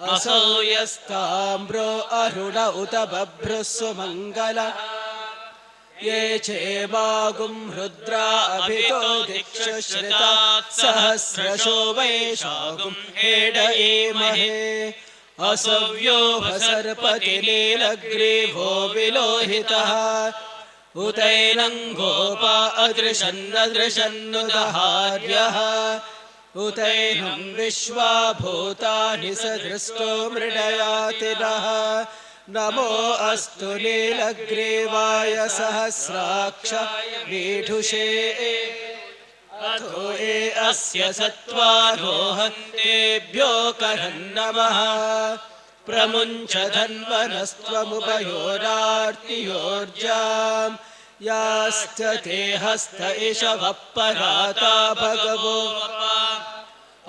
असौ यस्ताम्रो अरुण उत बभ्रुस्सु मङ्गल ये चेवागुं रुद्रा अभितो दिक्षुश्रिता सहस्रशो वैशागुं हेडयेमहे असव्यो सर्पतिनीलग्रीवो विलोहितः उतैनं गोपा अदृशन्नदृशन्नुदहार्यः उतैनं विश्वा भूतानि सदृष्टो मृडयातिनः नमो अस्तु नीलग्रीवाय सहस्राक्षाय मीढुषे अथो ये अस्य सत्त्वारोहन्तेभ्यो करन्नमः प्रमुञ्च धन्वनस्त्वमुभयोरार्तियोर्जाम् याश्च ते हस्त इषवः पराता भगवो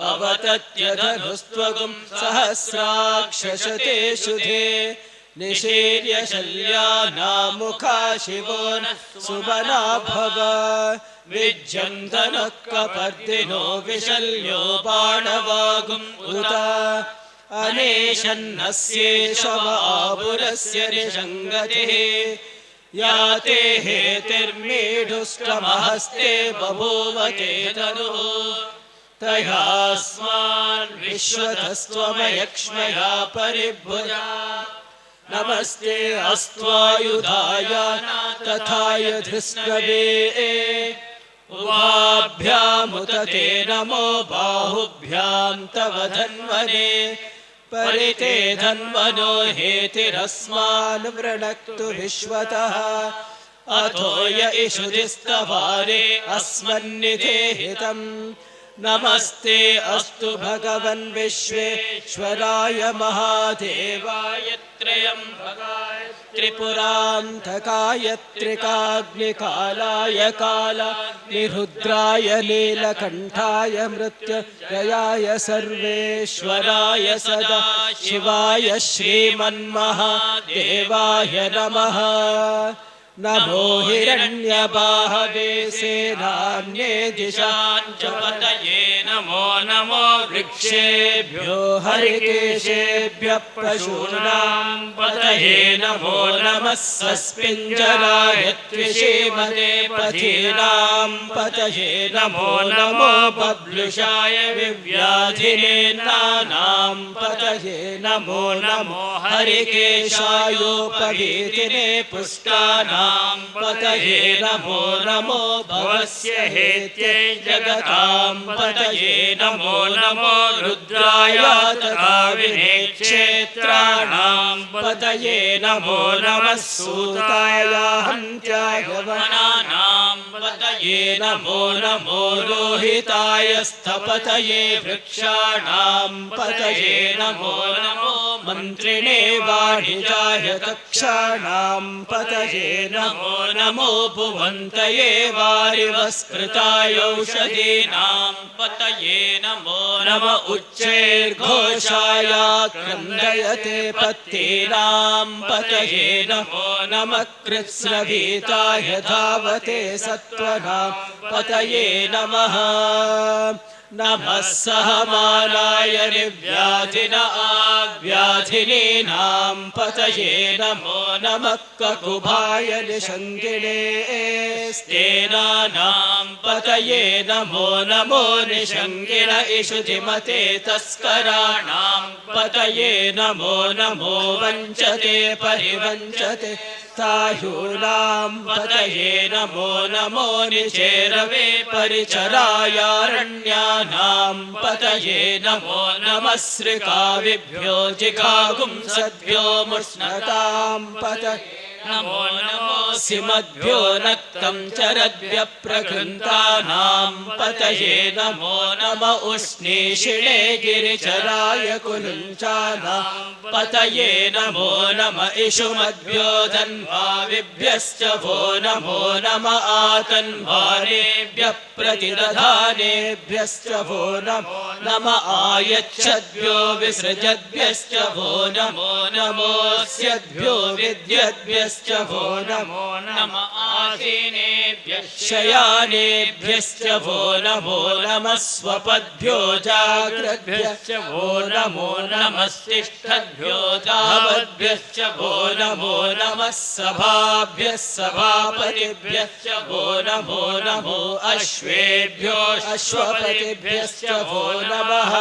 अवतत्य धनुस्त्वगुं सहस्राक्षशते शुधे निशीर्य शल्यानामुखा शिवो न सुमना भव विज्यं धनुः कपर्दिनो विशल्यो बाणवागुम् उत अनेशन्नस्येषवापुरस्य निषङ्गतिः या ते हेतिर्मीढुष्टमहस्ते बभूव ते तनुः तयास्मान् विश्वतस्त्वमयक्ष्मया परिभुजा नमस्ते अस्त्वायुधाय तथाय धृष्णवे उभाभ्यामुत ते नमो बाहुभ्यां तव धन्वने परिते धन्वनो हेतिरस्मान् वृणक्तु विश्वतः अथो य इषुधिस्तवारे अस्मन्निधेहितम् नमस्ते अस्तु भगवन् विश्वेश्वराय महादेवाय त्र्यम्बकाय त्रिपुरान्तकाय त्रिकाग्निकालाय कालाग्निरुद्राय नीलकण्ठाय मृत्युञ्जयाय सर्वेश्वराय सदा शिवाय श्रीमन्महादेवाय नमः नमो हिरण्यबाहवे सेनान्ये दिशाञ्च पतये नमो नमो वृक्षेभ्यो हरिकेशेभ्यः पशूनां पतये नमो नमः सस्पिञ्जराय त्विषीमते पथीनां पतये नमो नमो बब्लुषाय विव्याधिनेनानां पतये नमो नमो हरिकेशायोपवीतिने पुष्टानां पतये नमो नमो भवस्य हेत्यै जगतां पतये नमो नमो रुद्राय तथा विनेक्षेत्राणां पतये नमो नमः सूताय हन्त्याय वनानां पतये नमो नमो रोहिताय स्थपतये वृक्षाणां पतये नमो नमो मन्त्रिणे वाणिजाय तक्षाणां पतये नमो नमो भुवन्तये वारिवस्कृतायौषधीनां पतये नमो नम उच्चैर्घोषाय क्रन्दयते पत्तीनां पतये नमो नमः कृत्स्नभीताय धावते सत्त्वनां पतये नमः नमः सहमानाय निर्व्याधिन आव्याधिनीनां पतये नमो नमः ककुभाय निषङ्गिणे स्तेनानां पतये नमो नमो निषङ्गिण इषुधिमते तस्कराणां पतये नमो नमो वञ्चते परिवञ्चते तायूनां पतये नमो नमो निचेरवे परिचरायारण्यानां पतये नमो नमः श्रीकाविभ्यो जिघागुंसद्भ्यो मुष्णतां पतये नमो नमो सिमद्भ्यो नक्तं चरद्भ्यप्रकृन्तानां पतये नमो नम उष्णीषिणे गिरिचराय कुलुञ्चानां पतये नमो नम इषुमद्भ्यो धन्वाविभ्यश्च वो नमो नम आतन्वारेभ्यः प्रतिदधानेभ्यश्च वो नमो नम आयच्छद्भ्यो विसृजद्भ्यश्च वो नमो नमोऽस्यद्भ्यो विद्यद्भ्यश्च शयानेभ्यश्च वो नमो नमः आसीनेभ्यः शयानेभ्यश्च वो नमो नमः स्वपद्भ्यो जाग्रद्भ्यश्च वो नमो नमस्तिष्ठद्भ्यो धावद्भ्यश्च वो नमो नमः सभाभ्यः सभापतिभ्यश्च वो नमो नमो अश्वेभ्यो अश्वपतिभ्यश्च वो नमः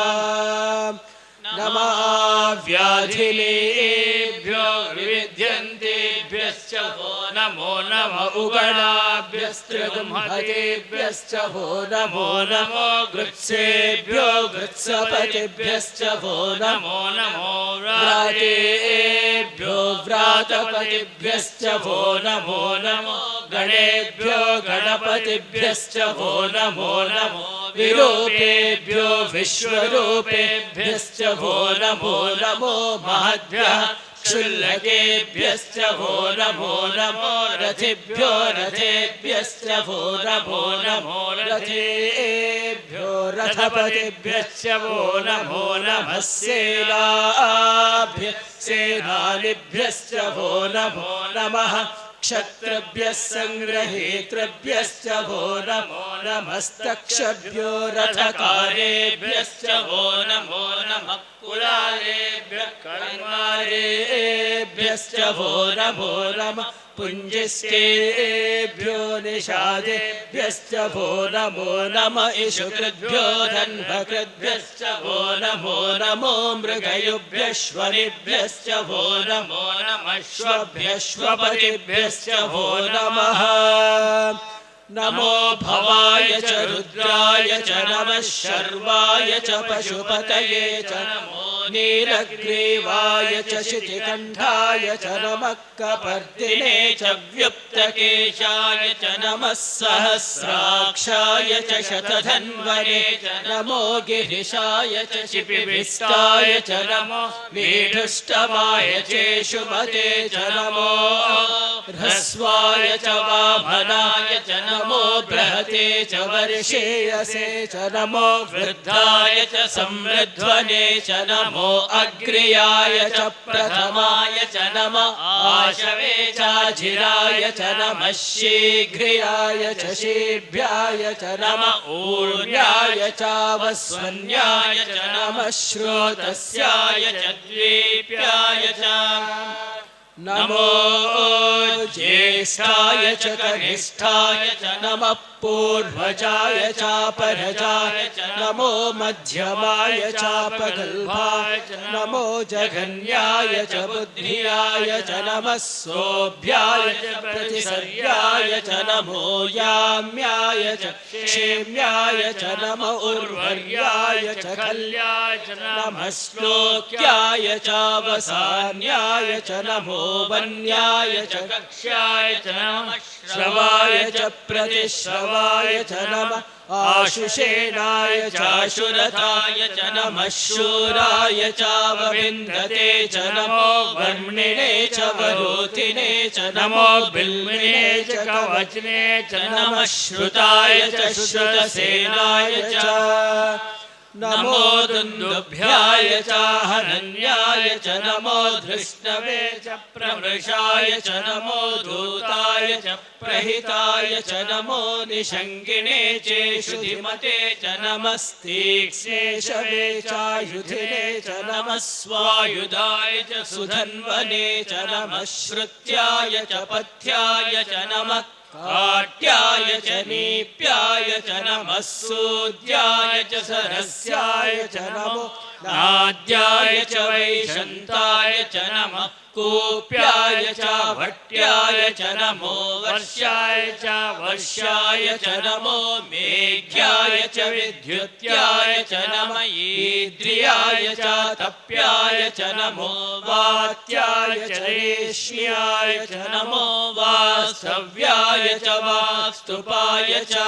नमः व्याधिनेभ्यो विविध्यन्तेभ्यश्च वो नमो नमः उगणाभ्यस्त्रिगुंहतेभ्यश्च वो नमो नमो गृत्सेभ्यो गृत्सपतिभ्यश्च वो नमो नमो व्रातेभ्यो व्रातपतिभ्यश्च वो नमो नमो गणेभ्यो गणपतिभ्यश्च वो नमो नमो विरूपेभ्यो विश्वरूपेभ्यश्च वो नमो नमो महद्भ्यः क्षुल्लकेभ्यश्च वो नमो नमो रथिभ्यो रथेभ्यश्च वो नमो नमो रथेभ्यो रथपतिभ्यश्च वो नमो नमः सेनाभ्यः सेनानिभ्यश्च वो नमो नमः क्षत्रभ्यः संग्रहेतृभ्यश्च वो नमो नमस्तक्षभ्यो रथकारेभ्यश्च वो नमो नमः कुलालेभ्यः कर्मारेभ्यश्च वो नमो नमः पुञ्जिष्टेभ्यो निषादेभ्यश्च वो नमो नमः इषुकृद्भ्यो धन्वकृद्भ्यश्च वो नमो नमो मृगयुभ्यश्वनिभ्यश्च वो नमो नमः श्वभ्यश्वपतिभ्यश्च वो नमः नमो भवाय च रुद्राय च नमः शर्वाय च पशुपतये च नमो नीलग्रीवाय च शितिकण्ठाय च नमः कपर्दिने च व्युप्तकेशाय च नमः सहस्राक्षाय च शतधन्वने च नमो गिरिशाय च शिपिविष्टाय च नमो वीढुष्टमाय चेषुमते च नमो ह्रस्वाय च वामनाय च नमो बृहते च वर्षेयसे च नमो वृद्धाय च समृध्वने च नमो अग्र्याय च प्रथमाय च नमः आशवे चाजिराय च नमः शीघ्रियाय च शीभ्याय च नमः ऊर्ण्याय चावस्वन्याय च नमः श्रोतस्याय च द्वीप्याय च नमो ज्येष्ठाय च कनिष्ठाय च नमः पूर्वजाय चापरजाय च नमो मध्यमाय चापगल्भाय च नमो जघन्याय च बुद्धियाय च नमः सोऽभ्याय च प्रतिसर्याय च नमो याम्याय च क्षेम्याय च नमो उर्वर्याय च खल्याय च नमः श्लोक्याय चावसान्याय च नमो वन्याय च कक्ष्याय च नमः श्रवाय च प्रतिश्रवाय च नमः आशुषेणाय चाशुरथाय च नमः शूराय चावविन्दते च नमो वर्मिणे च वरोधिने च नमो बिल्मिने च कवचने च नमः श्रुताय च श्रुतसेनाय च नमो दुन्दुभ्याय च हनन्याय च नमो धृष्णवे च प्रमृषाय च नमो धूताय च प्रहिताय च नमो निषङ्गिणे चेषुधिमते च नमस्तीक्ष्णेशवे चायुधिने च नमः स्वायुधाय च सुधन्वने च नमः श्रुत्याय च पथ्याय च नमः काट्याय च नीप्याय च नमः सूद्याय च सरस्याय च नमो नाद्याय च वैशन्ताय च नमः कूप्याय च भट्याय च नमो वर्ष्याय च वर्ष्याय च नमो मेघ्याय च विद्युत्याय च नमः ईद्रियाय च तप्याय च नमो वात्याय च रेष्म्याय च नमो वास्तव्याय च वास्तुपाय च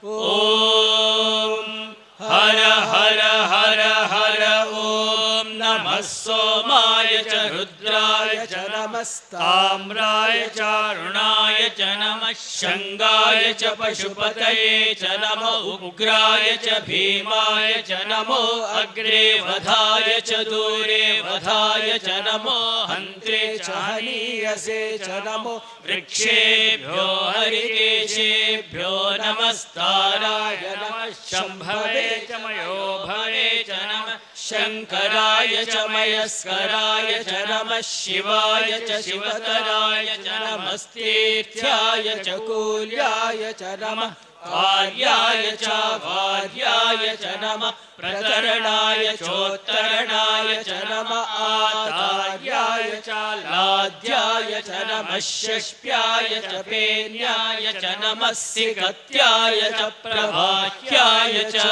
ॐ हर हर हर हर ॐ नमः नमः सोमाय च रुद्राय च नमस्ताम्राय च अरुणाय च नमः शंगाय च पशुपतये च नमो उग्राय च भीमाय च नमो अग्रे वधाय च दूरे वधाय च नमो हन्त्रे च हनीयसे च नमो वृक्षेभ्यो हरिकेशेभ्यो नमस्ताराय नमः शम्भवे च मयो भवे च नमः शंकराय च मयस्कराय च नमः शिवाय च शिवतराय च नमस्तीर्थ्याय च कूल्याय च नमः कार्याय च वार्याय च नमः प्रतरणाय चोत्तरणाय च नमः आतार्याय च लाद्याय च नमः षष्प्याय च पेन्याय च नमः सिगत्याय च प्रभाख्याय च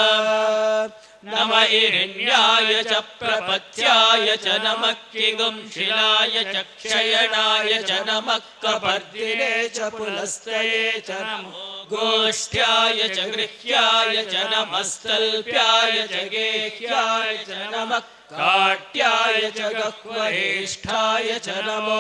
नमः इरिण्याय च प्रपत्याय च नमः किगुंशिलाय च क्षयणाय च नमः कपर्दिने च पुलस्तये च नमो गोष्ठ्याय च गृह्याय च नमस्तल्प्याय च गेह्याय च नमः काट्याय च गह्वरेष्ठाय च नमो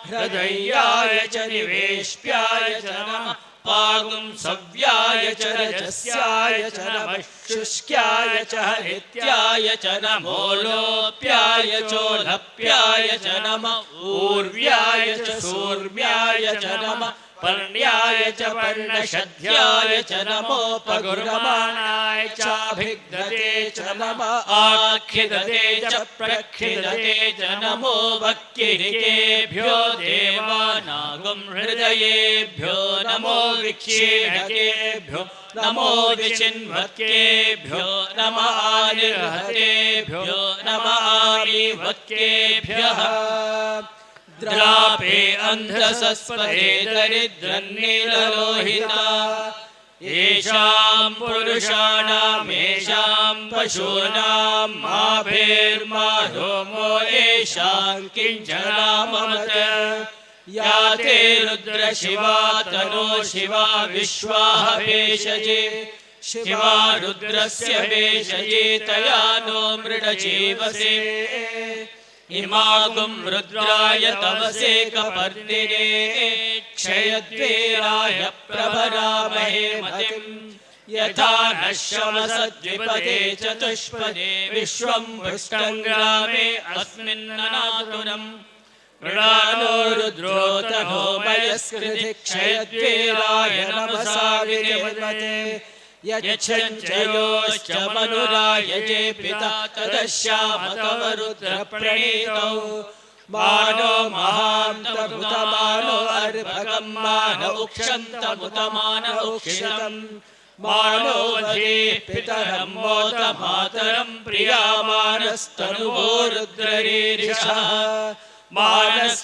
हृदयाय च निवेश्याय च नमः पागुंसव्याय च रजस्याय च नमः शुष्क्याय च हरित्याय च नमो लोप्याय चोलप्याय च नमः ऊर्व्याय च सूर्म्याय च नमः पर्ण्याय च पर्णशद्याय च नमो पगुरमाणाय चाभिग्धते च नमः आखिदते च प्रखिदते च नमो वक्किरिकेभ्यो देवानागं हृदयेभ्यो नमो विक्षीणकेभ्यो नमो विचिन्वत्केभ्यो नमः आनिर्हतेभ्यो नमः आनिवत्केभ्यः द्रापे अन्धसस्पदे दरिद्रन्नीललोहिता येषां पुरुषाणामेषां पशूनां माभेर्माधूमो येषां किञ्चनाममत या ते रुद्रशिवा तनो शिवा विश्वाः भेषजे शिवा रुद्रस्य भेषजे तया नो मृडजीवसे इमागुं रुद्राय तवसे कपर्दिने क्षयद्वीराय प्रभरामहे मतिं यथा नः शमसद्विपदे चतुष्पदे विश्वं पुष्टङ्ग्रामे अस्मिन्ननातुरम् मृडानो रुद्रो तनो मयस्कृति क्षयद्वीराय नमसा विदेवते यच्छञ्चयोश्च मनुरायजे पिता तदश्याम तव रुद्रप्रणीतौ मानो महान्तभूतमानो अर्भकं मान उक्षन्तमुतमान उक्षितम् मानो वधेः पितरं मोत मातरं प्रियामानस्तनुवो रुद्ररीरिषः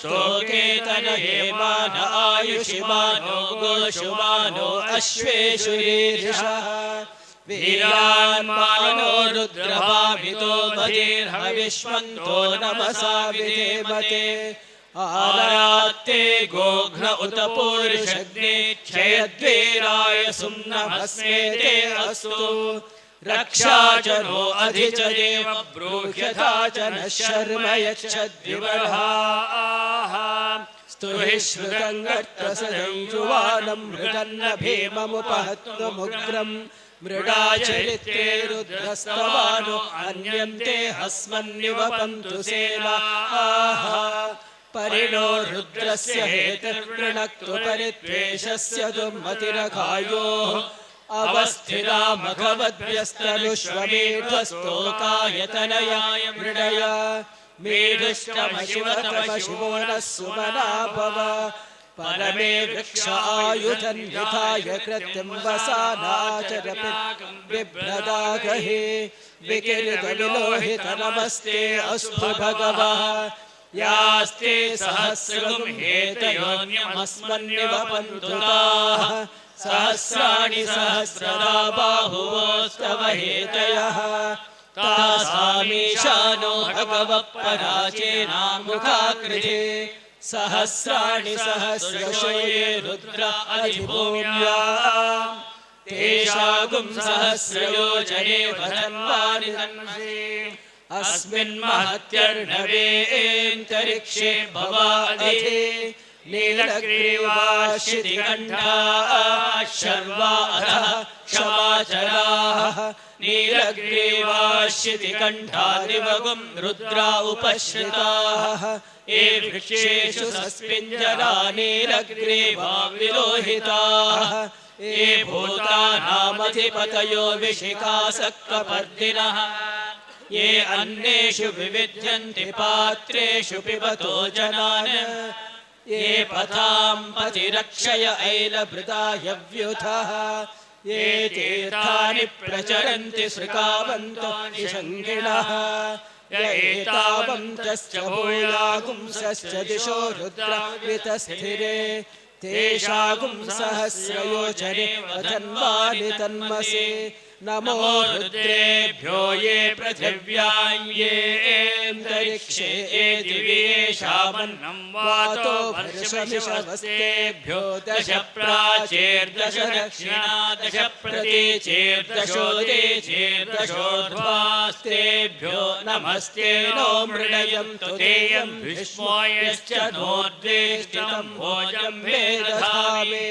मानस्तोकेतनये मान आयुषिमानो गोषुमानो अश्वेषु रीरिषः वीरान्मानो रुद्रभावितो बधिर्हविष्मन्तो नमसा विधेमते आरात्ते गोघ्न उत पूर्षग्ने क्षयद्वीराय सुम्नमस्मेते अस्तु रक्षा च नो अधि च देव ब्रूह्यथा च नः शर्म यच्छद्विवर्हाः स्तुहि श्रुतं गर्तसदञ्जुवानं मृगन्न भीममुपहत्वमुग्रम् मृडाचरित्रे रुद्रस्तवानो अन्यन्ते हस्मन्निवपन्तु सेनाः परिणो रुद्रस्य हेतुर्वृणक्तु परित्वेषस्य दुर्मतिरघायोः अवस्थिरा मघवद्भ्यस्तनुष्वमेध्वस्तोकायतनयाय मृडय मेढुष्टमशिवतमशिवो नः सुमना भव परमे वृक्षायुधं यथाय कृत्यं वसानाचरपिं बिभ्रदागहे विकिरितविलोहित नमस्ते अस्तु भगवः यास्ते सहस्रगुं हेतयोन्यमस्मन्निवपन्तु ताः सहस्राणि सहस्रदा बाहुवोस्तव हेतयः तासामीशानो भगवः पराचेनामुखाकृते सहस्राणि सहस्रशो ये रुद्र अधिभूम्याम् तेषागुं सहस्रयोजने वधन्वानि तन्महे अस्मिन् महत्यर्णवेऽन्तरिक्षे भवाधिः नीलग्रीवाशितिकण्ठाः शर्वाधः क्षमाचराः नीलग्रीवाशितिकण्ठादिवगुं रुद्रा उपश्रिताः ये वृक्षेषु सस्मिञ्जरा नीलग्रीवा विलोहिताः ये भूतानामधिपतयो विशिखासक्तपर्दिनः ये अन्नेषु विविध्यन्ति पात्रेषु पिबतो जनान् ये पथां पतिरक्षय ऐलभृतायव्युथः ये तीर्थानि प्रचरन्ति सृकावन्तो निषङ्गिणः य एतावन्तश्च भूयागुंसश्च दिशो रुद्रावितस्थिरे तेषागुंसहस्रयोजने वधन्वानि तन्मसे नमो रुद्रेभ्यो ये पृथिव्यां येऽन्तरिक्षे ये दिवि येषामन्नं वातो वर्षमिषवस्तेभ्यो दश प्राचेर्दश दक्षिणा दश प्रतीचेर्दशोदीचेर्दशोर्ध्वास्तेभ्यो नमस्ते नो मृडयन्तु तेयं विष्मोयश्च नोद्वेष्टितं भोजं वेदधामे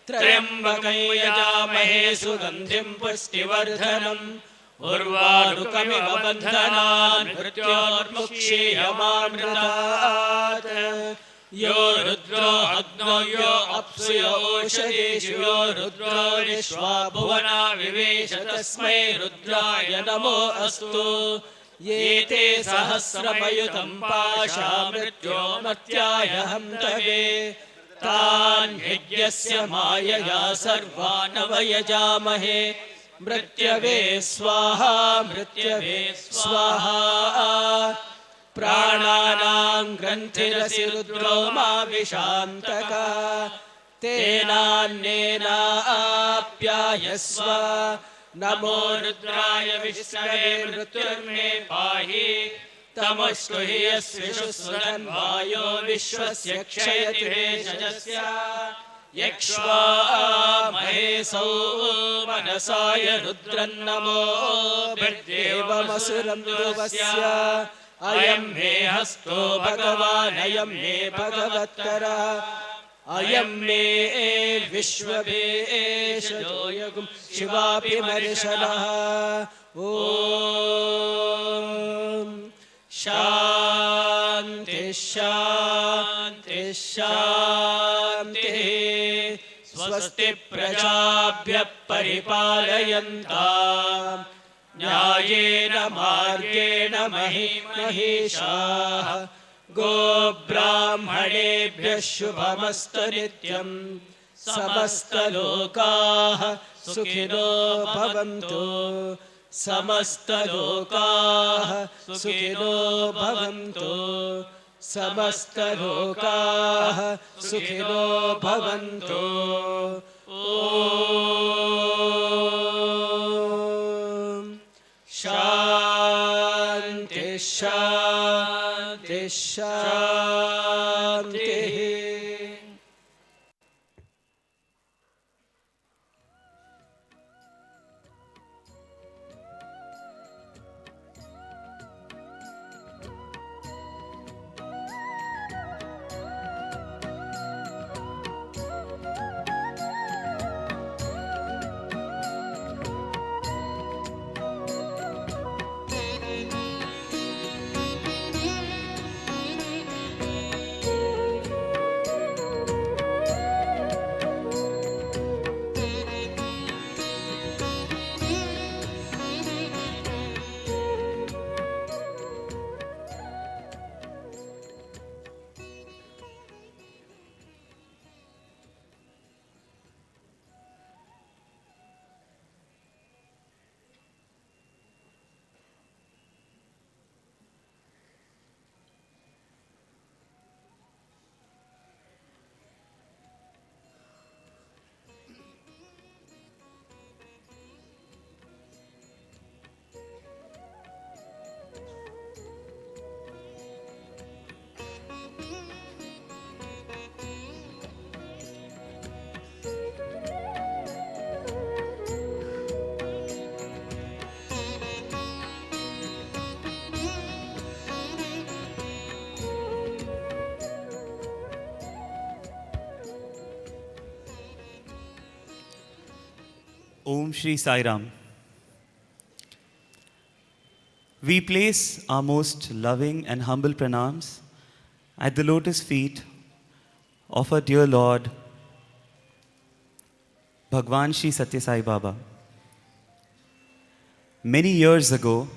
त्र्यम्बकं यजामहे सुगन्धिं पुष्टिवर्धनम् उर्वारुकमिव बन्धनान् मृत्योर्मुक्षीयमामृतात् यो रुद्रो अग्नौ यो अप्सु यो ओषधीषु यो रुद्रो विश्वा भुवना विवेश तस्मै रुद्राय नमो अस्तु ये ते सहस्रमयुतं पाशा मृत्यो मर्त्याय हन्तवे तान् यज्ञस्य मायया सर्वान् वयजामहे मृत्यवे स्वाहा मृत्यवे स्वाहा प्राणानां ग्रन्थिरसि रुद्रो मा विशान्तका तेनान्येनाप्यायस्व नमो रुद्राय विष्णवे मृत्युर्मे पाहि तमस्तु हि यस्विषु सुधन्वायो विश्वस्य क्षयति भेषजस्य यक्ष्वा महेशौ मनसाय रुद्रन्नमो बिर्देवमसुरं ध्रुवस्य अयं मे हस्तो भगवान् अयं मे भगवत्तरः अयं मे विश्वभेषजो यगुं शिवापि मर्षणः ॐ शान्ति शान्ति शान्तिः स्वस्ति प्रजाभ्यः परिपालयन्ताम् न्यायेन मार्गेण महिषाः गोब्राह्मणेभ्यः शुभमस्तु नित्यम् समस्तलोकाः सुखिनो भवन्तु समस्तलोकाः सुखिनो भवन्तु समस्तलोकाः सुखिनो भवन्तु ॐ शान्ति शान्ति शान्तिः Om Shri Sai Ram. We place our most loving and humble pranams at the lotus feet of our dear Lord, Bhagwan Shri Sathya Sai Baba. Many years ago,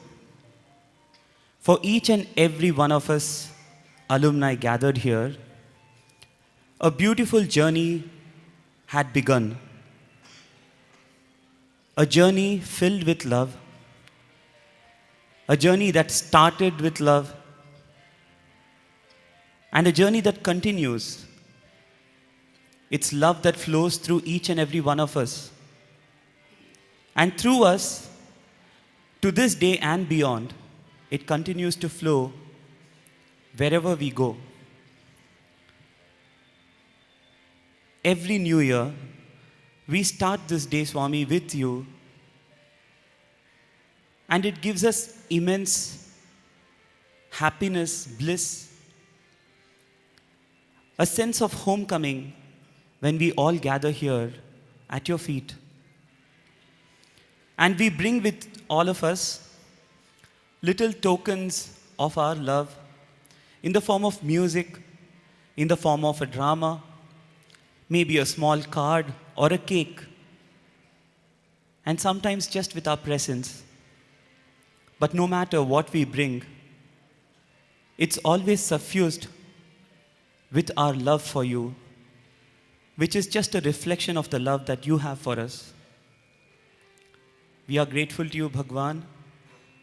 for each and every one of us alumni gathered here, a beautiful journey had begun. A journey filled with love, a journey that started with love, and a journey that continues. It's love that flows through each and every one of us, and through us, to this day and beyond, it continues to flow wherever we go. Every new year, we start this day, Swami, with you, and it gives us immense happiness, bliss, a sense of homecoming when we all gather here at your feet. And we bring with all of us little tokens of our love in the form of music, in the form of a drama, maybe a small card or a cake, and sometimes just with our presence. But no matter what we bring, it's always suffused with our love for you, which is just a reflection of the love that you have for us. We are grateful to you, Bhagwan,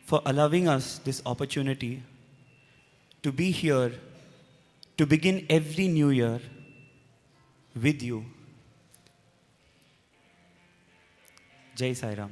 for allowing us this opportunity to be here, to begin every new year with you. Jai Sai Ram.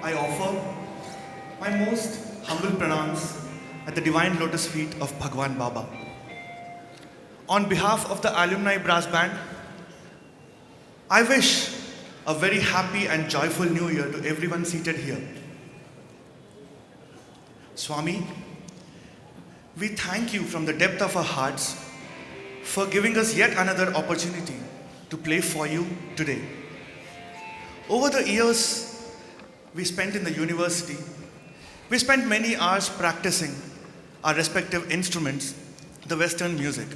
I offer my most humble pranams at the divine lotus feet of Bhagwan Baba. On behalf of the Alumni Brass Band, I wish a very happy and joyful new year to everyone seated here. Swami, we thank you from the depth of our hearts for giving us yet another opportunity to play for you today. Over the years we spent in the university, we spent many hours practicing our respective instruments, the Western music.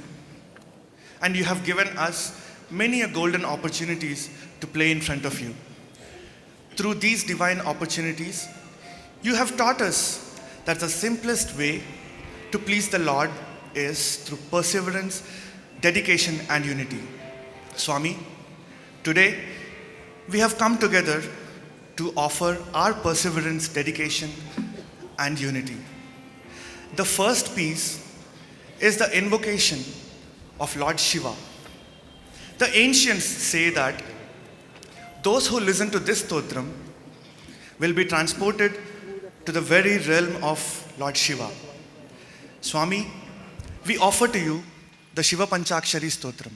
And you have given us many a golden opportunities to play in front of you. Through these divine opportunities, you have taught us that the simplest way to please the Lord is through perseverance, dedication, and unity. Swami, today we have come together to offer our perseverance, dedication, and unity. The first piece is the invocation of Lord Shiva. The ancients say that those who listen to this stotram will be transported to the very realm of Lord Shiva. Swami, we offer to you the Shiva Panchakshari Stotram.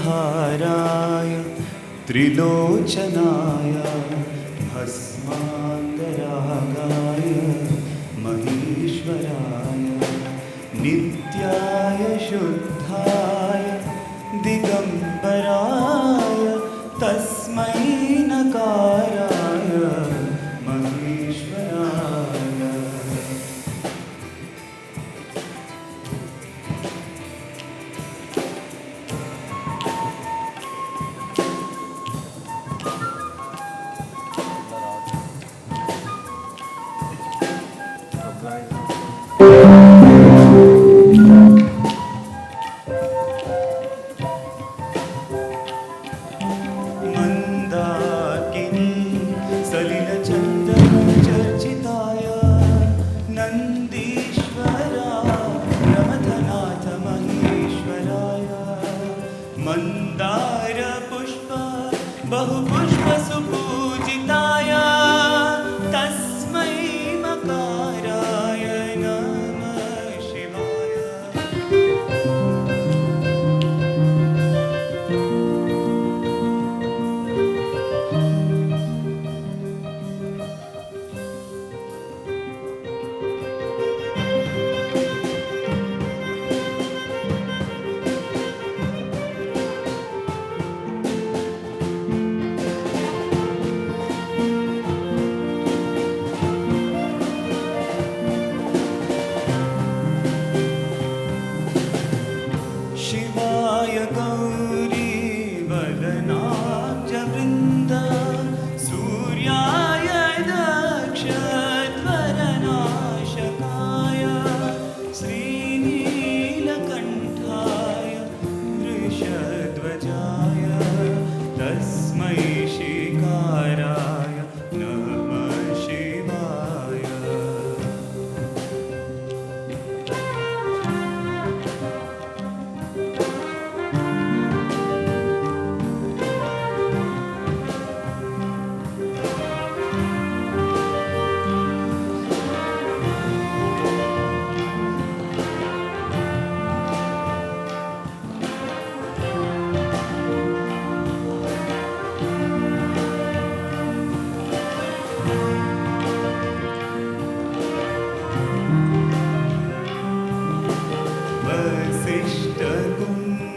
नागेन्द्रहाराय त्रिलोचनाय भस्मान्तरागाय महेश्वराय नित्याय शुद्धाय दिगम्बराय तस्मै नकाराय महेश्वराय मंदाकिनी सलिलचन्दनचर्चिताय नन्दीश्वरा प्रमथनाथ महेश्वराय मन्दारपुष्प बहुपुष्पसुपूजिताय तस्मै मकाराय नमः शिवाय शिवाय गौरी वदनाब्जवृन्द सूर्याय दक्षध्वरनाशकाय श्रीनीलकण्ठाय वृषध्वजाय तस्मै शिकाराय नमः शिवाय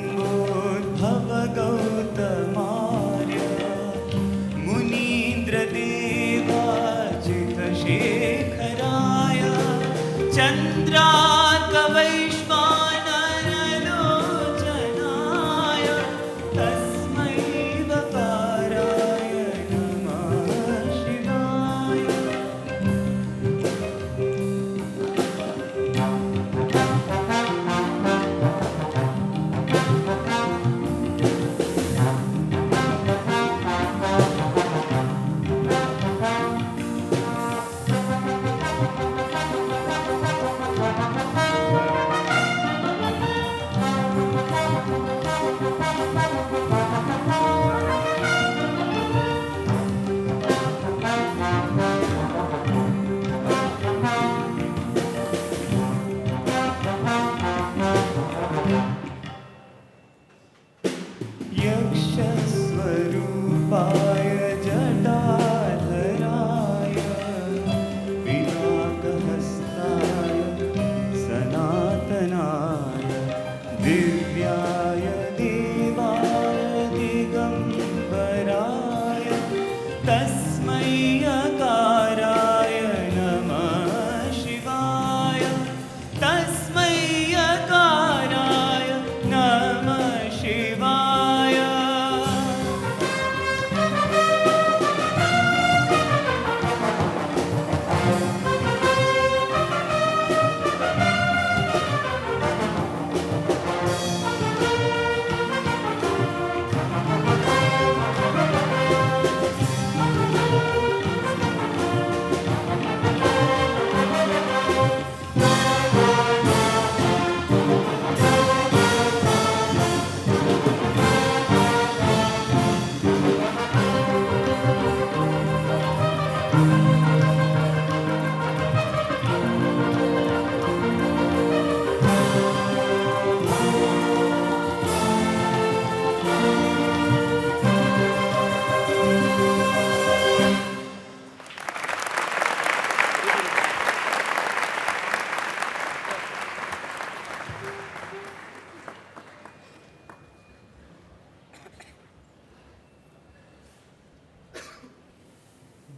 वसिष्ठकुम्भोद्भव गौतमार्य मुनीन्द्रदेवाचितशेखराय चन्द्रार्कवैश्वानरलोचनाय तस्मै वकाराय नमः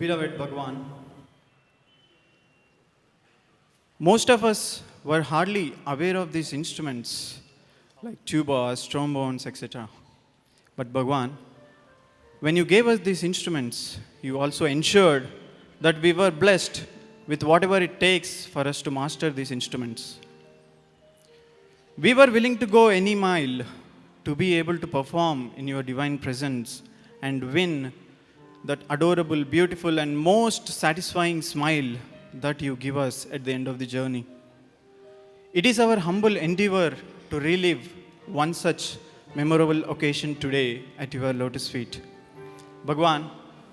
Beloved Bhagwan, most of us were hardly aware of these instruments like tubas, trombones, etc. But Bhagwan, when you gave us these instruments, you also ensured that we were blessed with whatever it takes for us to master these instruments. We were willing to go any mile to be able to perform in your divine presence and win that adorable, beautiful, and most satisfying smile that you give us at the end of the journey. It is our humble endeavor to relive one such memorable occasion today at your lotus feet. Bhagwan,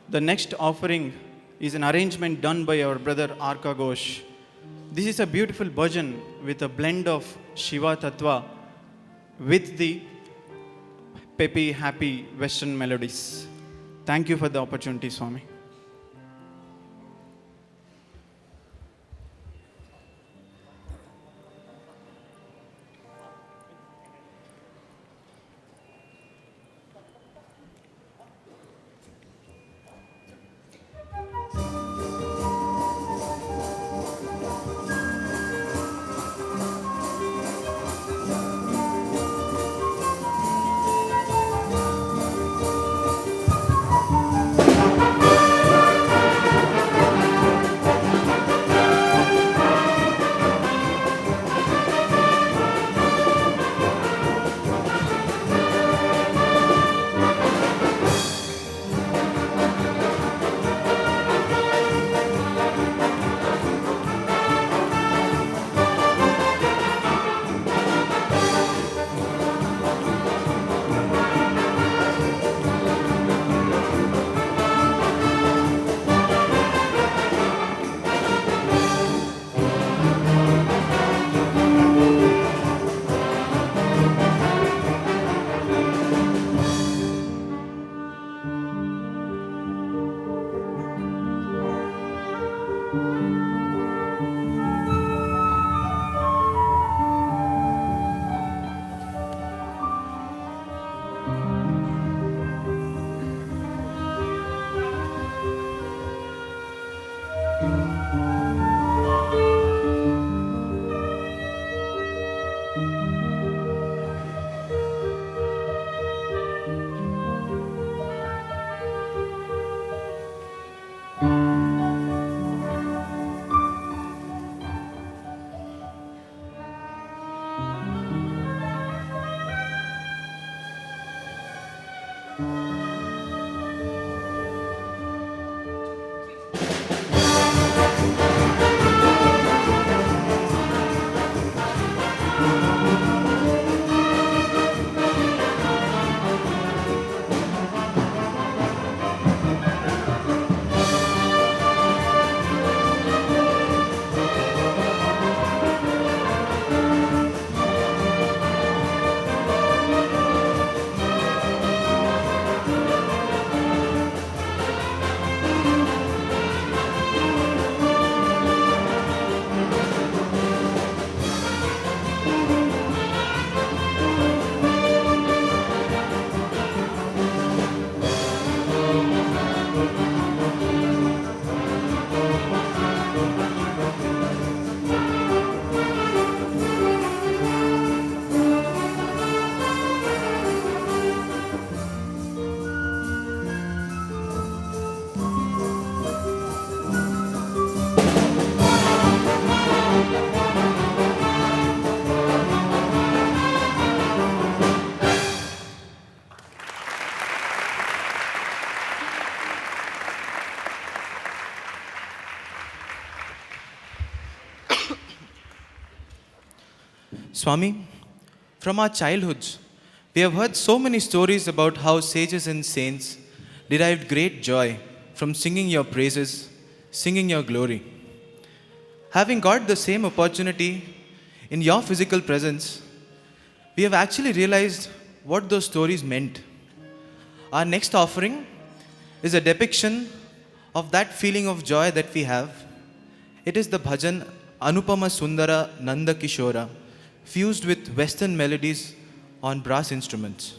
the next offering is an arrangement done by our brother Arka Ghosh. This is a beautiful bhajan with a blend of Shiva Tattva with the peppy, happy Western melodies. Thank you for the opportunity, Swami. Swami, from our childhoods, we have heard so many stories about how sages and saints derived great joy from singing your praises, singing your glory. Having got the same opportunity in your physical presence, we have actually realized what those stories meant. Our next offering is a depiction of that feeling of joy that we have. It is the bhajan Anupama Sundara Nanda Kishora, fused with Western melodies on brass instruments.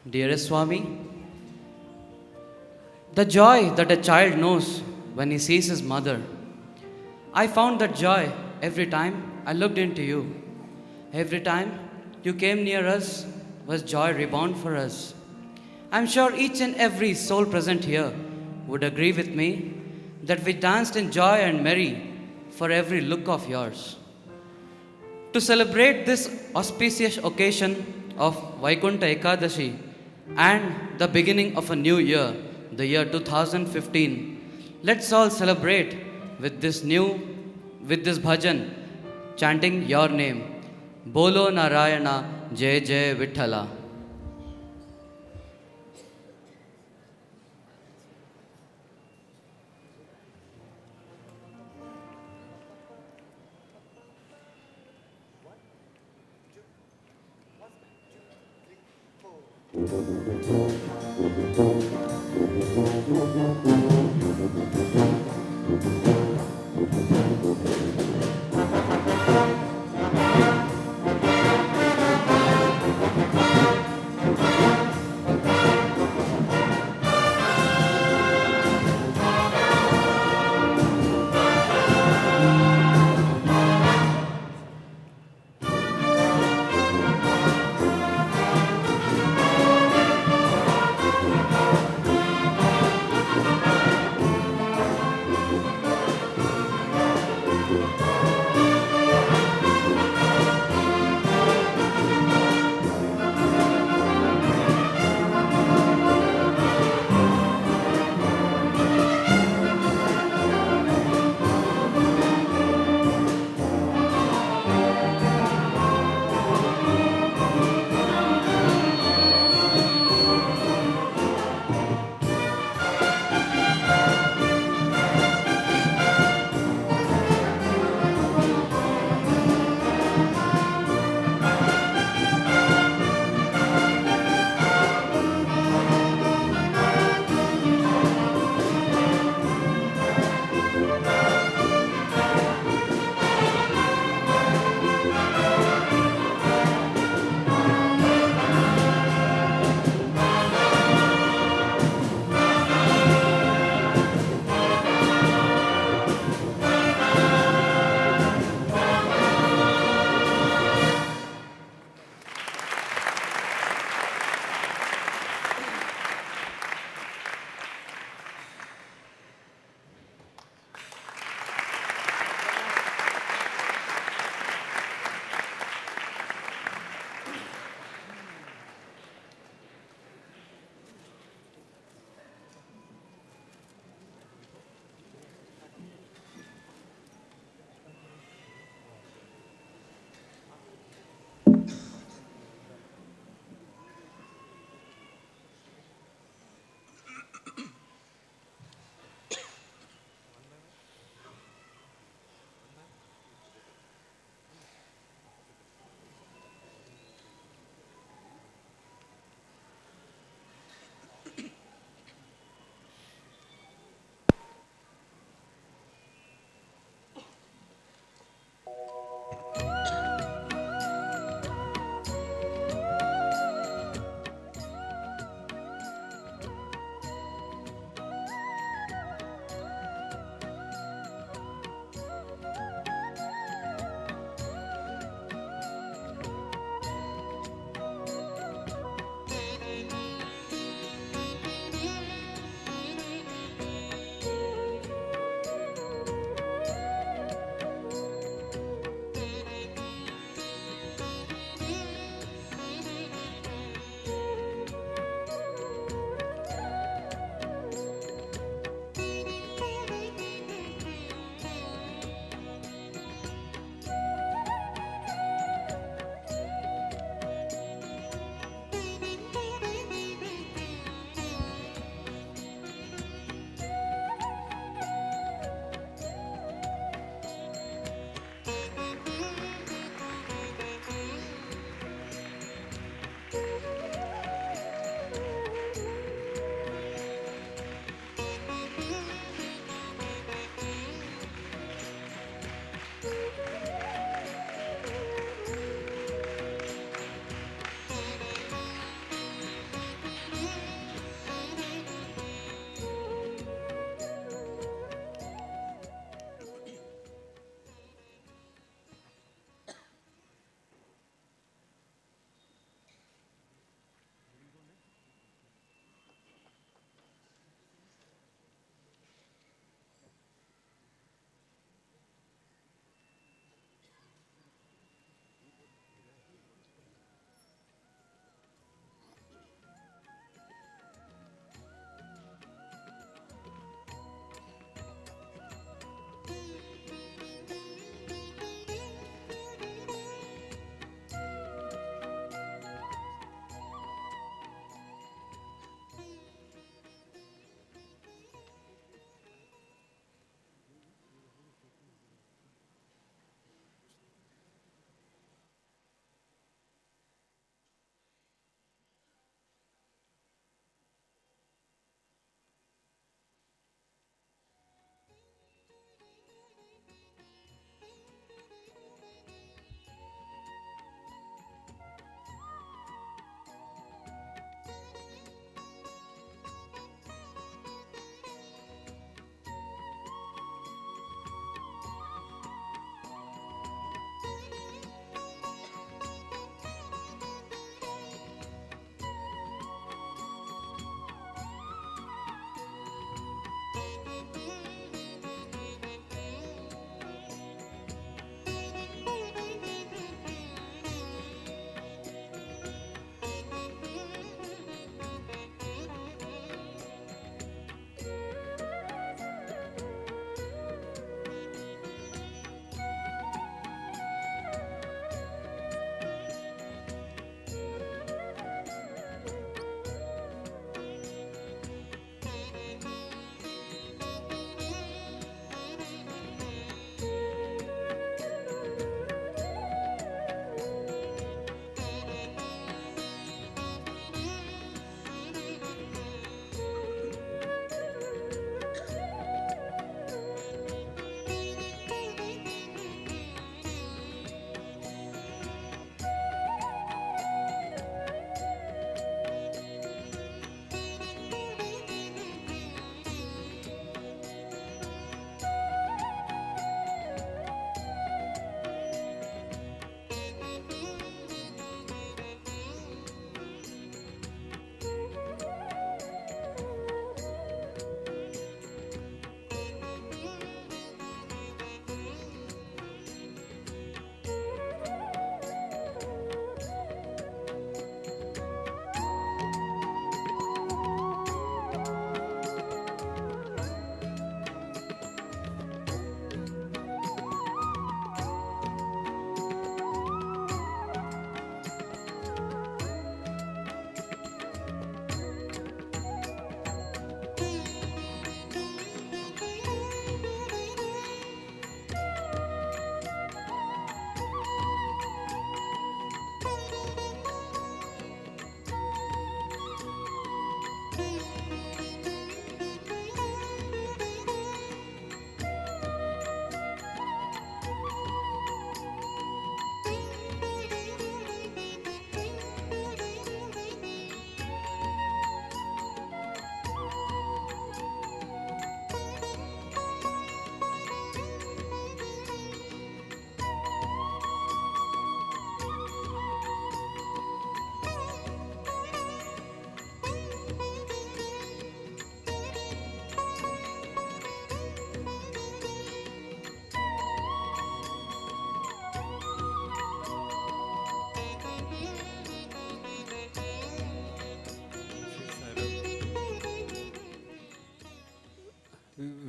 Dearest Swami, the joy that a child knows when he sees his mother, I found that joy every time I looked into you. Every time you came near us was joy rebound for us. I'm sure each and every soul present here would agree with me that we danced in joy and merry for every look of yours. To celebrate this auspicious occasion of Vaikunta Ekadashi and the beginning of a new year, the year 2015, let's all celebrate with this bhajan, chanting your name. Bolo Narayana Jai Jai Vithala.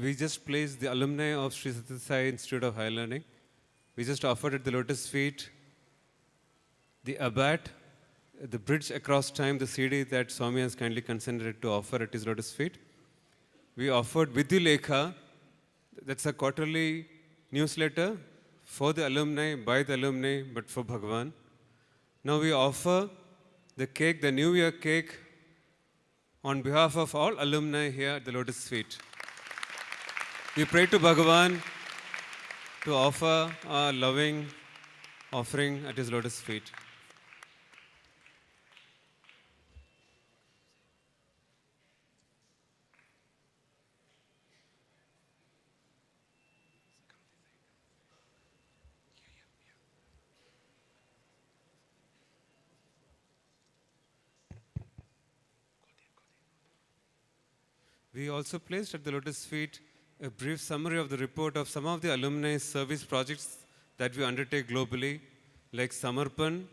we just placed the alumni of Sri Sathya Sai Institute of Higher Learning. We just offered at the lotus feet the abbat, the bridge across time, the CD that Swami has kindly consented to offer at his lotus feet. We offered Vidyulekha, that's a quarterly newsletter for the alumni, by the alumni, but for Bhagavan. Now we offer the cake, the New Year cake, on behalf of all alumni here at the lotus feet. We pray to Bhagavan to offer a loving offering at his lotus feet. We also placed at the lotus feet a brief summary of the report of some of the alumni service projects that we undertake globally, like Samarpan,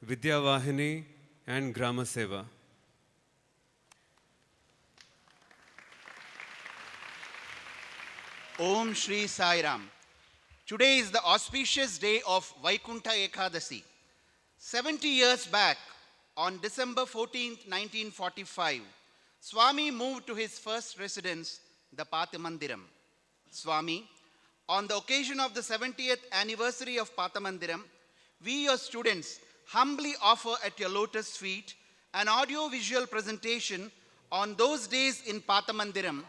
Vidya Vahini, and Grama Seva. Om Shri Sai Ram. Today is the auspicious day of Vaikuntha Ekadasi. 70 years back, on December 14th, 1945, Swami moved to his first residence, the Pathamandiram. Swami, on the occasion of the 70th anniversary of Pathamandiram, we, your students, humbly offer at your lotus feet an audio-visual presentation on those days in Pathamandiram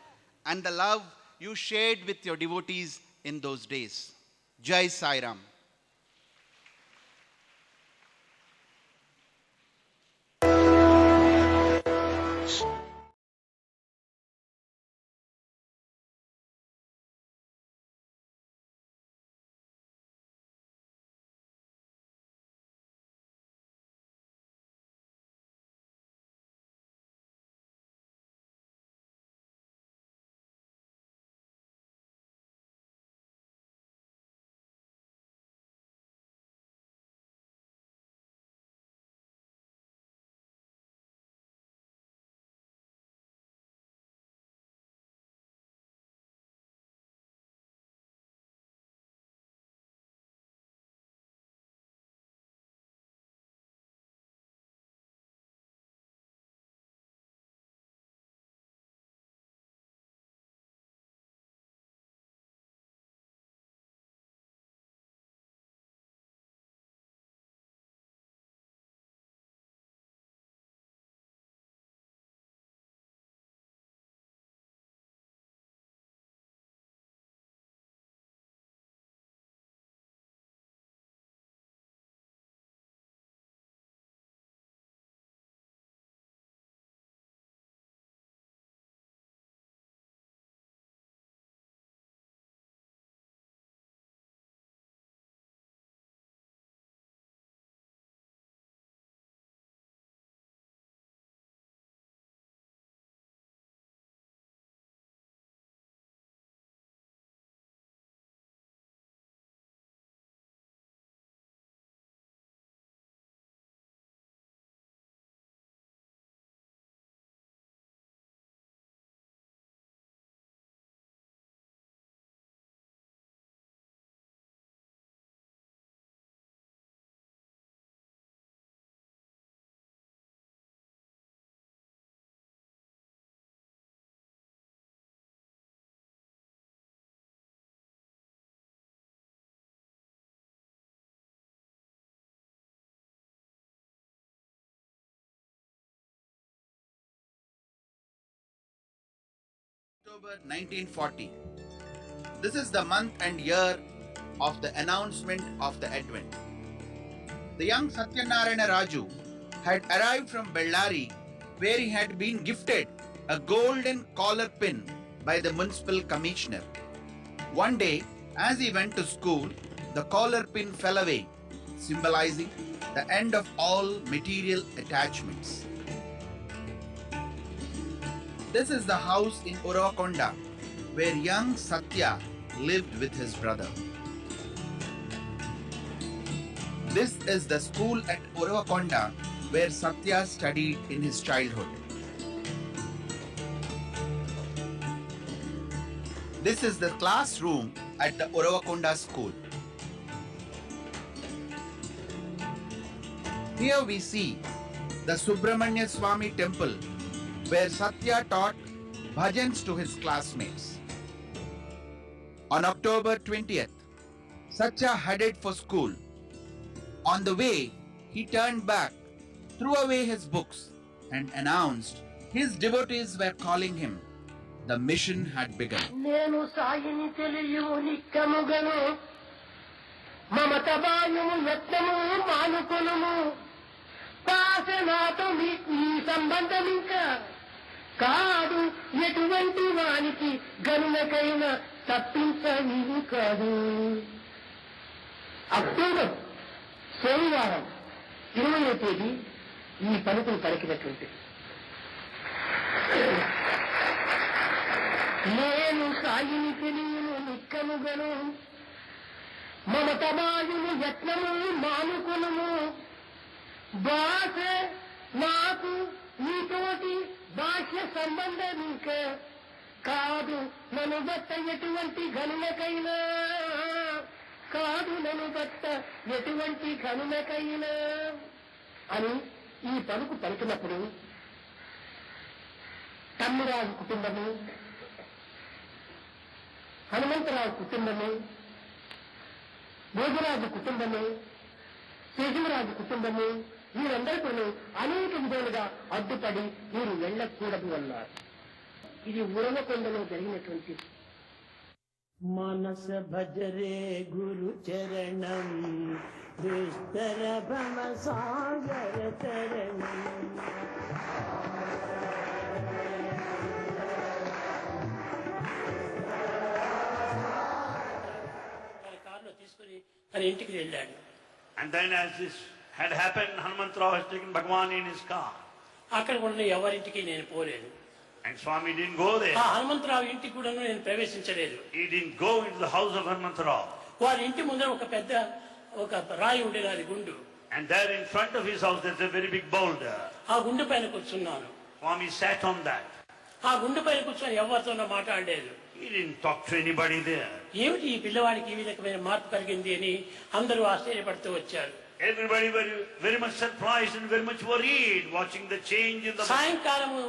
and the love you shared with your devotees in those days. Jai Sai Ram. October 1940. This is the month and year of the announcement of the Advent. The young Satyanarayana Raju had arrived from Bellary, where he had been gifted a golden collar pin by the municipal commissioner. One day, as he went to school, the collar pin fell away, symbolizing the end of all material attachments. This is the house in Uravakonda where young Sathya lived with his brother. This is the school at Uravakonda where Sathya studied in his This is the classroom at the Uravakonda school. Here we see the Subramanya Swami temple where Sathya taught bhajans to his classmates. On October 20th, Sathya headed for school. On the way, he turned back, threw away his books, and announced his devotees were calling him. The mission had begun. నేను సాయిని తెలియు నిక్కముగను మమతబాయుము యత్నము మానుకొనుము పాసనాతో మీకు ఈ సంబంధం ఇంకా కాదు ఎటువంటి వానికి గనులకైన తప్పించని కాదు. October సోమవారం 20వ తేదీ ఈ పలుకులు పలికినటువంటి నేను సాయిని తెలియను నిక్కముగను మమతమాయును యత్నము మానుకొనుము భాష నాకు నీతోటి భాష్య సంబంధం ఇంకా కాదు నన్ను బట్ట ఎటువంటి గనులకైనా కాదు నన్ను బట్ట ఎటువంటి గనులకైనా అని ఈ పలుకు పలికినప్పుడు తమ్మిరాజు కుటుంబము, హనుమంతరావు కుటుంబము, భోజరాజు కుటుంబము, శేషమరాజు కుటుంబము వీరందరితో అనేక విధాలుగా అడ్డుపడి మీరు వెళ్ళకూడదు అన్నారు. ఇది ఉరవకొండలో జరిగినటువంటి. మనస భజరే గురు చరణం దుస్తర భమ సాగర చరణం. కారులో తీసుకుని తన ఇంటికి వెళ్ళాడు. And then as this had happened, Hanumantrao has taken Bhagwan in his car. అక్కడ కూడా ఎవరింటికి నేను పోలేదు. And Swami didn't go there. ఆ హనుమంతరావు ఇంటికి కూడా నేను ప్రవేశించలేదు. He didn't go into the house of Hanumantrao. వారి ఇంటి ముందర ఒక రాయి ఉండేది, అది గుండు. And there in front of his house there's a very big boulder. ఆ గుండు పైన కూర్చున్నాను. Swami sat on that. ఆ గుండు పైన కూర్చొని ఎవరితోనో మాట్లాడలేదు. He didn't talk to anybody there. ఏమిటి ఈ పిల్లవాడికి ఈ విధమైన మార్పు కలిగింది అని అందరూ ఆశ్చర్యపడుతూ వచ్చారు. Everybody were very much surprised and very much worried watching the change in the... సాయంకాలము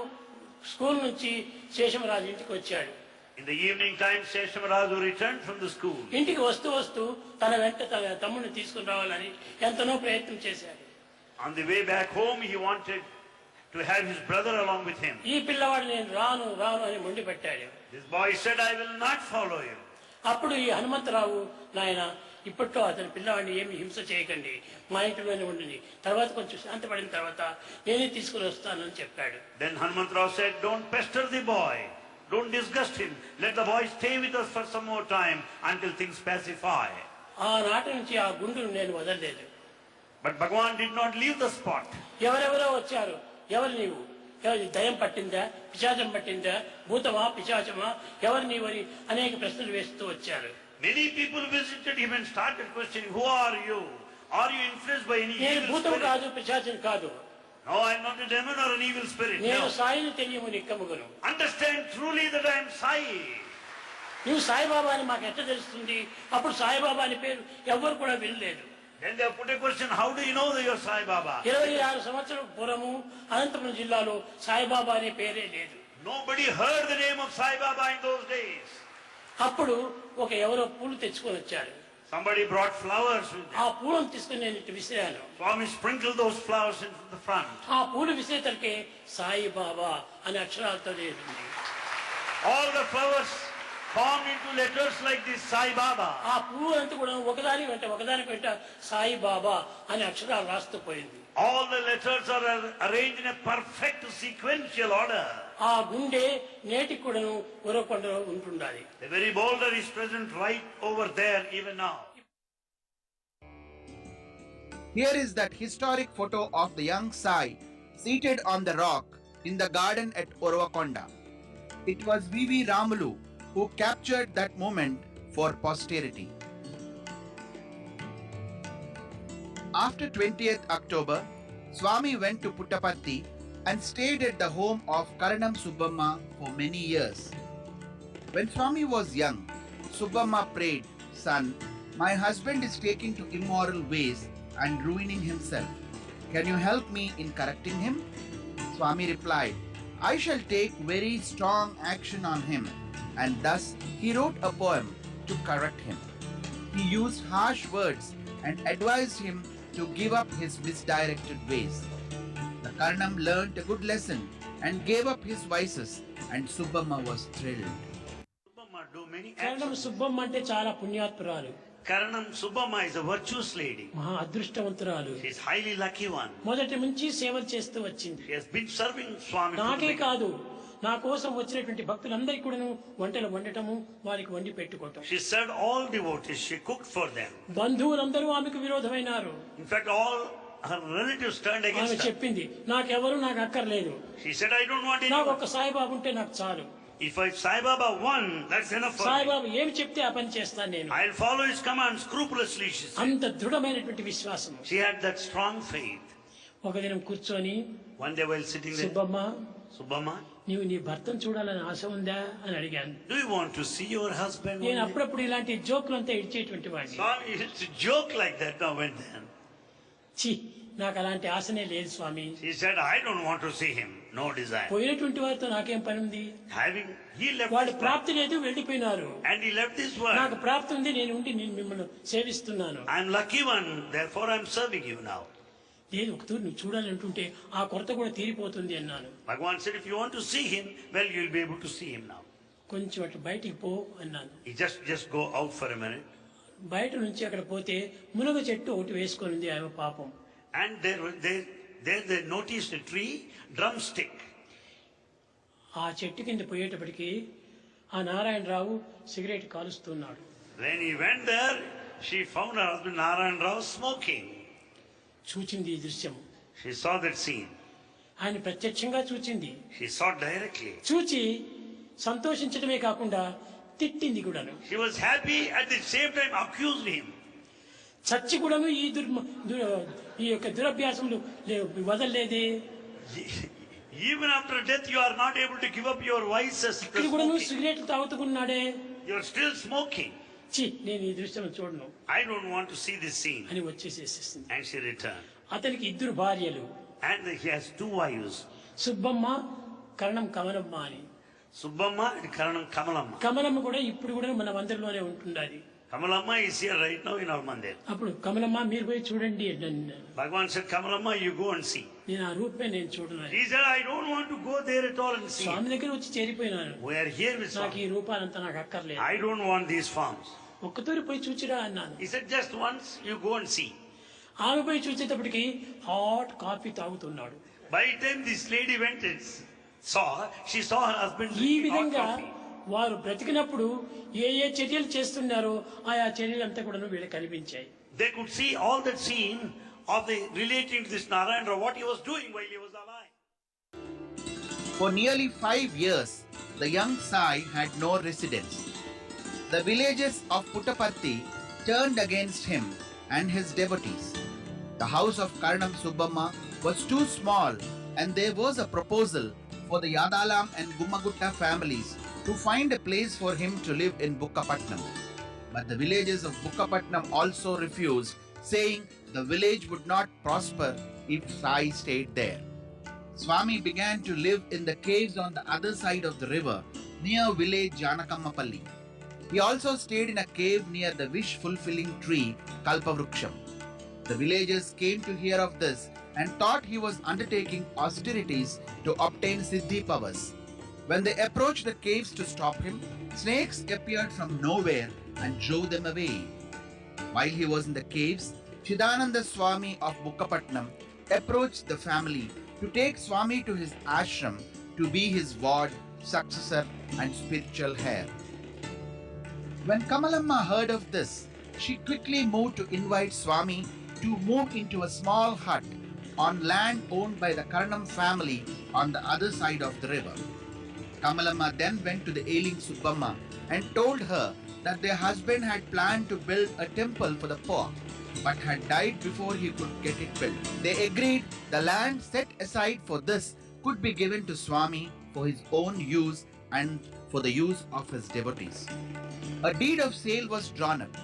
స్కూల్ నుంచి శేషమరాజు ఇంటికి వచ్చాడు. In the evening time, Seshamaraju returned from the school. ఇంటికి వస్తూ తన వెంట తన తమ్ముడిని తీసుకుని రావాలని ఎంతనో ప్రయత్నం చేశాడు. On the way back home, he wanted to have his brother along with him. ఈ పిల్లవాడు నేను రాను అని మొండి పెట్టాడు. This boy said, I will not follow you. అప్పుడు ఈ హనుమంతరావు, నాయన ఇప్పట్లో అతని పిల్లవాడిని ఏమి హింస చేయకండి, మా ఇంటిలోనే ఉండండి, తర్వాత కొంచెం శాంతపడిన తర్వాత నేనే తీసుకుని వస్తానని చెప్పాడు. Then Hanumantrao said, don't pester the boy, don't disgust him, let the boy stay with us for some more time until things pacify. ఆనాటి నుంచి ఆ గుండును నేను వదలలేదు. But Bhagwan did not leave the spot. ఎవరెవరో వచ్చారు, ఎవరు నీవు, ఎవరి దయం పట్టిందా, పిశాచం పట్టిందా, భూతమా పిశాచమా, ఎవరు నీవు అని అనేక ప్రశ్నలు వేస్తూ వచ్చారు. Many people visited him and started questioning, who are you? Are you influenced by any నేను evil భూతం spirit? కాదు, పిశాచం కాదు. No, I am not a demon or an evil spirit. నేను No. Saini తెలియము నిక్కముగను. Understand truly that I am Sai. నువ్వు సాయిబాబా అని మాకు ఎట్లా తెలుస్తుంది? అప్పుడు సాయిబాబా అని పేరు ఎవ్వరు కూడా వినలేదు. Then they have put a question, how do you know that you are Sai Baba? 26 సంవత్సరాల పూర్వము అనంతపురం జిల్లాలో సాయిబాబా అనే పేరే లేదు. Nobody heard the name of Sai Baba in those days. అప్పుడు ఎవరో పూలు తెచ్చుకొని వచ్చారు. Somebody brought flowers with ఆ them. పూలను తీసుకుని నేను ఇటు విసిరాను. Swami sprinkled those flowers into the front. ఆ పూలు విసిరేతలకే సాయిబాబా అనే అక్షరాలతో లేదు. All the flowers formed into letters like this, Sai Baba. ఆ పువ్వు అంతా కూడా ఒకదానికి వెంట సాయిబాబా అనే అక్షరాలు రాస్తూ పోయింది. All the letters are arranged in a perfect sequential order. ఆ గుండె నేటికి కూడాను ఉరవకొండలో ఉంటుండాలి. The very boulder is present right over there even now. Here is that historic photo of the young Sai seated on the rock in the garden at Uravakonda. It was V.V. Ramulu who captured that moment for posterity. After 20th October, Swami went to Puttaparthi and stayed at the home of Karanam Subbamma for many years. When Swami was young, Subbamma prayed, "Son, my husband is taking to immoral ways and ruining himself. Can you help me in correcting him?" Swami replied, "I shall take very strong action on him." And thus he wrote a poem to correct him. He used harsh words and advised him to give up his misdirected ways. The Karnam learnt a good lesson and gave up his vices, and Subbamma was thrilled. Subbamma do many కారణం actions. Subbamma అంటే చాలా పుణ్యాత్పురాలు, Karanam Subbamma is a virtuous lady. మహా అదృష్టవంతురాలు. She is highly lucky one. మొదటి నుంచి సేవలు చేస్తూ వచ్చింది. She has been serving Swami. నాకే కాదు, నా కోసం వచ్చినటువంటి భక్తులందరికీ కూడాను వంటలు వండటము, వారికి వండి పెట్టుకోవటం. She served all devotees. She cooked for them. బంధువులందరూ ఆమెకు విరోధమైనారు. In fact, all her relatives turned ఆమె against her. చెప్పింది, నాకెవరు నాకు అక్కర్లేదు, She said, "I don't want నాకు anyone. ఒక సాయిబాబు ఉంటే నాకు చాలు. If Sai Baba won, that's enough for me. Saibaba ఏమి చెప్తే ఆ పని చేస్తాను నేను." I'll follow his command scrupulously," she said. అంత దృఢమైనటువంటి విశ్వాసం. She had that strong faith. ఒక దినం కూర్చొని, One day while sitting there, Subbamma, "Subbamma, నీవు నీ భర్తను చూడాలని ఆశ ఉందా అని అడిగాను. do you want to see your husband?" నేను one day?" అప్పుడప్పుడు ఇలాంటి జోకులు అంతా ఇచ్చేటువంటి వాడిని. Swami used to joke like that now and then. చి, నాకు అలాంటి ఆశనే లేదు స్వామి. She said, "I don't want to see him. No desire." పోయినటువంటి వారితో నాకేం పని ఉంది? He left వాళ్ళు this ప్రాప్తి లేదు, వెళ్ళిపోయినారు. world. And he left this నాకు world. ప్రాప్తి ఉంది, నేను ఉండి నేను మిమ్మల్ని సేవిస్తున్నాను. I'm lucky one, therefore I'm serving you now. లేదు, ఒక తూరు నువ్వు చూడాలంటుంటే ఆ కొరత కూడా తీరిపోతుంది అన్నాను. Bhagavan said, "If you want to see him, well, you'll be able to see him now." కొంచెం అటు బయటికి పో అన్నాను. He just go out for a minute. బయట నుంచి అక్కడ పోతే మునగ చెట్టు ఒకటి వేసుకొని ఉంది ఆమె పాపం. And they noticed a tree, drumstick. ఆ చెట్టు కింద పోయేటప్పటికి ఆ నారాయణరావు సిగరెట్ కాలుస్తున్నాడు. When he went there, she found her husband Narayan Rao smoking. చూచింది ఈ దృశ్యం. She saw that scene. ఆయన ప్రత్యక్షంగా చూచింది. She saw directly. చూచి సంతోషించడమే కాకుండా తిట్టింది కూడాను. She was happy, at the same time accused him. చచ్చి కూడాను ఈ యొక్క దురభ్యాసములు వదలలేదే. Even after death, you are not able to give up your vices. ఇక్కడ కూడాను cigarette తాగుతున్నాడే. You are still smoking. చి, నేను ఈ దృశ్యం చూడను I don't want to see this scene. అని వచ్చేసేసింది. And she returned. అతనికి ఇద్దరు భార్యలు, And he has two wives, Subbamma, కరణం కమలమ్మ అని. Subbamma and Karanam Kamalamma. Kamalamma కూడా ఇప్పుడు కూడా మన మందిరంలోనే ఉంటుండాలి. Kamalamma is here right now in our mandir. అప్పుడు కమలమ్మ మీరు పోయి చూడండి అన్నాను. Bhagavan said, "Kamalamma, you go and see." నేను ఆ రూపమే నేను చూడను. He said, "I don't want to go there at all and see." స్వామి దగ్గర వచ్చి చేరిపోయినాను. We are here with నాకు ఈ Swami. రూపాలంతా నాకు అక్కర్లేదు. I don't want these forms. ఒక్కతూరి పోయి చూచిరా అన్నాను. He said, "Just once, you go and see." ఆమె పోయి చూసేటప్పటికి హాట్ కాఫీ తాగుతున్నాడు. By the time this lady went and she saw her husband ఈ drinking hot విధంగా coffee. వారు బ్రతికినప్పుడు ఏ ఏ చర్యలు చేస్తున్నారో ఆయా చర్యలంతా కూడా వీళ్ళకి కనిపించాయి. They could see all that scene of the relating to this Narayana, what he was doing while he was alive. For nearly 5 years, the young Sai had no residence. The villages of Puttaparthi turned against him and his devotees. The house of Karnam Subbamma was too small, and there was a proposal for the Yadalam and Gummagutta families to find a place for him to live in Bukkapatnam. But the villages of Bukkapatnam also refused, saying the village would not prosper if Sai stayed there. Swami began to live in the caves on the other side of the river, near village Janakammapalli. He also stayed in a cave near the wish-fulfilling tree Kalpavruksham. The villagers came to hear of this and thought he was undertaking austerities to obtain siddhi powers. When they approached the caves to stop him, snakes appeared from nowhere and drove them away. While he was in the caves, Chidananda Swami of Bukkapatnam approached the family to take Swami to his ashram to be his ward, successor and spiritual heir. When Kamalamma heard of this, she quickly moved to invite Swami to move into a small hut on land owned by the Karnam family on the other side of the river. Kamalamma then went to the ailing Subbamma and told her that their husband had planned to build a temple for the poor, but had died before he could get it built. They agreed the land set aside for this could be given to Swami for his own use and for the use of his devotees. A deed of sale was drawn up.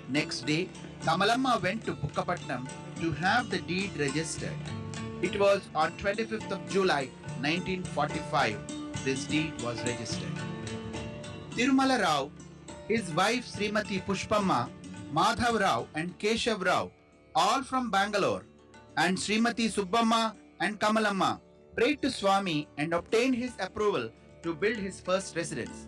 Next day, Kamalamma went to Pukkapatnam to have the deed registered. It was on 25th of July 1945 this deed was registered. Tirumala Rao, his wife Srimati Pushpamma, Madhav Rao and Keshav Rao, all from Bangalore, and Srimati Subbamma and Kamalamma prayed to Swami and obtained his approval to build his first residence.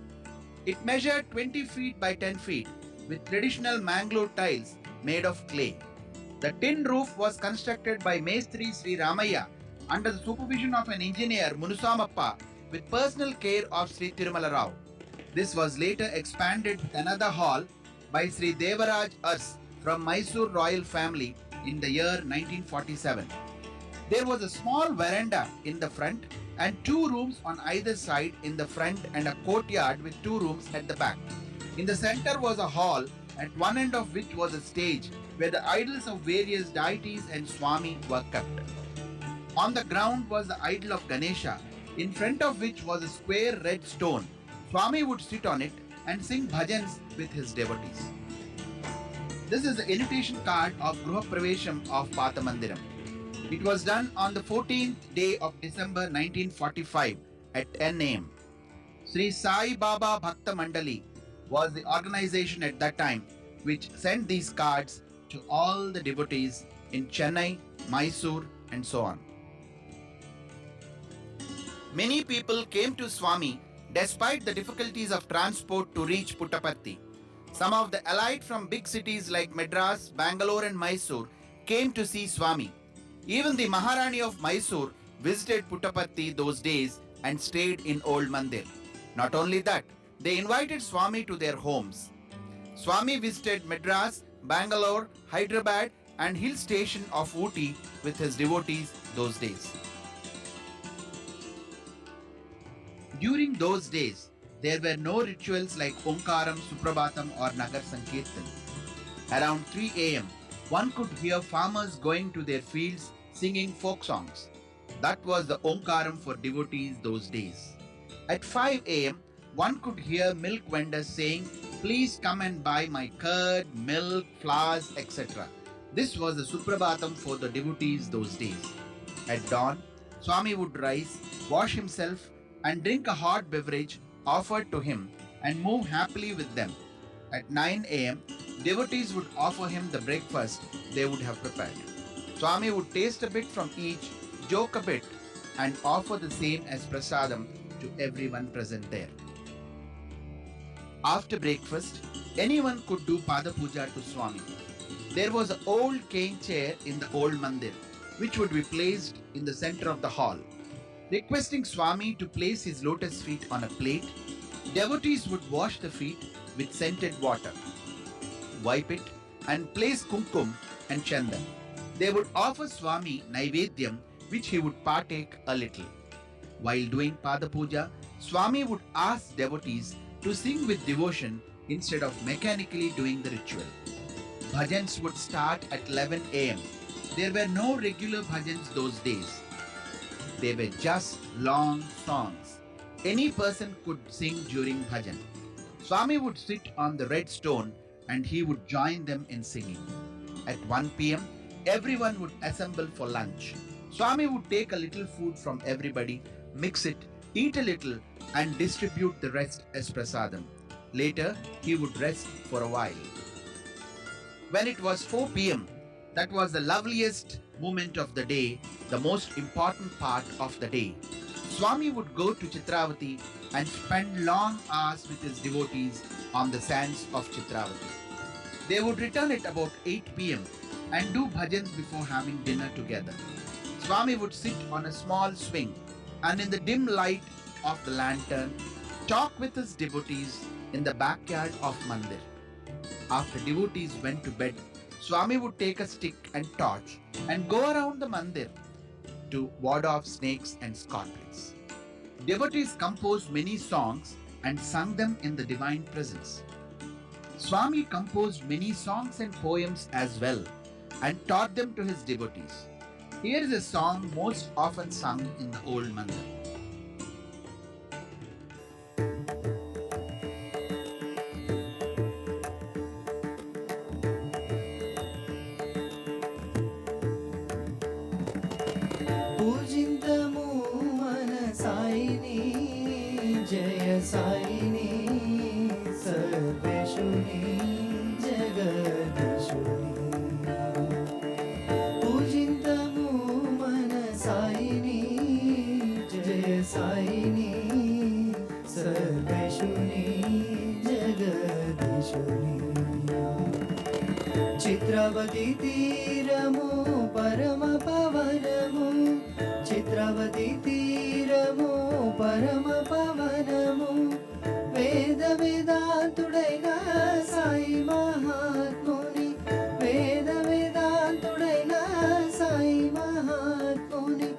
It measured 20 feet by 10 feet with traditional Mangalore tiles made of clay. The tin roof was constructed by Mestri Sri Ramaya under the supervision of an engineer Munusamappa with personal care of Sri Tirumala Rao. This was later expanded with another hall by Sri Devaraj Ars from Mysore royal family in the year 1947. There was a small veranda in the front and 2 rooms on either side in the front and a courtyard with 2 rooms at the back. In the center was a hall at one end of which was a stage where the idols of various deities and Swami were kept. On the ground was the idol of Ganesha, in front of which was a square red stone. Swami would sit on it and sing bhajans with his devotees. This is the invitation card of Gruha Pravesham of Pathamandiram. It was done on the 14th day of December 1945 at 10 am. Sri Sai Baba Bhakta Mandali was the organization at that time which sent these cards to all the devotees in Chennai, Mysore and so on. Many people came to Swami despite the difficulties of transport to reach Puttaparthi. Some of the elite from big cities like Madras, Bangalore and Mysore came to see Swami. Even the Maharani of Mysore visited Puttaparthi those days and stayed in Old Mandir. Not only that, they invited Swami to their homes. Swami visited Madras, Bangalore, Hyderabad and hill station of Ooty with his devotees those days. During those days, there were no rituals like Omkaram, Suprabhatam or Nagar Sankirtan. Around 3 am, one could hear farmers going to their fields singing folk songs. That was the Omkaram for devotees those days. At 5 am, one could hear milk vendors saying, "Please come and buy my curd, milk, flowers, etc." This was the Suprabhatam for the devotees those days. At dawn, Swami would rise, wash himself and drink a hot beverage offered to him and move happily with them. At 9 am, devotees would offer him the breakfast they would have prepared. Swami would taste a bit from each, joke a bit and offer the same as prasadam to everyone present there. After breakfast, anyone could do Pada Puja to Swami. There was an old cane chair in the old mandir, which would be placed in the center of the hall. Requesting Swami to place his lotus feet on a plate, devotees would wash the feet with scented water, wipe it and place kumkum and chandan. They would offer Swami Naivedyam, which he would partake a little. While doing Pada Puja, Swami would ask devotees to sing with devotion instead of mechanically doing the ritual. Bhajans would start at 11 am. There were no regular bhajans those days. They were just long songs. Any person could sing during bhajan. Swami would sit on the red stone and he would join them in singing. At 1 pm, everyone would assemble for lunch. Swami would take a little food from everybody, mix it, eat a little and distribute the rest as prasadam. Later, he would rest for a while. When it was 4 pm, that was the loveliest moment of the day, the most important part of the day. Swami would go to Chitravati and spend long hours with his devotees on the sands of Chitravati. They would return at about 8 pm and do bhajans before having dinner together. Swami would sit on a small swing and in the dim light of the lantern, talk with his devotees in the backyard of Mandir. After devotees went to bed, Swami would take a stick and torch and go around the Mandir to ward off snakes and scorpions. Devotees composed many songs and sung them in the divine presence. Swami composed many songs and poems as well and taught them to his devotees. Here is a song most often sung in the old Mandir. జగదీశుని పూజింతము మన సాయిని జయ సాయిని సర్వేశుని జగదీశుని చిత్రవతి తీరము పరమ పవనము చిత్రవతి తీరము పరమ పవనము వేద వేదాంతుడైన సాయి మహాత్ముని వేద వేదాంతుడైన సాయి మహాత్ముని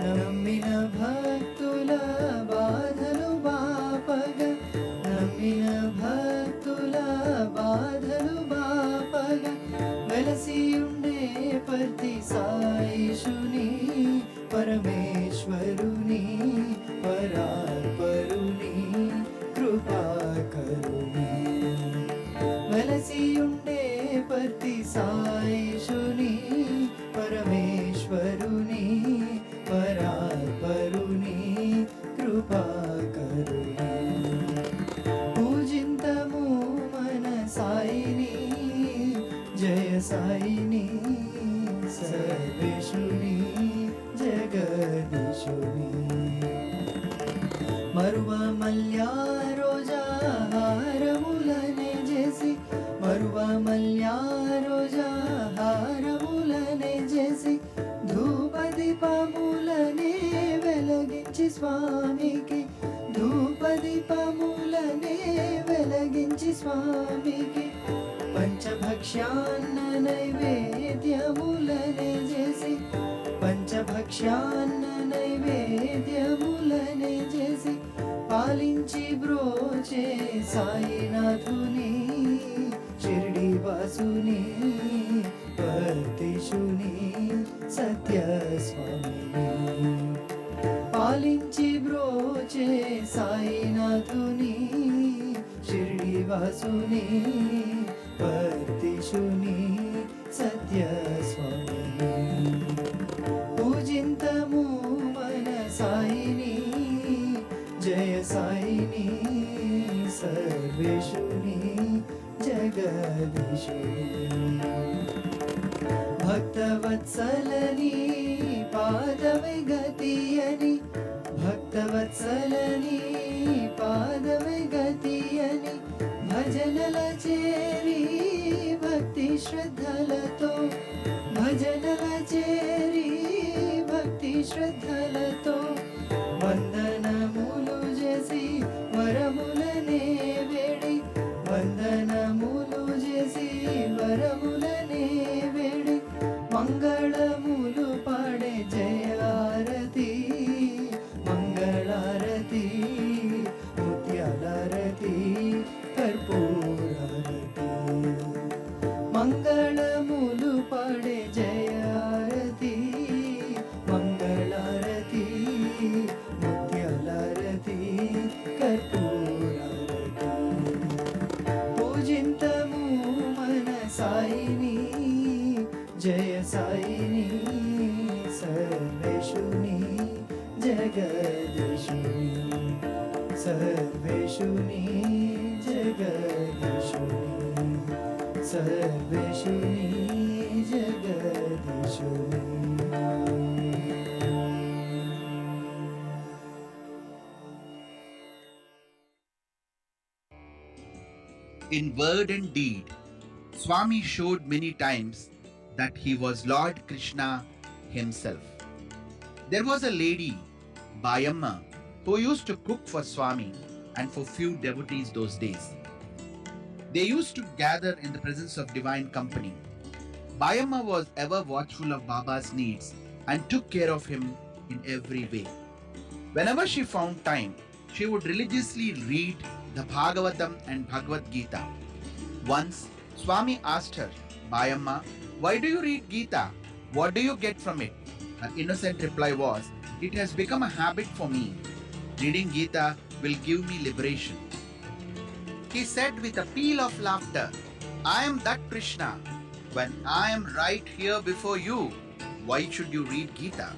నమ్మిన భక్తుల బాధలు బాపగ నమ్మిన భక్తుల బాధలు బాపగ వెలసి ఉండే పర్తి సాయిషుని పరమేశ్వరుని పరాత్పరుని కృపాకరుని వెలసి ఉండే పర్తి సాయిషుని పరమేశ్వరుని పరాత్పరుని కృపాకరుని పూజింతము మన సాయిని జయ సాయిని సర్వేశుని జగదీశుని మరువ మల్యా రోజా హారములనే చేసి మరువ మల్యా రోజా హారములనే చేసి ధూపదీపములనే వెలగించి స్వామికి ధూపదీపములనే వెలగించి స్వామికి పంచభక్ష్యాన్న నైవేద్యములనే చేసి పంచభక్ష్యాన్న నైవేద్యములనే చేసి పాలించి బ్రోచే సాయినాథుని షిరిడి వాసుని పర్తిశుని సత్య స్వామిని పాలించి బ్రోచే సాయినాథుని షిరిడి వాసుని పర్తిశుని సత్య స్వామిని పూజింతము మన సాయిని జయ సాయిని సర్వేశుని జగదీశుని భక్తవత్సలని పాదమే గతియని భక్తవత్సలని పాదమే గతియని భజనల చేరి భక్తి శ్రద్ధలతో భజనల చేరి భక్తి శ్రద్ధలతో వందనములు చేసి వరములనే వేడి వందనములు చేసి వరములనే వేడి మంగళములు పాడే జయారతి మంగళారతి ముత్యాలారతి కర్పూరారతి మంగళములు పాడే జయారతి మంగళారతి ముత్యాలారతి కర్పూరారతి పూజింతము మన సాయిని జయ సాయిని సర్వేశుని జగదీశుని సర్వేశుని జగదీశుని సర్వేశుని జగదీశుని In word and deed, Swami showed many times that he was Lord Krishna himself. There was a lady, Bayamma, who used to cook for Swami and for few devotees those days. They used to gather in the presence of divine company. Bayamma was ever watchful of Baba's needs and took care of him in every way. Whenever she found time, she would religiously read the Bhagavatam and Bhagavad Gita. Once, Swami asked her, Bayamma, why do you read Gita? What do you get from it? Her innocent reply was, it has become a habit for me. Reading Gita will give me liberation. He said with a peal of laughter, I am that Krishna. When I am right here before you, why should you read Gita?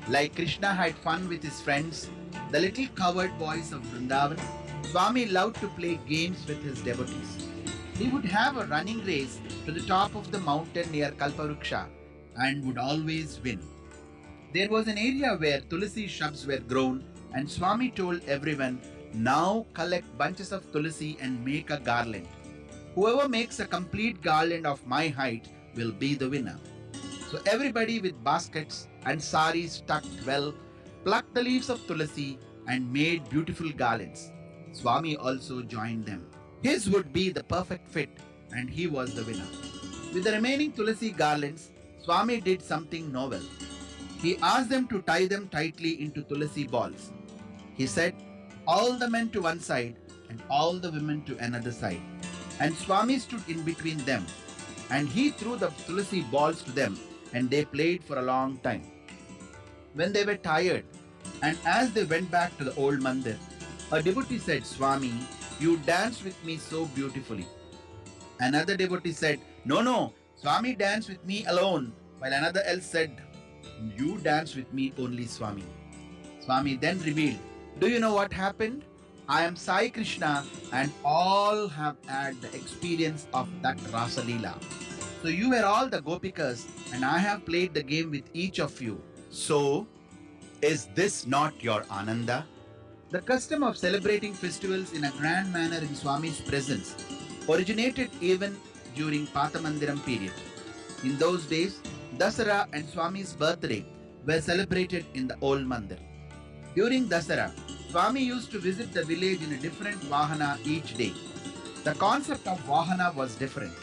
Like Krishna had fun with his friends, the little cowherd boys of Vrindavan, Swami loved to play games with his devotees. He would have a running race to the top of the mountain near Kalparuksha and would always win. There was an area where tulsi shrubs were grown, and Swami told everyone, now collect bunches of tulsi and make a garland. Whoever makes a complete garland of my height will be the winner. So everybody with baskets and saris tucked well plucked the leaves of tulsi and made beautiful garlands. Swami also joined them. His would be the perfect fit, and he was the winner. With the remaining tulsi garlands, Swami did something novel. He asked them to tie them tightly into tulsi balls. He said, all the men to one side and all the women to another side. And Swami stood in between them, and he threw the tulsi balls to them, and they played for a long time. When they were tired, and as they went back to the old mandir, a devotee said, Swami, you danced with me so beautifully. Another devotee said, no, Swami danced with me alone, while another else said, you danced with me only, Swami. Swami then revealed, do you know what happened? I am Sai Krishna, and all have had the experience of that Rasa Leela. So you were all the Gopikas, and I have played the game with each of you. So, is this not your Ananda? The custom of celebrating festivals in a grand manner in Swami's presence originated even during Patamandiram period. In those days, Dasara and Swami's birthday were celebrated in the old mandir. During Dasara, Swami used to visit the village in a different Vahana each day. The concept of Vahana was different,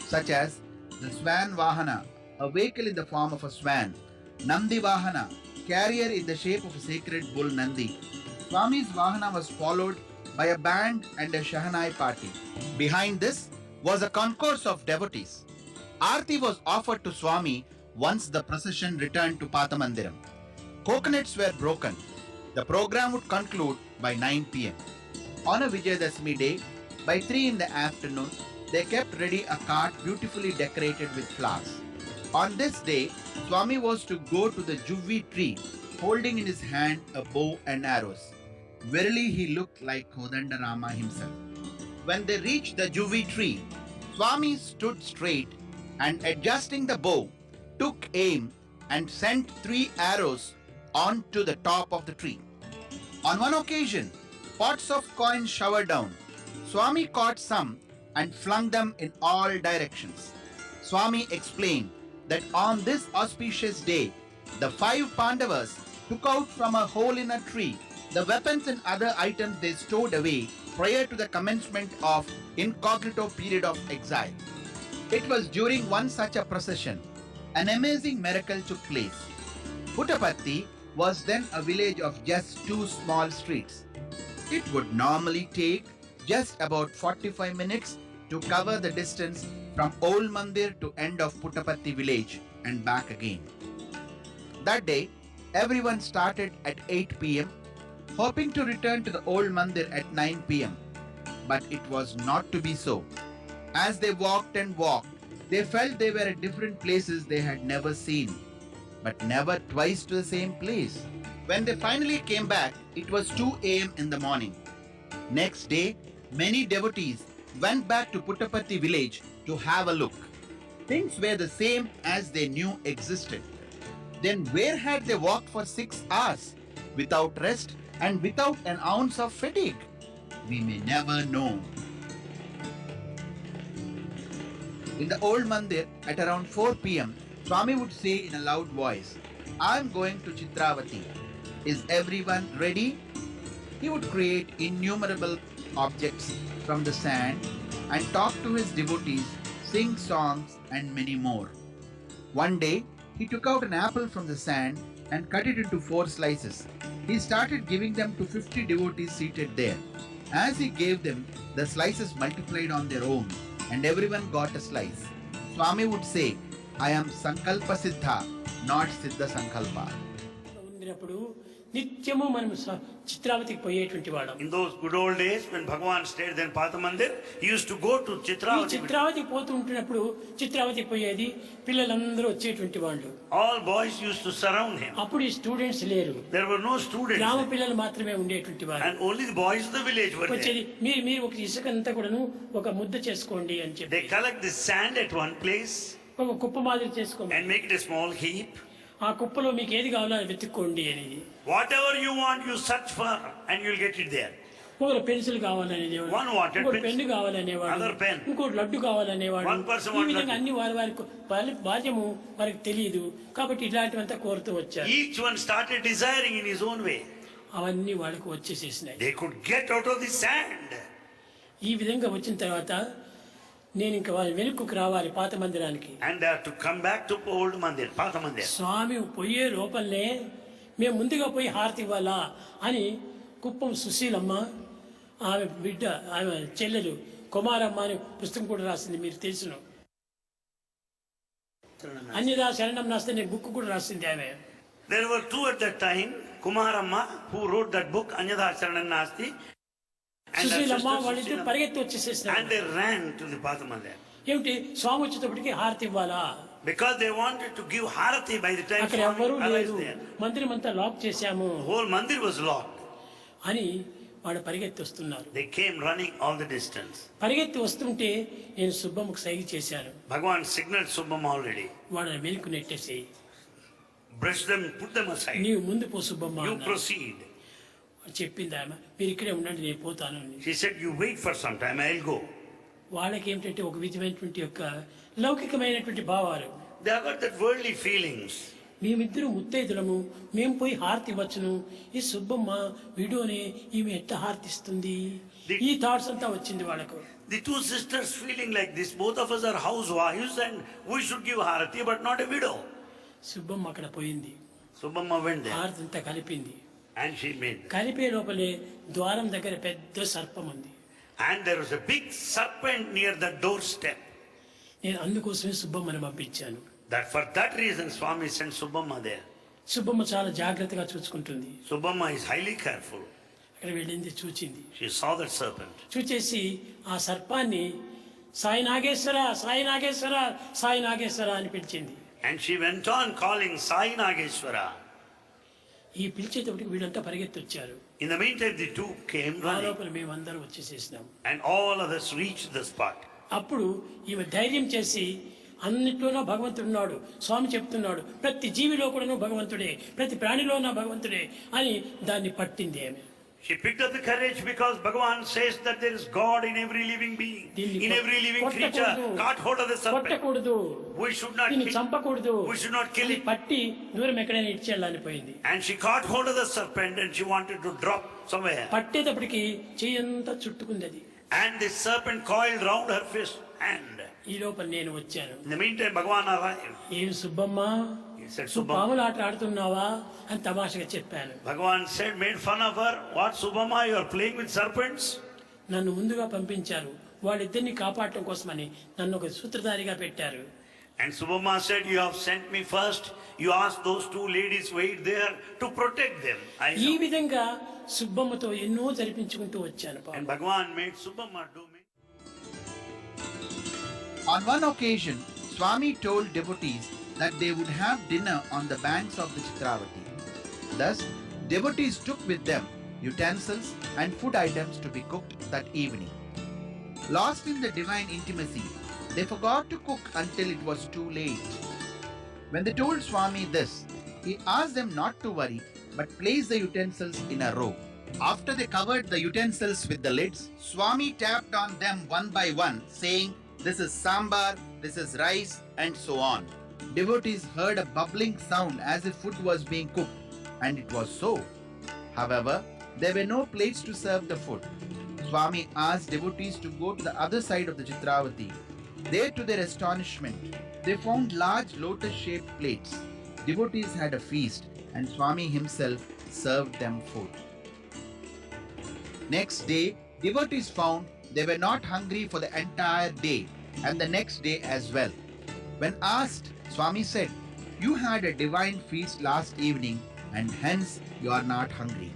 such as the Swan Vahana, a vehicle in the form of a swan, Nandi Vahana, carrier in the shape of a sacred bull Nandi. Swami's Vahana was followed by a band and a Shahanai party. Behind this was a concourse of devotees. Aarti was offered to Swami once the procession returned to Patamandiram. Coconuts were broken. The program would conclude by 9 p.m. On a Vijayadashmi day, by 3 in the afternoon, they kept ready a cart beautifully decorated with flowers. On this day, Swami was to go to the Juvvi tree, holding in his hand a bow and arrows. Verily, he looked like Kodandarama himself. When they reached the Juvvi tree, Swami stood straight and, adjusting the bow, took aim and sent 3 arrows onto the top of the tree. On one occasion, pots of coins showered down. Swami caught some and flung them in all directions. Swami explained that on this auspicious day, the 5 Pandavas took out from a hole in a tree the weapons and other items they stowed away prior to the commencement of incognito period of exile. It was during one such a procession, an amazing miracle took place. Puttaparthi was then a village of just 2 small streets. It would normally take just about 45 minutes to cover the distance from Old Mandir to end of Puttaparthi village and back again. That day, everyone started at 8 p.m. hoping to return to the Old Mandir at 9 p.m. But it was not to be so. As they walked and walked, they felt they were at different places they had never seen, but never twice to the same place. When they finally came back, it was 2 a.m. in the morning. Next day, many devotees went back to Puttaparthi village to have a look. Things were the same as they knew existed. Then where had they walked for 6 hours without rest and without an ounce of fatigue? We may never know. In the old mandir, at around 4 p.m., Swami would say in a loud voice, I am going to Chitravati. Is everyone ready? He would create innumerable objects from the sand and talk to his devotees, sing songs, and many more. One day, he took out an apple from the sand and cut it into 4 slices. He started giving them to 50 devotees seated there. As he gave them, the slices multiplied on their own, and everyone got a slice. Swami would say, I am Sankalpa Siddha, not Siddha Sankalpa. ఉండినప్పుడు నిత్యము మనం చిత్రావతికి పోయేటువంటి వాళ్ళం. In those good old days when Bhagavan stayed there in Pathamandir, he used to go to ఈ Chitravati. చిత్రావతికి పోతూ ఉంటున్నప్పుడు చిత్రావతికి పోయేది, పిల్లలందరూ వచ్చేటువంటి వాళ్ళు. All boys used to surround him. అప్పుడు ఈ స్టూడెంట్స్ లేరు, There were no students గ్రామ there. పిల్లలు మాత్రమే ఉండేటువంటి వాళ్ళు. And only the boys of the village were వచ్చేది there. మీరు ఒక ఇసుకంతా కూడాను ఒక ముద్ద చేసుకోండి అని They చెప్పి, collect the sand at one place ఒక కుప్ప మాదిరి చేసుకోండి, and make it a small heap. ఆ కుప్పలో మీకు ఏది కావాలో అది వెతుక్కోండి అనేది. Whatever you want, you search for and you'll get it there. ఒకరు పెన్సిల్ కావాలనేవాడు, One wanted ఇంకోటి pencil, పెన్ను కావాలనేవాడు, other pen. ఇంకోటి లడ్డు కావాలనేవాడు. One person ఈ want విధంగా laddu. అన్ని వారి భాగ్యము వారికి తెలియదు కాబట్టి ఇలాంటివంతా కోరుతూ వచ్చారు. Each one started desiring in his own way. అవన్నీ వాళ్ళకు వచ్చేసేసినాయి. They could get out of the sand. ఈ విధంగా వచ్చిన తర్వాత నేను ఇంకా వాళ్ళ వెనుకకు రావాలి పాత మందిరానికి. And they have to come back to old mandir, Patha Mandir. స్వామి పోయే లోపలనే మేము ముందుగా పోయి హారతి ఇవ్వాలా అని కుప్పం సుశీలమ్మ, ఆమె బిడ్డ, ఆమె చెల్లెలు కుమారమ్మ అని పుస్తకం కూడా రాసింది, మీరు తెలుసును. అన్యదా శరణం నాస్తే నేను బుక్ కూడా రాసింది ఆమె. There were two at that time, Kumaramma, who wrote that book, Anyadha Charanam Nasti, and her Susheelamma sister వాళ్ళిద్దరు Sushila, పరిగెత్తి వచ్చేసేసినారు. and they ran to the Patha Mandir. ఏమిటి, స్వామి వచ్చేటప్పటికి హారతి ఇవ్వాలా, Because they wanted to give Harati by the time అక్కడ Swami ఎవ్వరూ arrives లేదు, there. మందిరం అంతా లాక్ చేశాము The whole mandir was locked. అని వాళ్ళు పరిగెత్తి వస్తున్నారు. They came running all the distance. పరిగెత్తి వస్తుంటే నేను సుబ్బమ్మకు సైగ చేశాను. Bhagavan signaled Subbamma already. వాళ్ళని వెనుక నెట్టేసి, Brush them, put them aside. నీవు ముందు పో సుబ్బమ్మ You అన్నాడు. proceed. చెప్పింది ఆమె, మీరు ఇక్కడే ఉండండి నేను పోతాను అని. She said, you wait for some time, I'll go. వాళ్ళకి ఏమిటంటే ఒక విధమైనటువంటి యొక్క లౌకికమైనటువంటి భావాలు. They have got that worldly feelings. మేమిద్దరు ముత్తైదులము, మేము పోయి హారతి ఇవ్వచ్చును, ఈ సుబ్బమ్మ వీడియోనే ఈమె ఎట్లా హారతిస్తుంది, ఈ థాట్స్ అంతా వచ్చింది వాళ్ళకు. The two sisters feeling like this, both of us are housewives and we should give Harati, but not a widow. Subbamma అక్కడ పోయింది, Subbamma went there హారతి అంతా కలిపింది. and she made. కలిపే లోపలే ద్వారం దగ్గర పెద్ద సర్పం ఉంది. And there was a big serpent near the doorstep. నేను అందుకోసమే సుబ్బమ్మని పంపించాను. That for that reason Swami sent Subbamma there. Subbamma చాలా జాగ్రత్తగా చూసుకుంటుంది. Subbamma is highly careful. అక్కడ వెళ్ళింది, చూచింది. She saw that serpent. చూచేసి ఆ సర్పాన్ని సాయి నాగేశ్వర, సాయి నాగేశ్వర, సాయి నాగేశ్వర అని పిలిచింది. And she went on calling Sai Nageshwara. ఈ పిలిచేటప్పటికి వీళ్ళంతా పరిగెత్తి వచ్చారు. In the meantime, the two came ఆ running లోపల మేమందరం వచ్చేసేసినాం. and all others reached the spot. అప్పుడు ఈమె ధైర్యం చేసి, అన్నిట్లోనూ భగవంతుడు ఉన్నాడు, స్వామి చెప్తున్నాడు, ప్రతి జీవిలో కూడాను భగవంతుడే, ప్రతి ప్రాణిలోనూ భగవంతుడే అని దాన్ని పట్టింది ఆమె. She picked up the courage because Bhagavan says that there is God in every living being, in every living creature. Caught hold of the serpent. కొట్టకూడదు, We should not దీన్ని kill. చంపకూడదు, We should not kill అని it. పట్టి దూరం ఎక్కడైనా ఇచ్చేయాలని పోయింది. And she caught hold of the serpent and she wanted to drop somewhere. పట్టేటప్పటికి చెయ్యంతా చుట్టుకుంది అది. And the serpent coiled round her fist hand. ఈ లోపల నేను వచ్చాను. In the meantime, Bhagavan arrived. ఏం సుబ్బమ్మ, He said, నువ్వు Subbamma. పాములు ఆట ఆడుతున్నావా అని తమాషగా చెప్పాను. Bhagavan said, made fun of her. What, Subbamma, you are playing with serpents? నన్ను ముందుగా పంపించారు, వాళ్ళిద్దరిని కాపాడటం కోసమని నన్ను ఒక సూత్రధారిగా పెట్టారు. And Subbamma said, you have sent me first. You asked those two ladies wait there to protect them. I ఈ know. విధంగా సుబ్బమ్మతో ఎన్నో జరిపించుకుంటూ వచ్చాను. And Bhagavan made Subbamma do me. On one occasion, Swami told devotees that they would have dinner on the banks of the Chitravati. Thus, devotees took with them utensils and food items to be cooked that evening. Lost in the divine intimacy, they forgot to cook until it was too late. When they told Swami this, he asked them not to worry but place the utensils in a row. After they covered the utensils with the lids, Swami tapped on them one by one, saying, "This is sambar, this is rice," and so on. Devotees heard a bubbling sound as if food was being cooked, and it was so. However, there were no plates to serve the food. Swami asked devotees to go to the other side of the Chitravati. There, to their astonishment, they found large lotus-shaped plates. Devotees had a feast, and Swami himself served them food. Next day, devotees found they were not hungry for the entire day and the next day as well. When asked, Swami said, "You had a divine feast last evening and hence you are not hungry.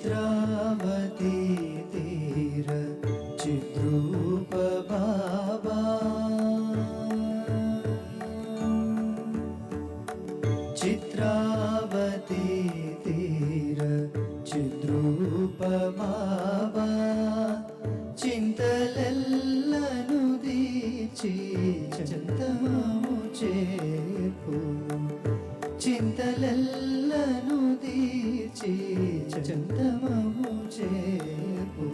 Chitravati తీర చిద్రూప బాబా చిత్రావతి తీర చిద్రూప బాబా చింతలెల్లను దీచి చంతమము చేర్పు చింతలెల్లను దీచి చంతమము చేర్పు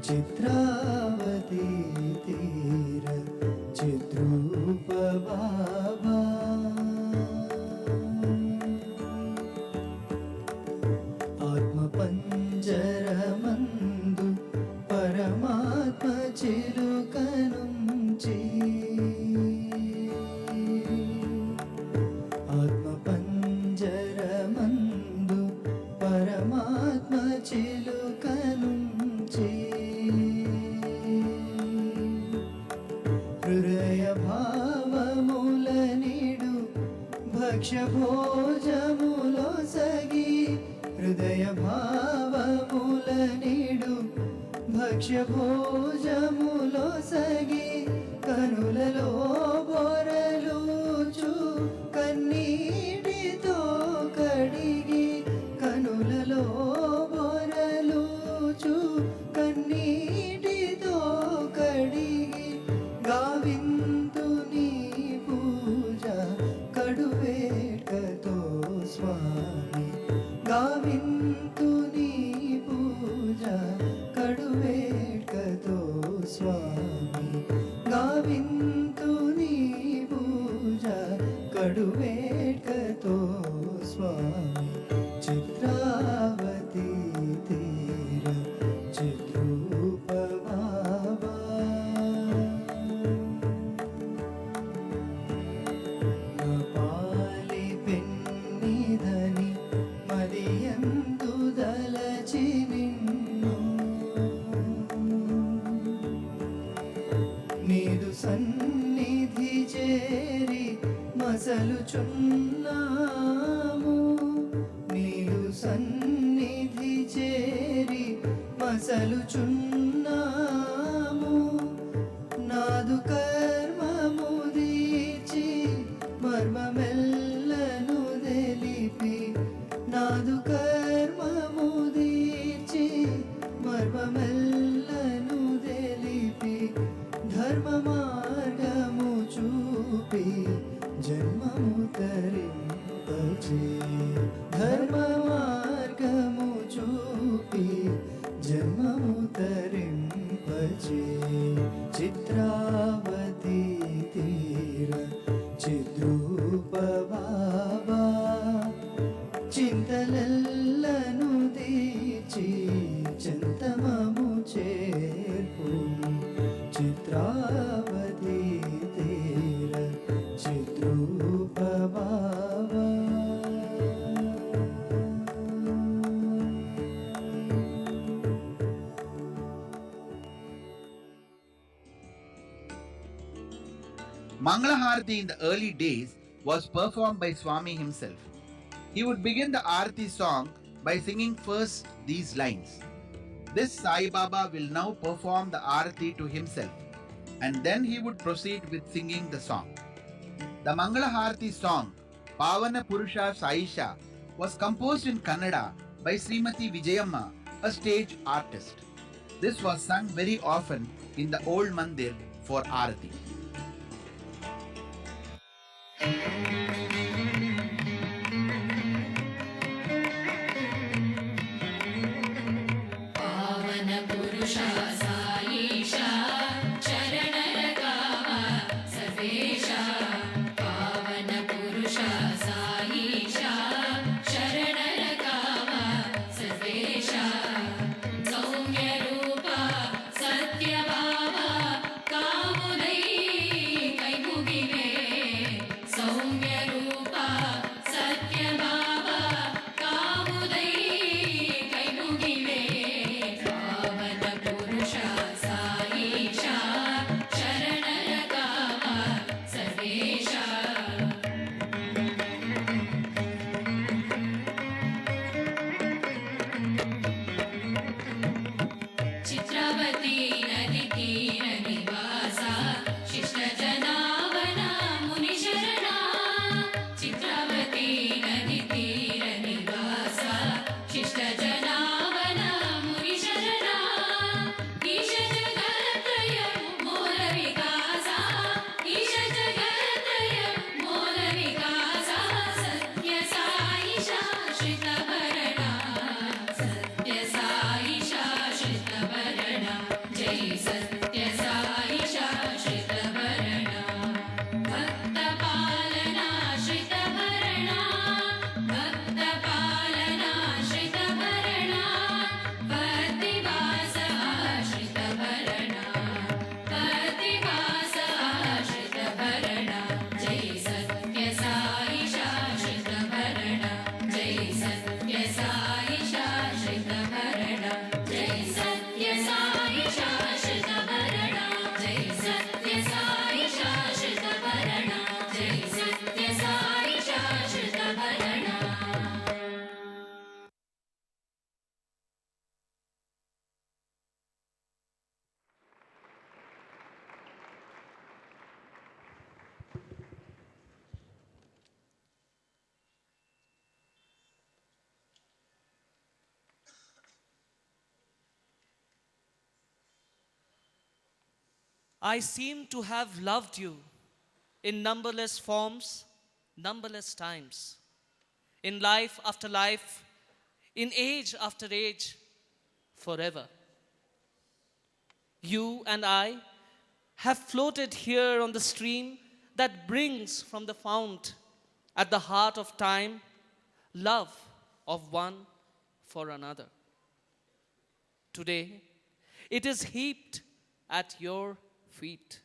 చిత్రావతి తీర చిద్రూప బాబా ఆత్మ పంజరమందు పరమాత్మ చిలుకనుంచి ఆత్మ పంజరమందు పరమాత్మ చిలుకనుంచి హృదయ భావముల నిడు భక్ష్య భోజములో సగి హృదయ భావముల నిడు భక్ష్య భోజములో సగి కనులలో బొరలుచు కన్నీటితో కడిగి కనులలో బొరలుచు కన్నీటితో కడిగి గావింతు నీ పూజ కడువేటతో స్వామి గావింతు నీ పూజ కడువేటతో స్వామి గావింతు నీ పూజ కడువేటతో స్వామి చిత్రావతి తీర చిద్రూప బాబా పాలి పెన్నిదని మదియందు దలచి నిన్ను నీదు సన్నిధి చేరి మసలుచున్నాము నీదు సన్నిధి చేరి మసలుచున్నాము నాదు కర్మము దీచి మర్మమెల్లను తెలిపి నాదు కర్మము దీచి మర్మమెల్లను తెలిపి ధర్మ మార్గము చూపి జన్మము తరింపచే ధర్మ మార్గము చూపి జన్మము తరింపచే చిత్రావతి తీర చిద్రూప బాబా చింతలెల్లను దీచి చింతమము చేర్పు చిత్రావతి తీర చిద్రూప బాబా Mangalaharati in the early days was performed by Swami himself. He would begin the Arati song by singing first these lines. This Sai Baba will now perform the Arati to himself, and then he would proceed with singing the song. The Mangalaharati song, Pavana Purusha Saisha, was composed in Kannada by Srimati Vijayamma, a stage artist. This was sung very often in the old mandir for Arati. पावन पुरुषा Saisha I seem to have loved you in numberless forms, numberless times, in life after life, in age after age, forever. You and I have floated here on the stream that brings from the fount at the heart of time love of one for another. Today, it is heaped at your feet.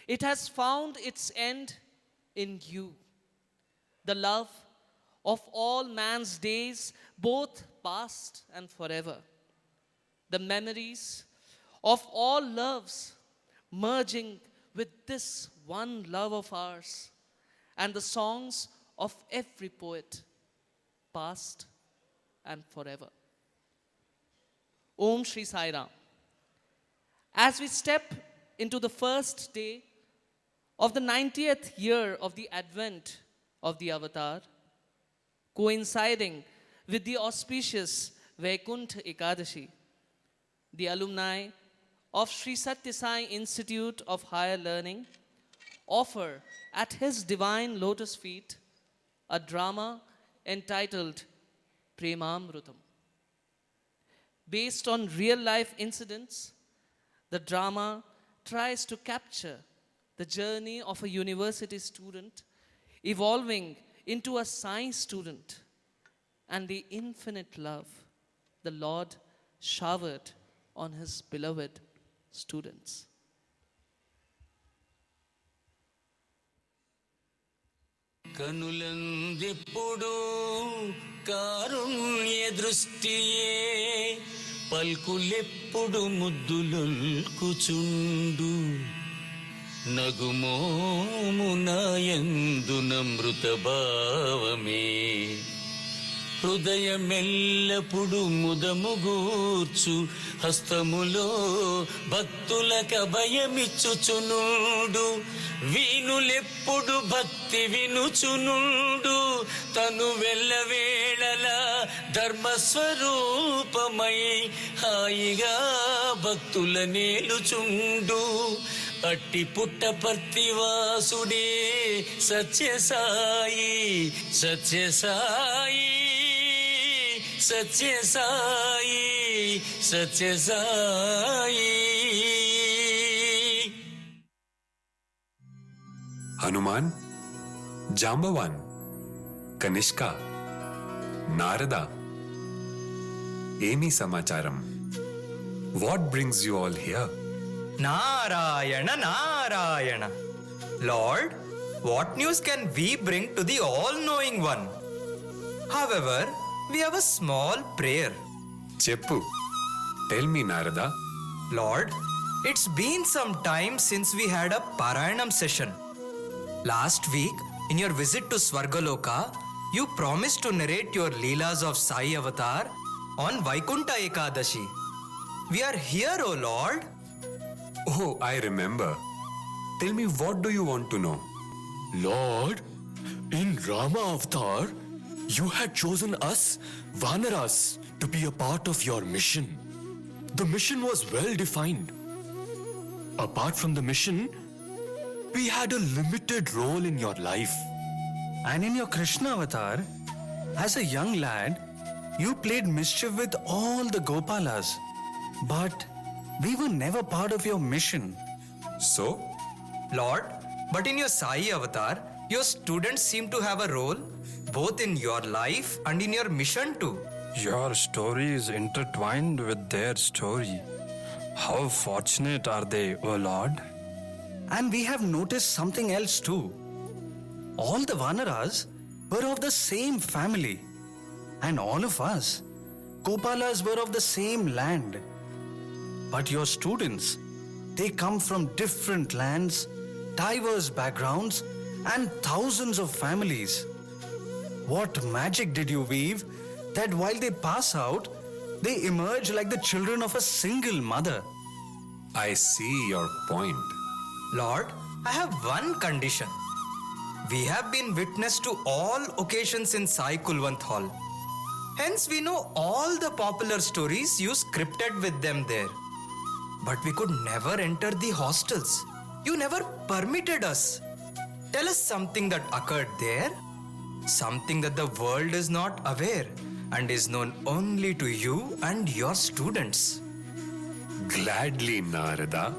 It has found its end in you, the love of all man's days, both past and forever. The memories of all loves merging with this one love of ours, and the songs of every poet, past and forever. Om Shri Sai Ram. As we step into the first day of the 90th year of the advent of the Avatar, coinciding with the auspicious Vaikuntha Ekadashi, the alumni of Sri Sathya Sai Institute of Higher Learning offer at his divine lotus feet a drama entitled Premamrutam. Based on real life incidents, the drama tries to capture the journey of a university student evolving into a science student and the infinite love the Lord showered on his beloved students. కనులందెప్పుడు కారుణ్య దృష్టియే పల్కులెప్పుడు ముద్దులొల్కుచుండు నగుమోమునాయందు నమృత భావమే హృదయమెల్లప్పుడు ముదముగూర్చు హస్తములో భక్తులకు అభయమిచ్చుచునుడు వీణులెప్పుడు భక్తి వినుచునుడు తను వెళ్ళవేళలా ధర్మస్వరూపమై హాయిగా భక్తుల నేలుచుండు అట్టి పుట్టపర్తివాసుడే సత్యసాయి సత్యసాయి సత్యసాయి సత్యసాయి. హనుమాన్, జాంబవాన్, కనిష్క, నారద, ఏమీ సమాచారం? What brings you all here? Narayana, Narayana. Lord, what news can we bring to the all-knowing one? However, we have a small prayer. చెప్పు. Tell me, Narada. Lord, it's been some time since we had a Parayanam session. Last week, in your visit to Swargaloka, you promised to narrate your Leelas of Sai Avatar on Vaikuntha Ekadashi. We are here, O Lord. Oh, I remember. Tell me, what do you want to know? Lord, in Rama Avatar, you had chosen us, Vanaras, to be a part of your mission. The mission was well defined. Apart from the mission, we had a limited role in your life. And in your Krishna Avatar, as a young lad, you played mischief with all the Gopalas. But we were never part of your mission. So? Lord, but in your Sai Avatar, your students seem to have a role both in your life and in your mission too. Your story is intertwined with their story. How fortunate are they, O Lord? And we have noticed something else too. All the Vanaras were of the same family. And all of us, Gopalas, were of the same land. But your students, they come from different lands, diverse backgrounds, and thousands of families. What magic did you weave that while they pass out, they emerge like the children of a single mother? I see your point. Lord, I have one condition. We have been witness to all occasions in Sai Kulwant Hall. Hence, we know all the popular stories you scripted with them there. but we could never enter the hostels. You never permitted us. Tell us something that occurred there, something that the world is not aware and is known only to you and your students. Gladly, Narada.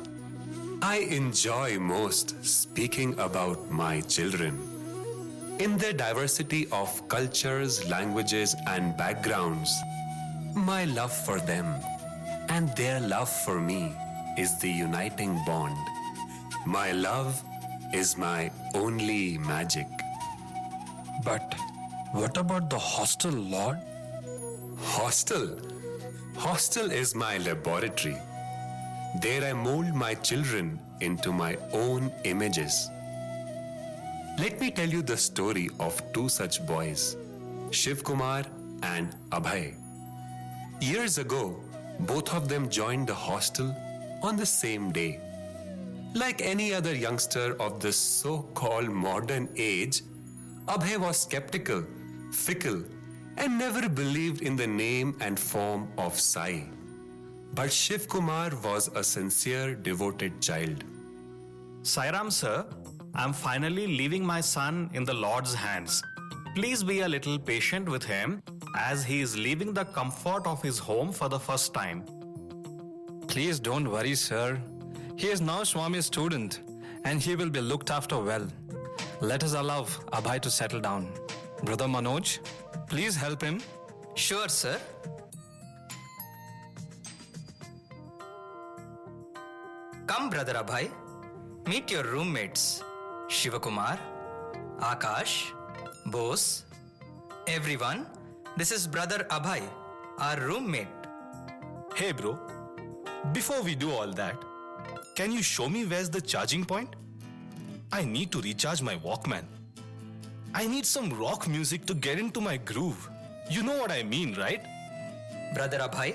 I enjoy most speaking about my children. In their diversity of cultures, languages, and backgrounds, my love for them and their love for me is the uniting bond. My love is my only magic. But what about the hostel, Lord? Hostel? Hostel is my laboratory. There I mold my children into my own images. Let me tell you the story of two such boys, Shiv Kumar and Abhay. Years ago, both of them joined the hostel on the same day. Like any other youngster of the so-called modern age, Abhay was skeptical, fickle, and never believed in the name and form of Sai. But Shiv Kumar was a sincere, devoted child. Sairam sir, I'm finally leaving my son in the Lord's hands. Please be a little patient with him as he is leaving the comfort of his home for the first time. Please don't worry, sir. He is now Swami's student and he will be looked after well. Let us allow Abhay to settle down. Brother Manoj, please help him. Sure, sir. Come, Brother Abhay. Meet your roommates, Shivakumar, Akash, Bose, everyone. This is Brother Abhay, our roommate. Hey bro, before we do all that, can you show me where's the charging point? I need to recharge my Walkman. I need some rock music to get into my groove. You know what I mean, right? Brother Abhay,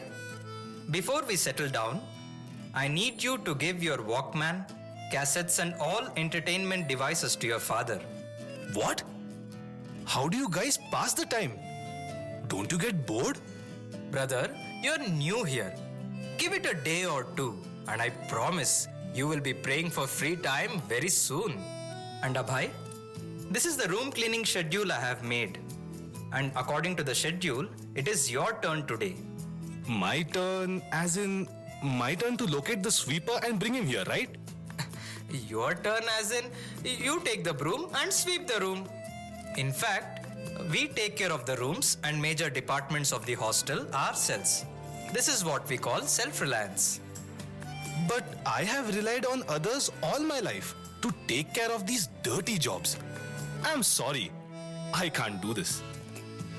before we settle down, I need you to give your Walkman, cassettes and all entertainment devices to your father. What? How do you guys pass the time? Don't you get bored? Brother, you're new here. Give it a day or two and I promise you will be praying for free time very soon. And Abhay, this is the room cleaning schedule I have made. And according to the schedule, it is your turn today. My turn, as in my turn to locate the sweeper and bring him here, right? Your turn as in you take the broom and sweep the room. In fact, we take care of the rooms and major departments of the hostel ourselves. This is what we call self-reliance. But I have relied on others all my life to take care of these dirty jobs. I'm sorry, I can't do this.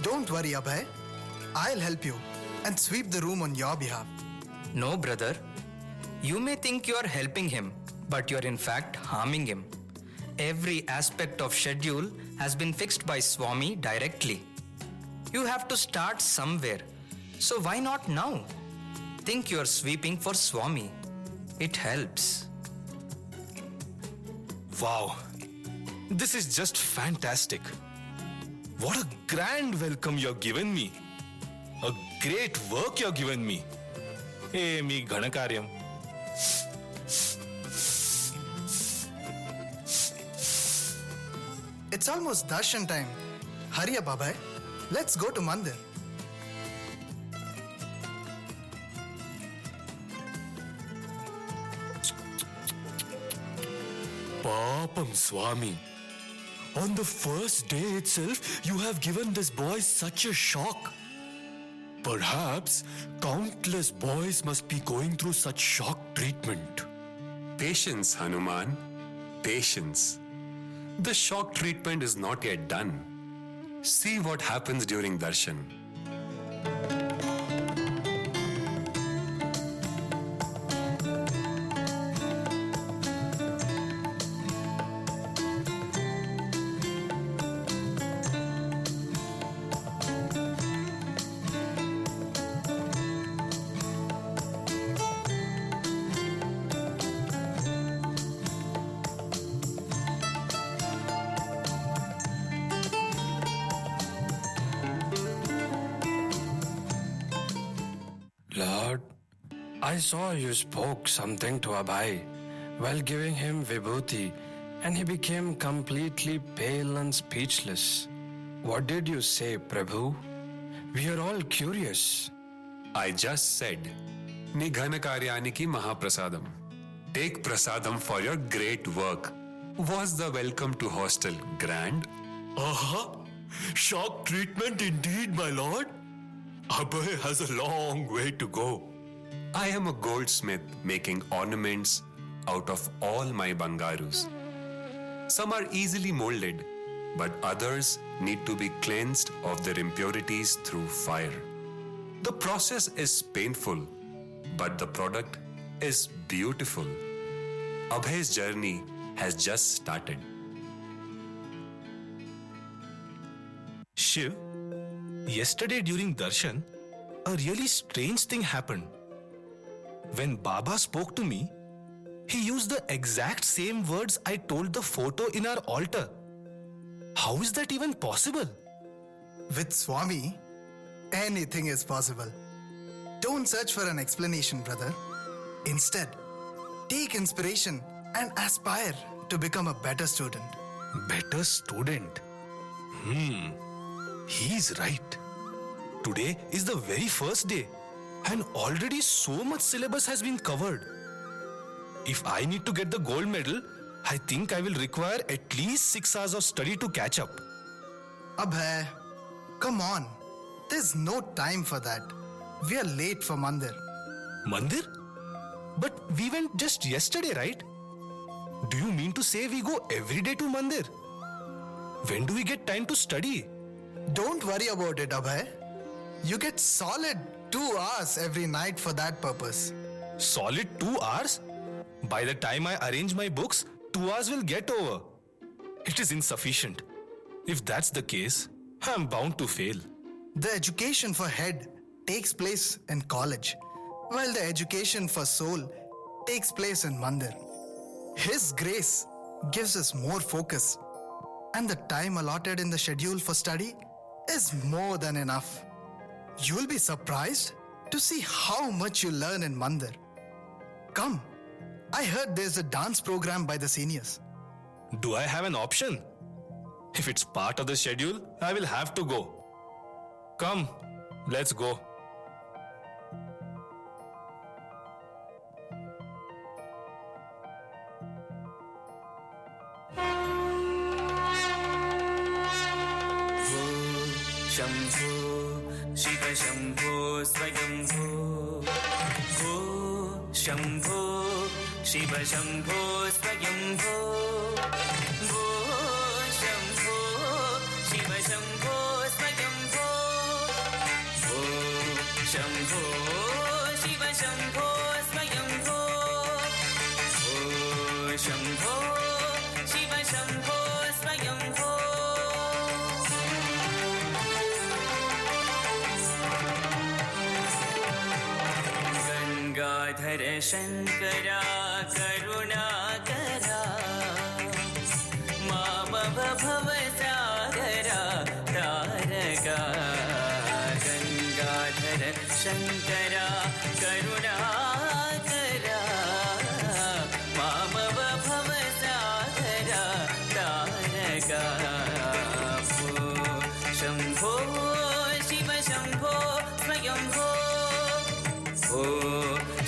Don't worry, Abhay. I'll help you and sweep the room on your behalf. No, brother. You may think you are helping him, but you are in fact harming him. Every aspect of schedule has been fixed by Swami directly. You have to start somewhere. So why not now? Think you are sweeping for Swami. It helps. Wow, this is just fantastic. What a grand welcome you're given me. A great work you're given me. Hey, me Ghanakaryam. It's almost darshan time. Hurry up, Abhay. Let's go to Mandir. Papam Swami. On the first day itself, you have given this boy such a shock. Perhaps countless boys must be going through such shock treatment. Patience, Hanuman. Patience. The shock treatment is not yet done. See what happens during darshan. Lord, I saw you spoke something to Abhay while giving him vibhuti, and he became completely pale and speechless. What did you say, Prabhu? We are all curious. I just said, Nighanakaaryaniki Mahaprasadam. Take prasadam for your great work. Was the welcome to hostel grand? Shock treatment indeed, my lord. Abhay has a long way to go. I am a goldsmith making ornaments out of all my bangarus. Some are easily molded, but others need to be cleansed of their impurities through fire. The process is painful, but the product is beautiful. Abhay's journey has just started. Shiv, yesterday during darshan, a really strange thing happened. When Baba spoke to me, he used the exact same words I told the photo in our altar. How is that even possible? With Swami, anything is possible. Don't search for an explanation, brother. Instead, take inspiration and aspire to become a better student. Better student? He's right. Today is the very first day, and already so much syllabus has been covered. If I need to get the gold medal, I think I will require at least 6 hours of study to catch up. Abhay, come on. There's no time for that. We are late for Mandir. Mandir? But we went just yesterday, right? Do you mean to say we go every day to Mandir? When do we get time to study? Don't worry about it, Abhay. You get solid 2 hours every night for that purpose. Solid 2 hours? By the time I arrange my books, 2 hours will get over. It is insufficient. If that's the case, I am bound to fail. The education for head takes place in college, while the education for soul takes place in Mandir. His grace gives us more focus, and the time allotted in the schedule for study is more than enough. You'll be surprised to see how much you learn in Mandir. Come, I heard there's a dance program by the seniors. Do I have an option? If it's part of the schedule, I will have to go. Come, let's go. Shambho Shiva Shambho Swayambho भो शंभो शिव शंभो स्वयंभो भो शंभो शिव शंभो स्वयंभो भो शंभो शिव शंभो स्वयंभो भो शंभो शिव शंभो स्वयंभो गंगाधर शंकरा करुणाकरा मामव भवसागरा तारका गंगाधर शंकरा करुणाकरा मामव भवसागरा तारका भो शंभो शिव शंभो स्वयंभो भो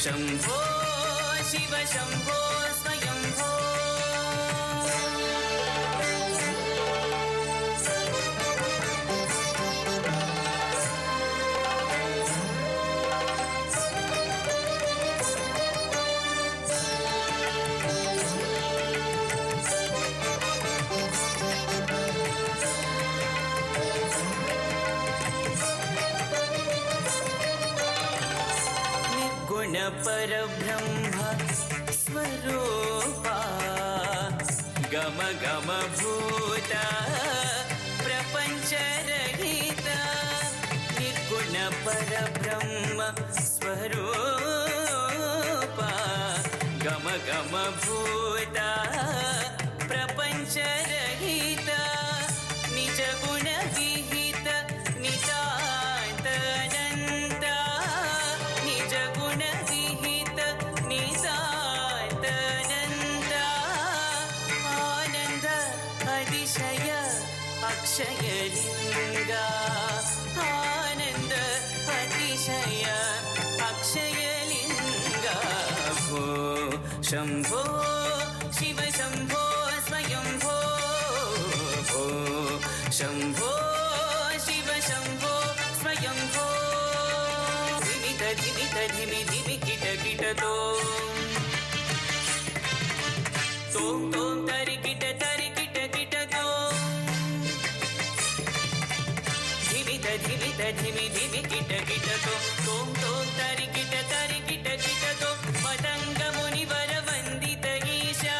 शंभो शिव शंभो स्वयंभो निर्गुण परब्रह्म स्वरूपा गम गम भूता प्रपंच रहिता निर्गुण परब्रह्म स्वरूपा गम गम भूता प्रपंच रहिता निज गुण विहित नितांत अनंता निज गुण विहित अक्षयलिङ्गा आनन्द अतिशय अक्षयलिङ्गा भो शम्भो शिव शम्भो स्वयम्भो भो शम्भो शिव शम्भो स्वयम्भो धिमित धिमित धिमि धिमि किट किट तों तों तरि किट किट तों धिमित धिमित धिमि धिमि किट किट तों तों तरि किट किट तों पतंग मुनिवर वन्दित ईशा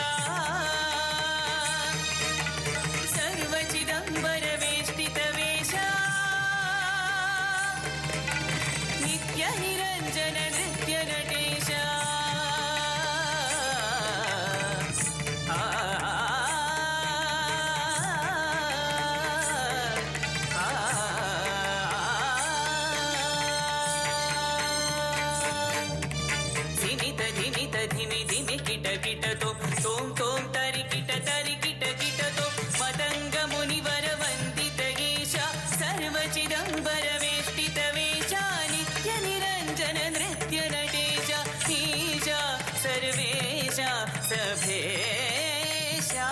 सर्वचिदम्बर वेष्टित वेशा नित्य निरञ्जन नृत्य नटेशा धिमित धिमित धिमि धिमि किट किट तों तों तरि किट किट तों पतंग मुनिवर वन्दित ईशा सर्वचिदम्बर वेष्टित वेशा नित्य निरञ्जन नृत्य नटेशा ईशा सर्वेशा सभेशा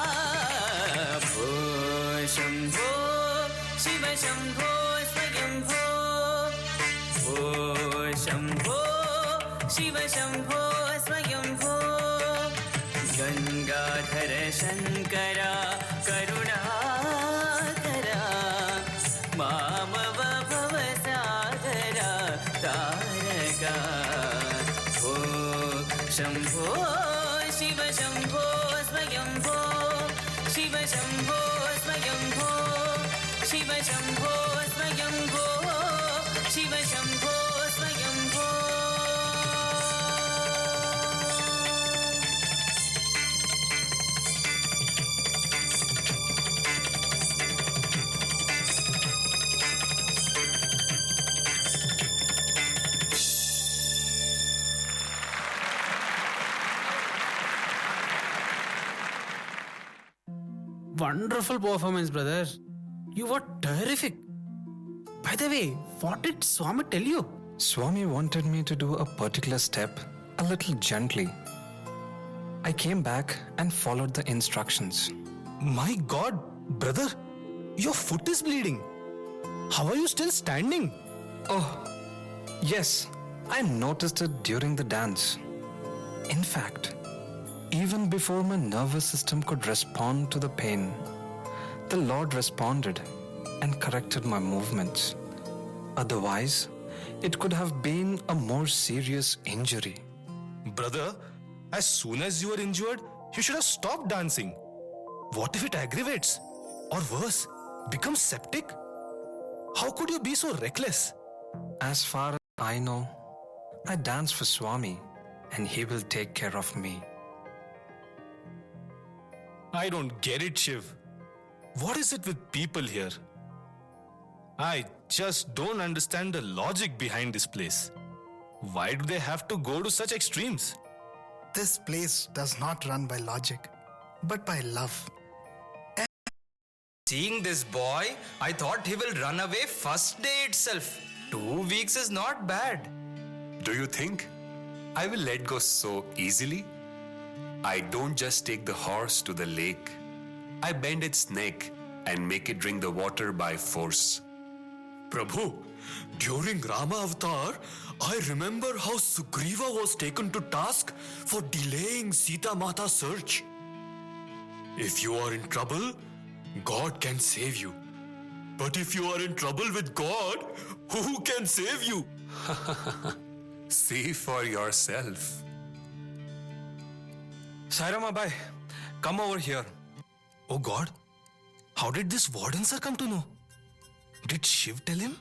भो शम्भो शिव शम्भो स्वयम्भो भो शम्भो शिव शम्भो स्वयम्भो गङ्गाधर शङ्करा करुणाकरा मामव भवसागरा तारका भो शम्भो शिव शम्भो स्वयम्भो शिव शम्भो स्वयम्भो शिव शम्भो स्वयम्भो शिव शम्भो स्वयम्भो Wonderful performance, brother. You were terrific. By the way, what did Swami tell you? Swami wanted me to do a particular step a little gently. I came back and followed the instructions. My God, brother, your foot is bleeding. How are you still standing? Oh, yes, I noticed it during the dance. In fact, even before my nervous system could respond to the pain, the Lord responded and corrected my movements. Otherwise, it could have been a more serious injury. Brother, as soon as you were injured, you should have stopped dancing. What if it aggravates? Or worse, becomes septic? How could you be so reckless? As far as I know, I dance for Swami and he will take care of me. I don't get it, Shiv. What is it with people here? I just don't understand the logic behind this place. Why do they have to go to such extremes? This place does not run by logic, but by love. Seeing this boy, I thought he will run away first day itself. 2 weeks is not bad. Do you think I will let go so easily? I don't just take the horse to the lake. I bend its neck and make it drink the water by force. Prabhu, during Rama Avatar, I remember how Sugriva was taken to task for delaying Sita Mata's search. If you are in trouble, God can save you. But if you are in trouble with God, who can save you? See for yourself. Sairama Bhai, come over here. Oh God, how did this warden sir come to know? Did Shiv tell him?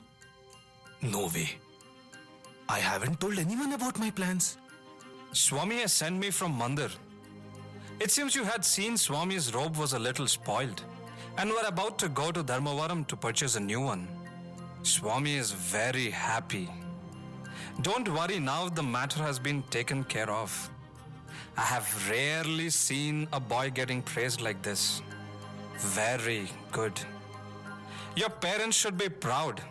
No way. I haven't told anyone about my plans. Swami has sent me from Mandir. It seems you had seen Swami's robe was a little spoiled and were about to go to Dharmavaram to purchase a new one. Swami is very happy. Don't worry, now the matter has been taken care of. I have rarely seen a boy getting praised like this. Very good. Your parents should be proud.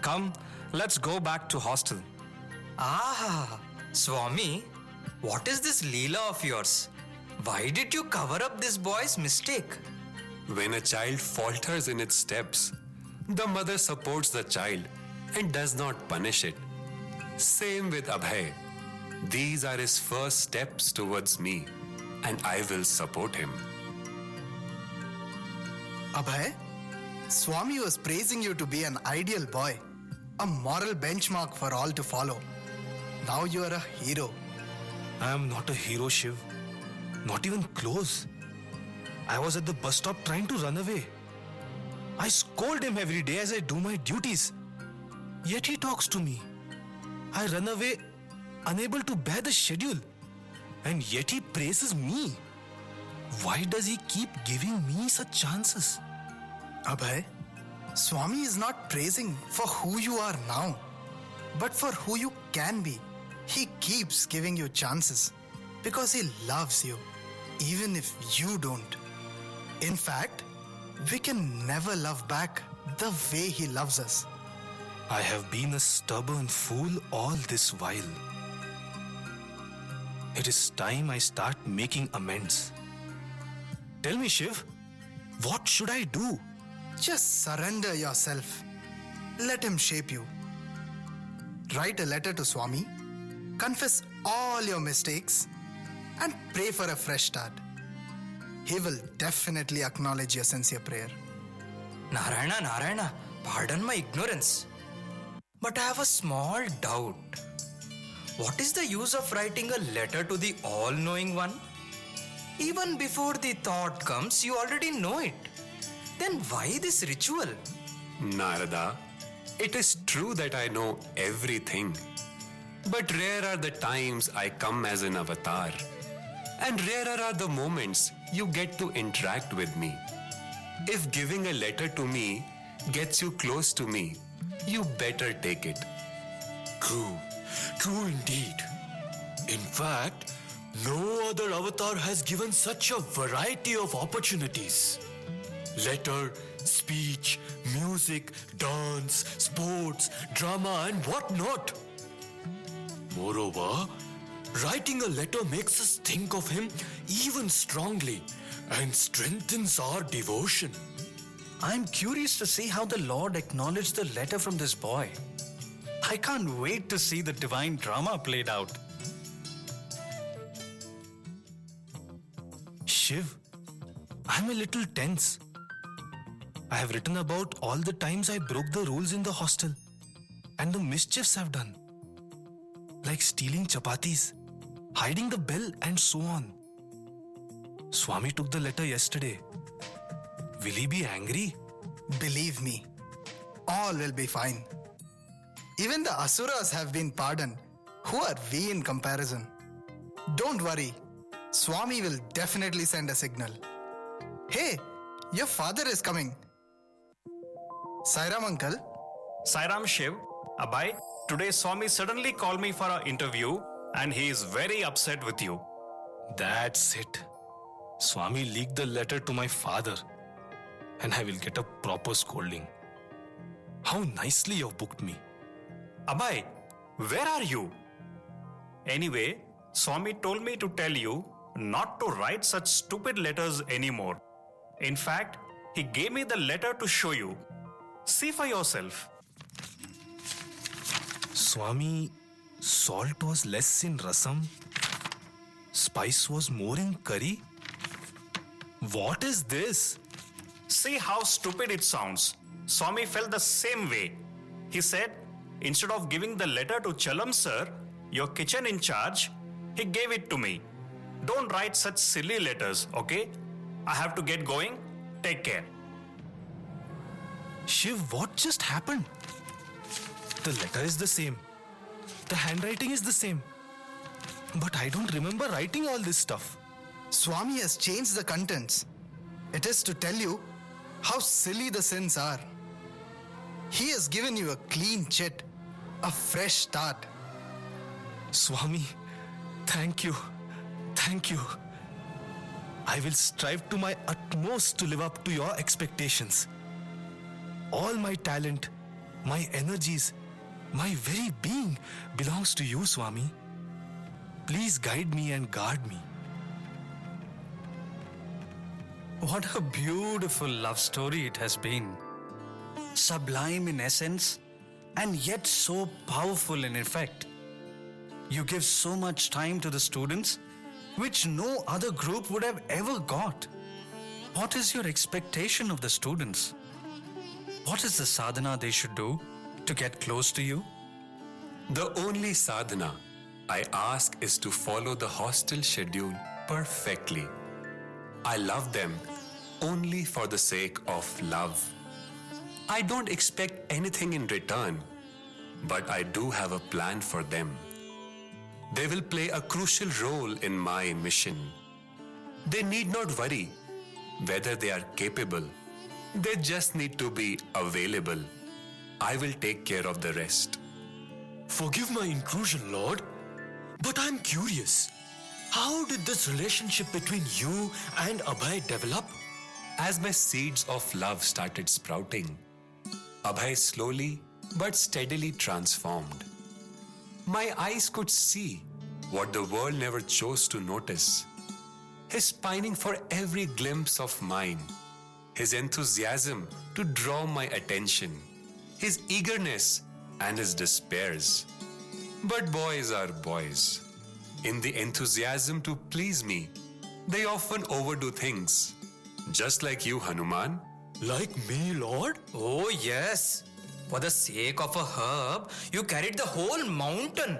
Come, let's go back to hostel. Ah, Swami, what is this Leela of yours? Why did you cover up this boy's mistake? When a child falters in its steps, the mother supports the child and does not punish it. Same with Abhay. These are his first steps towards me, and I will support him. Abhay, Swami was praising you to be an ideal boy, a moral benchmark for all to follow. Now you are a hero. I am not a hero, Shiv. Not even close. I was at the bus stop trying to run away. I scold him every day as I do my duties. Yet he talks to me. I run away, unable to bear the schedule. And yet he praises me. Why does he keep giving me such chances? Abhay, Swami is not praising for who you are now, but for who you can be. He keeps giving you chances because he loves you, even if you don't. In fact, we can never love back the way he loves us. I have been a stubborn fool all this while. It is time I start making amends. Tell me, Shiv, what should I do? Just surrender yourself. Let him shape you. Write a letter to Swami, confess all your mistakes, and pray for a fresh start. He will definitely acknowledge your sincere prayer. Narayana, pardon my ignorance. But I have a small doubt. What is the use of writing a letter to the all-knowing one? Even before the thought comes, you already know it. Then why this ritual? Narada, it is true that I know everything. But rare are the times I come as an avatar. And rarer are the moments you get to interact with me. If giving a letter to me gets you close to me, you better take it. True indeed. In fact, no other avatar has given such a variety of opportunities. Letter, speech, music, dance, sports, drama, and whatnot. Moreover, writing a letter makes us think of him even strongly and strengthens our devotion. I'm curious to see how the Lord acknowledged the letter from this boy. I can't wait to see the divine drama played out. Shiv, I'm a little tense. I have written about all the times I broke the rules in the hostel and the mischiefs I've done. Like stealing chapatis, hiding the bell, and so on. Swami took the letter yesterday. Will he be angry? Believe me, all will be fine. Even the Asuras have been pardoned. Who are we in comparison? Don't worry, Swami will definitely send a signal. Hey, your father is coming. Sairam uncle. Sairam Shiv, Abhay, today Swami suddenly called me for an interview and he is very upset with you. That's it. Swami leaked the letter to my father and I will get a proper scolding. How nicely you've booked me. Abhay, where are you? Anyway, Swami told me to tell you not to write such stupid letters anymore. In fact, he gave me the letter to show you. See for yourself. Swami, salt was less in rasam. Spice was more in curry. What is this? See how stupid it sounds. Swami felt the same way. He said, instead of giving the letter to Chalam sir, your kitchen in charge, he gave it to me. Don't write such silly letters, okay? I have to get going. Take care. Shiv, what just happened? The letter is the same. The handwriting is the same. But I don't remember writing all this stuff. Swami has changed the contents. It is to tell you how silly the sins are. He has given you a clean chit, a fresh start. Swami, thank you. Thank you. I will strive to my utmost to live up to your expectations. all my talent, my energies, my very being belongs to you, Swami. Please guide me and guard me. What a beautiful love story it has been. Sublime in essence and yet so powerful in effect. You give so much time to the students, which no other group would have ever got. What is your expectation of the students? What is the sadhana they should do to get close to you? The only sadhana I ask is to follow the hostel schedule perfectly. I love them only for the sake of love. I don't expect anything in return, but I do have a plan for them. They will play a crucial role in my mission. They need not worry whether they are capable. They just need to be available. I will take care of the rest. Forgive my intrusion, Lord, but I'm curious. How did this relationship between you and Abhay develop? As my seeds of love started sprouting, Abhay slowly but steadily transformed. My eyes could see what the world never chose to notice. His pining for every glimpse of mine, his enthusiasm to draw my attention, his eagerness and his despairs. But boys are boys. In the enthusiasm to please me, they often overdo things. Just like you, Hanuman. Like me, Lord? Oh, yes. For the sake of a herb, you carried the whole mountain.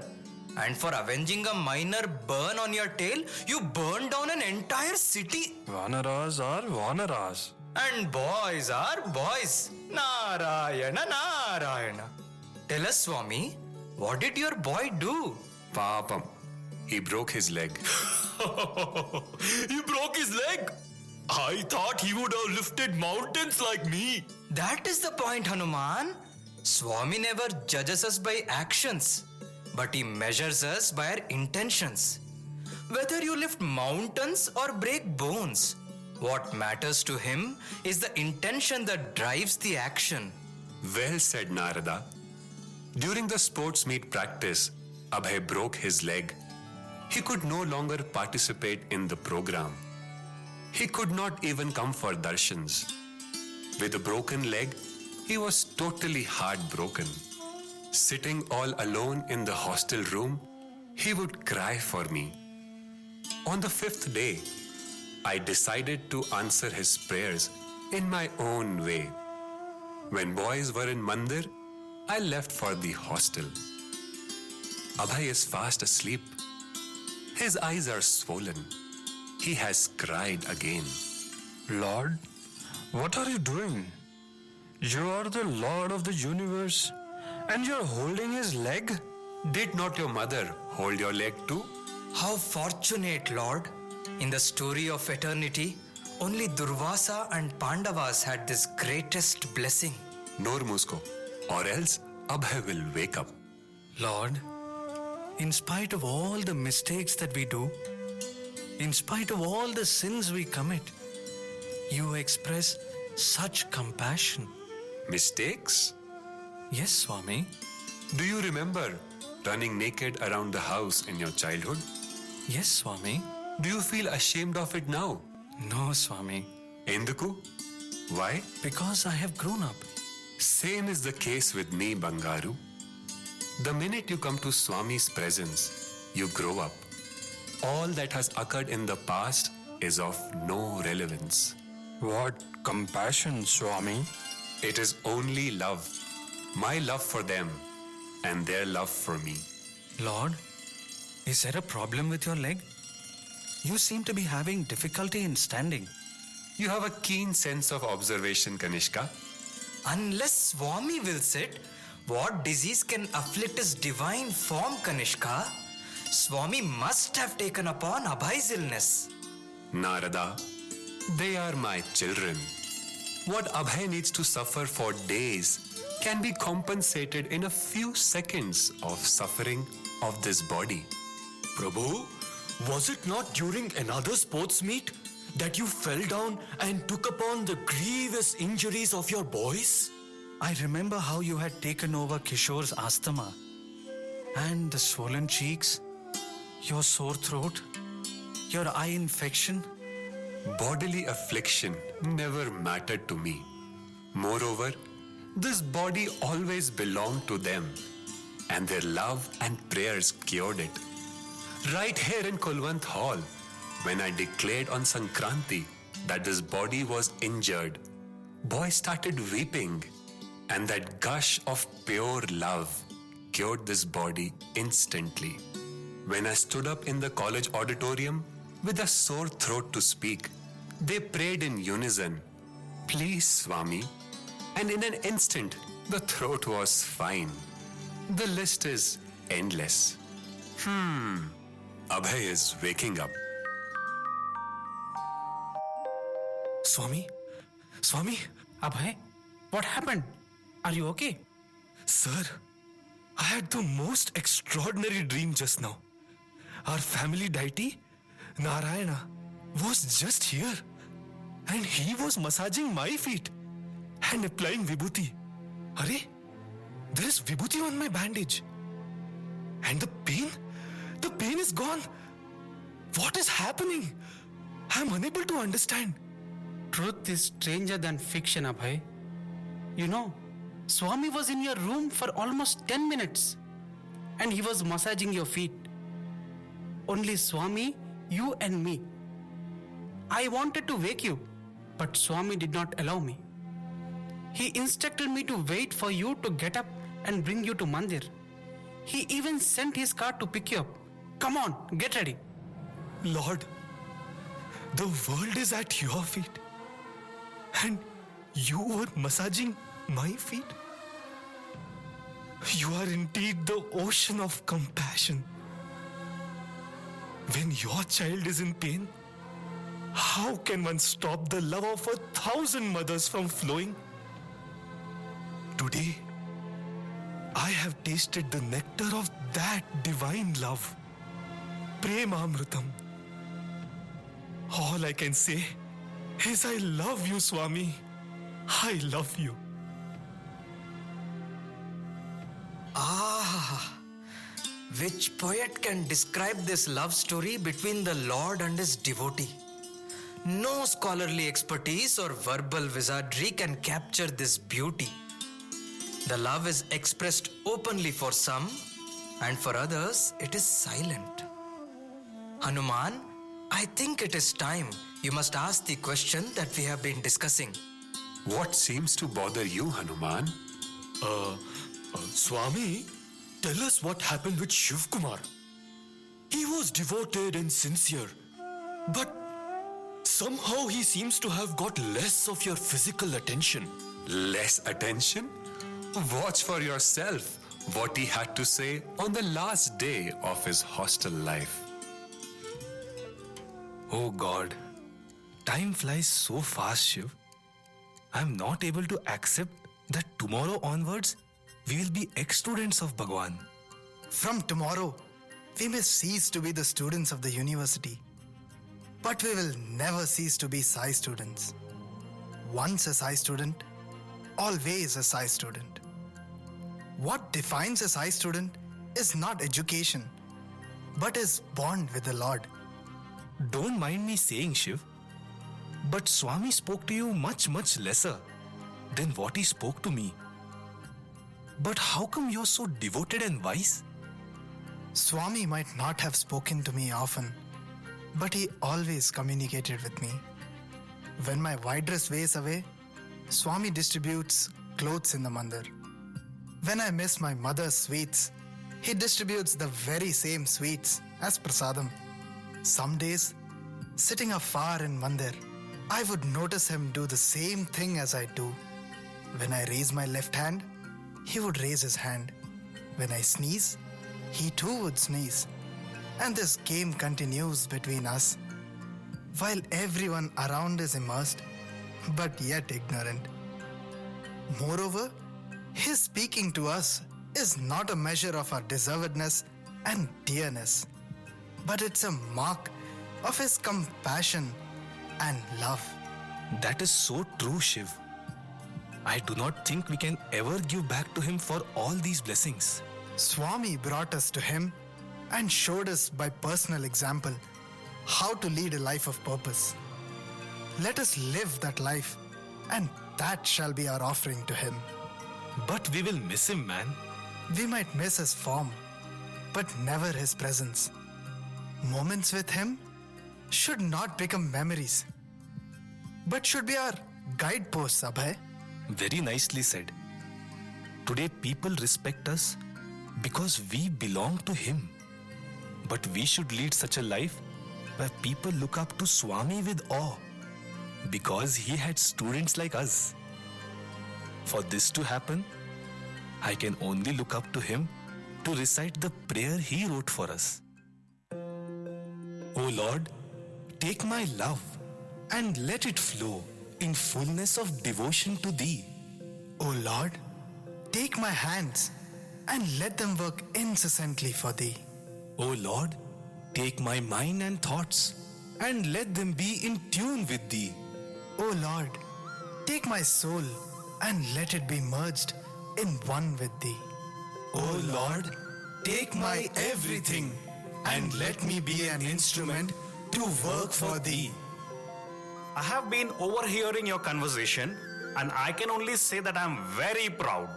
And for avenging a minor burn on your tail, you burned down an entire city. Vanaras are Vanaras. And boys are boys. Narayana, Narayana. Tell us, Swami, what did your boy do? Papam. He broke his leg. He broke his leg? I thought he would have lifted mountains like me. That is the point, Hanuman. Swami never judges us by actions, but he measures us by our intentions. Whether you lift mountains or break bones, what matters to him is the intention that drives the action. Well said, Narada. During the sports meet practice, Abhay broke his leg. He could no longer participate in the program. He could not even come for darshans. With a broken leg, he was totally heartbroken. Sitting all alone in the hostel room, he would cry for me. On the 5th day, I decided to answer his prayers in my own way. When boys were in mandir, I left for the hostel. Abhay is fast asleep. His eyes are swollen. He has cried again. Lord, what are you doing? You are the Lord of the universe and you're holding his leg? Did not your mother hold your leg too? How fortunate, Lord. In the story of eternity, only Durvasa and Pandavas had this greatest blessing. Nor Musko, or else Abhay will wake up. Lord, in spite of all the mistakes that we do, in spite of all the sins we commit, you express such compassion. Mistakes? Yes, Swami. Do you remember running naked around the house in your childhood? Yes, Swami. Do you feel ashamed of it now? No, Swami. Enduku? Why? Because I have grown up. Same is the case with me, Bangaru. The minute you come to Swami's presence, you grow up. All that has occurred in the past is of no relevance. What compassion, Swami? It is only love. My love for them and their love for me. Lord, is there a problem with your leg? You seem to be having difficulty in standing. You have a keen sense of observation, Kanishka. Unless Swami wills it, what disease can afflict his divine form, Kanishka? Swami must have taken upon Abhay's illness. Narada, they are my children. What Abhay needs to suffer for days can be compensated in a few seconds of suffering of this body. Prabhu, was it not during another sports meet that you fell down and took upon the grievous injuries of your boys? I remember how you had taken over Kishore's asthma and the swollen cheeks, your sore throat, your eye infection. Bodily affliction never mattered to me. Moreover, this body always belonged to them, and their love and prayers cured it. Right here in Kulwant Hall, when I declared on Sankranti that this body was injured, boys started weeping, and that gush of pure love cured this body instantly. When I stood up in the college auditorium with a sore throat to speak, they prayed in unison, "Please, Swami," and in an instant, the throat was fine. The list is endless. Abhay is waking up. Swami? Swami? Abhay, what happened? Are you okay? Sir, I had the most extraordinary dream just now. Our family deity, Narayana, was just here. And he was massaging my feet and applying vibhuti. Arey, there is vibhuti on my bandage. And the pain is gone. What is happening? I'm unable to understand. Truth is stranger than fiction, Abhay. You know, Swami was in your room for almost 10 minutes and he was massaging your feet. Only Swami, you and me. I wanted to wake you, but Swami did not allow me. He instructed me to wait for you to get up and bring you to Mandir. He even sent his car to pick you up. Come on, get ready. Lord, the world is at your feet. And you were massaging my feet? You are indeed the ocean of compassion. When your child is in pain, how can one stop the love of 1,000 mothers from flowing? Today, I have tasted the nectar of that divine love. Premamrutam. All I can say is I love you, Swami. I love you. Ah, which poet can describe this love story between the Lord and his devotee? No scholarly expertise or verbal wizardry can capture this beauty. The love is expressed openly for some, and for others it is silent. Hanuman, I think it is time you must ask the question that we have been discussing. What seems to bother you, Hanuman? Swami, tell us what happened with Shiv Kumar. He was devoted and sincere, but somehow he seems to have got less of your physical attention. Less attention? Watch for yourself what he had to say on the last day of his hostel life. Oh God, time flies so fast, Shiv. I'm not able to accept that tomorrow onwards we will be ex-students of Bhagwan. From tomorrow, we may cease to be the students of the university, but we will never cease to be Sai students. Once a Sai student, always a Sai student. What defines a Sai student is not education, but his bond with the Lord. Don't mind me saying, Shiv, but Swami spoke to you much lesser than what he spoke to me. But how come you're so devoted and wise? Swami might not have spoken to me often, but he always communicated with me. When my white dress weighs away, Swami distributes clothes in the mandir. When I miss my mother's sweets, he distributes the very same sweets as prasadam. Some days, sitting afar in mandir, I would notice him do the same thing as I do. When I raise my left hand, he would raise his hand. When I sneeze, he too would sneeze. And this game continues between us, while everyone around is immersed, but yet ignorant. Moreover, his speaking to us is not a measure of our deservedness and dearness, but it's a mark of his compassion and love. That is so true, Shiv. I do not think we can ever give back to him for all these blessings. Swami brought us to him and showed us by personal example how to lead a life of purpose. Let us live that life, and that shall be our offering to him. But we will miss him, man. We might miss his form, but never his presence. Moments with him should not become memories, but should be our guideposts, Abhay. Very nicely said. Today people respect us because we belong to him. But we should lead such a life where people look up to Swami with awe because he had students like us. For this to happen, I can only look up to him to recite the prayer he wrote for us. O Lord, take my love and let it flow in fullness of devotion to thee. O Lord, take my hands and let them work incessantly for thee. O Lord, take my mind and thoughts and let them be in tune with thee. O Lord, take my soul and let it be merged in one with thee. O Lord, take my everything and let me be an instrument to work for thee. I have been overhearing your conversation, and I can only say that I am very proud.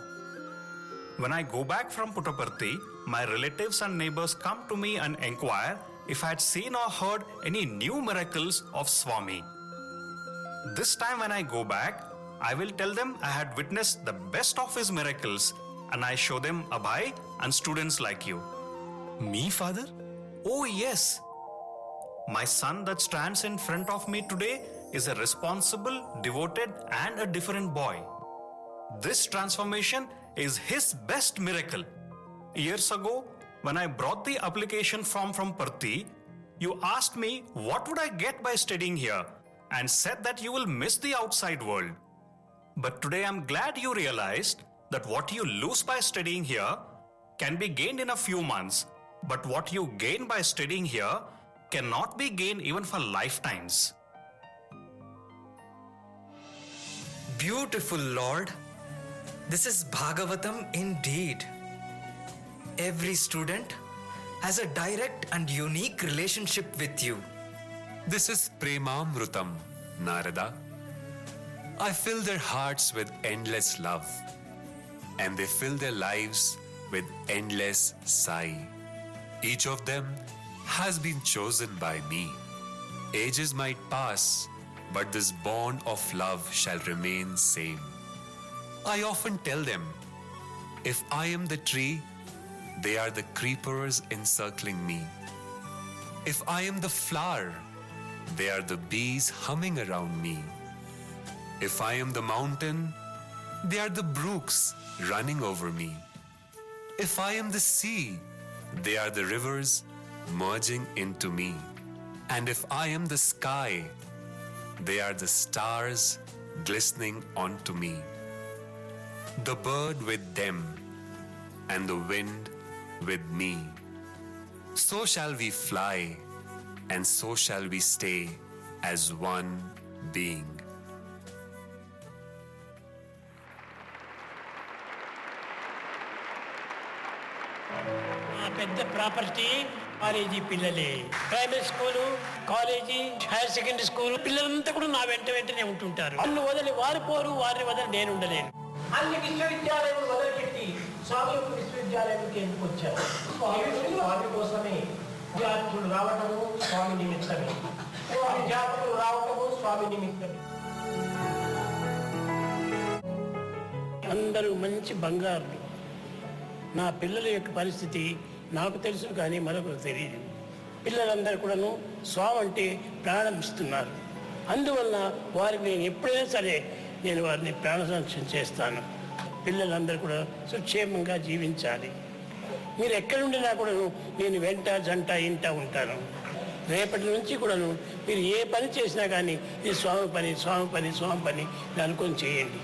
When I go back from Puttaparthi, my relatives and neighbors come to me and inquire if I had seen or heard any new miracles of Swami. This time when I go back, I will tell them I had witnessed the best of his miracles, and I show them Abhay and students like you. Me, father? Oh yes. My son that stands in front of me today is a responsible, devoted, and a different boy. This transformation is his best miracle. Years ago, when I brought the application form from Parthi, you asked me what would I get by studying here and said that you will miss the outside world. But today I'm glad you realized that what you lose by studying here can be gained in a few months, but what you gain by studying here cannot be gained even for lifetimes. Beautiful Lord, this is Bhagavatam indeed. Every student has a direct and unique relationship with you. This is Premamrutam, Narada. I fill their hearts with endless love, and they fill their lives with endless sigh. Each of them has been chosen by me. Ages might pass, but this bond of love shall remain same. I often tell them, if I am the tree, they are the creepers encircling me. If I am the flower, they are the bees humming around me. If I am the mountain, they are the brooks running over me. If I am the sea, they are the rivers merging into me. And if I am the sky, they are the stars glistening onto me. The bird with them, and the wind with me. So shall we fly, and so shall we stay as one being. పెద్ద property college పిల్లలే. Primary school, college, higher secondary school పిల్లలంతా కూడా నా వెంటనే ఉంటుంటారు. వాళ్ళు వదిలి వారు పోరు, వారిని వదిలి నేను ఉండలేను. అన్ని విశ్వవిద్యాలయం వదిలిపెట్టి స్వామి యొక్క విశ్వవిద్యాలయంకి ఎందుకు వచ్చారు? స్వామి కోసమే. విద్యార్థులు రావటము స్వామి నిమిత్తమే, విద్యార్థులు రావటము స్వామి నిమిత్తమే. అందరూ మంచి బంగారు. నా పిల్లల యొక్క పరిస్థితి నాకు తెలుసు, కానీ మరొకరు తెలియదు. పిల్లలందరూ కూడాను స్వామి అంటే ప్రాణం ఇస్తున్నారు. అందువలన వారికి నేను ఎప్పుడైనా సరే నేను వారిని ప్రాణ సంరక్షణ చేస్తాను. పిల్లలందరూ కూడా సుక్షేమంగా జీవించాలి. మీరు ఎక్కడుండినా కూడాను నేను వెంట జంట ఇంట ఉంటాను. రేపటి నుంచి కూడాను మీరు ఏ పని చేసినా కానీ ఇది స్వామి పని, స్వామి పని, స్వామి పని అనుకొని చేయండి.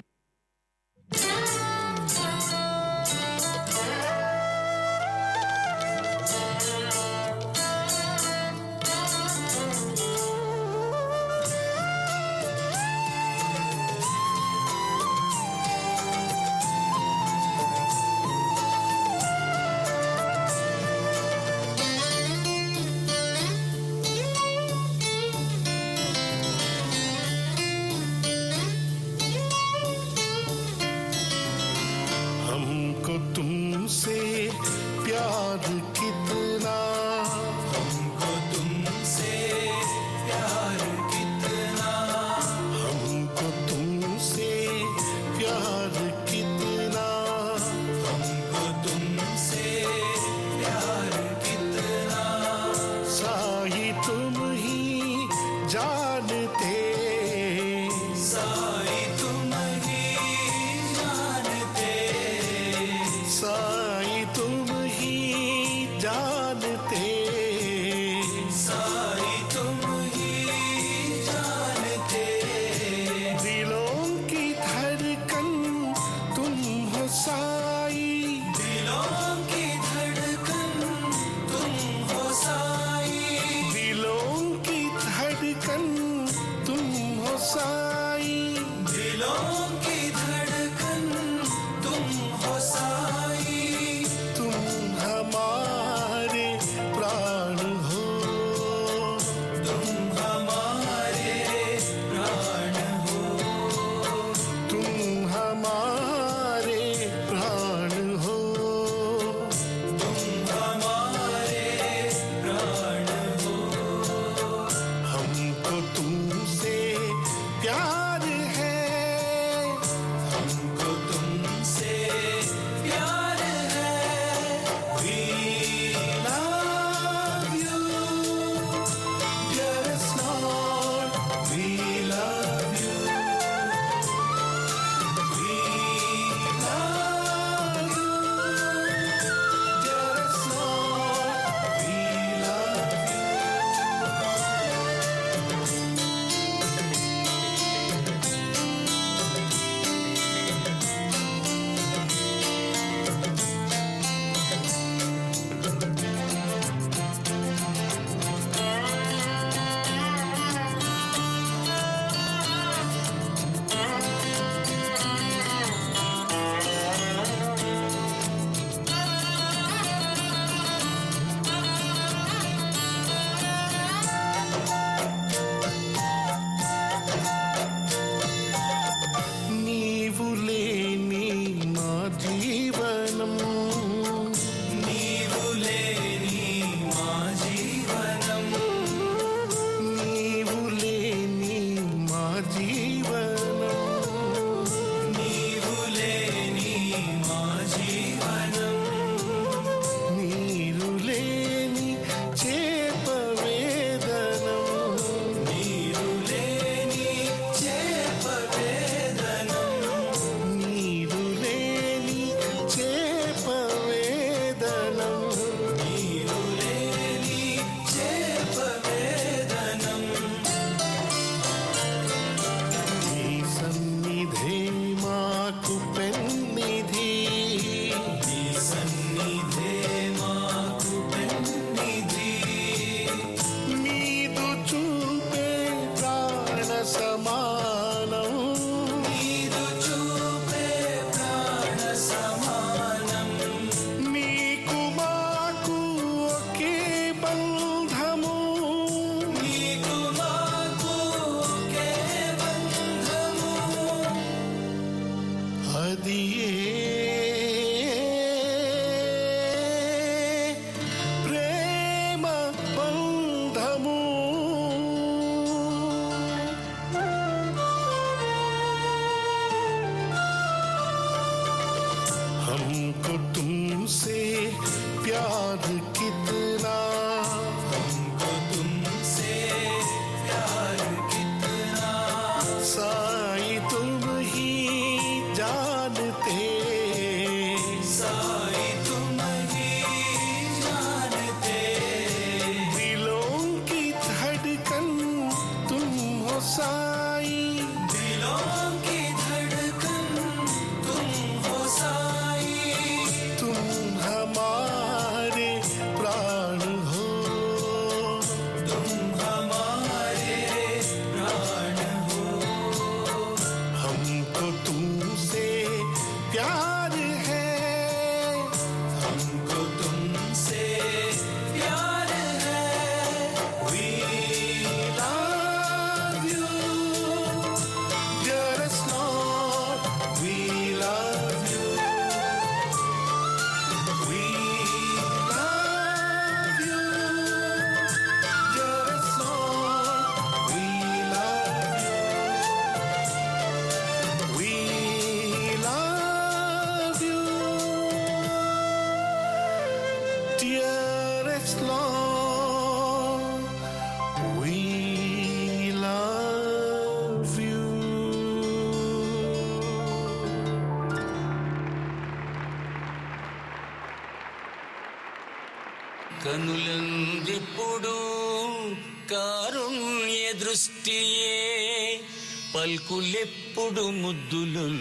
Yes, Lord, we love you. కనులందిప్పుడు కారుణ్య దృష్టియే పల్కులెప్పుడు ముద్దులొల్కుచుండు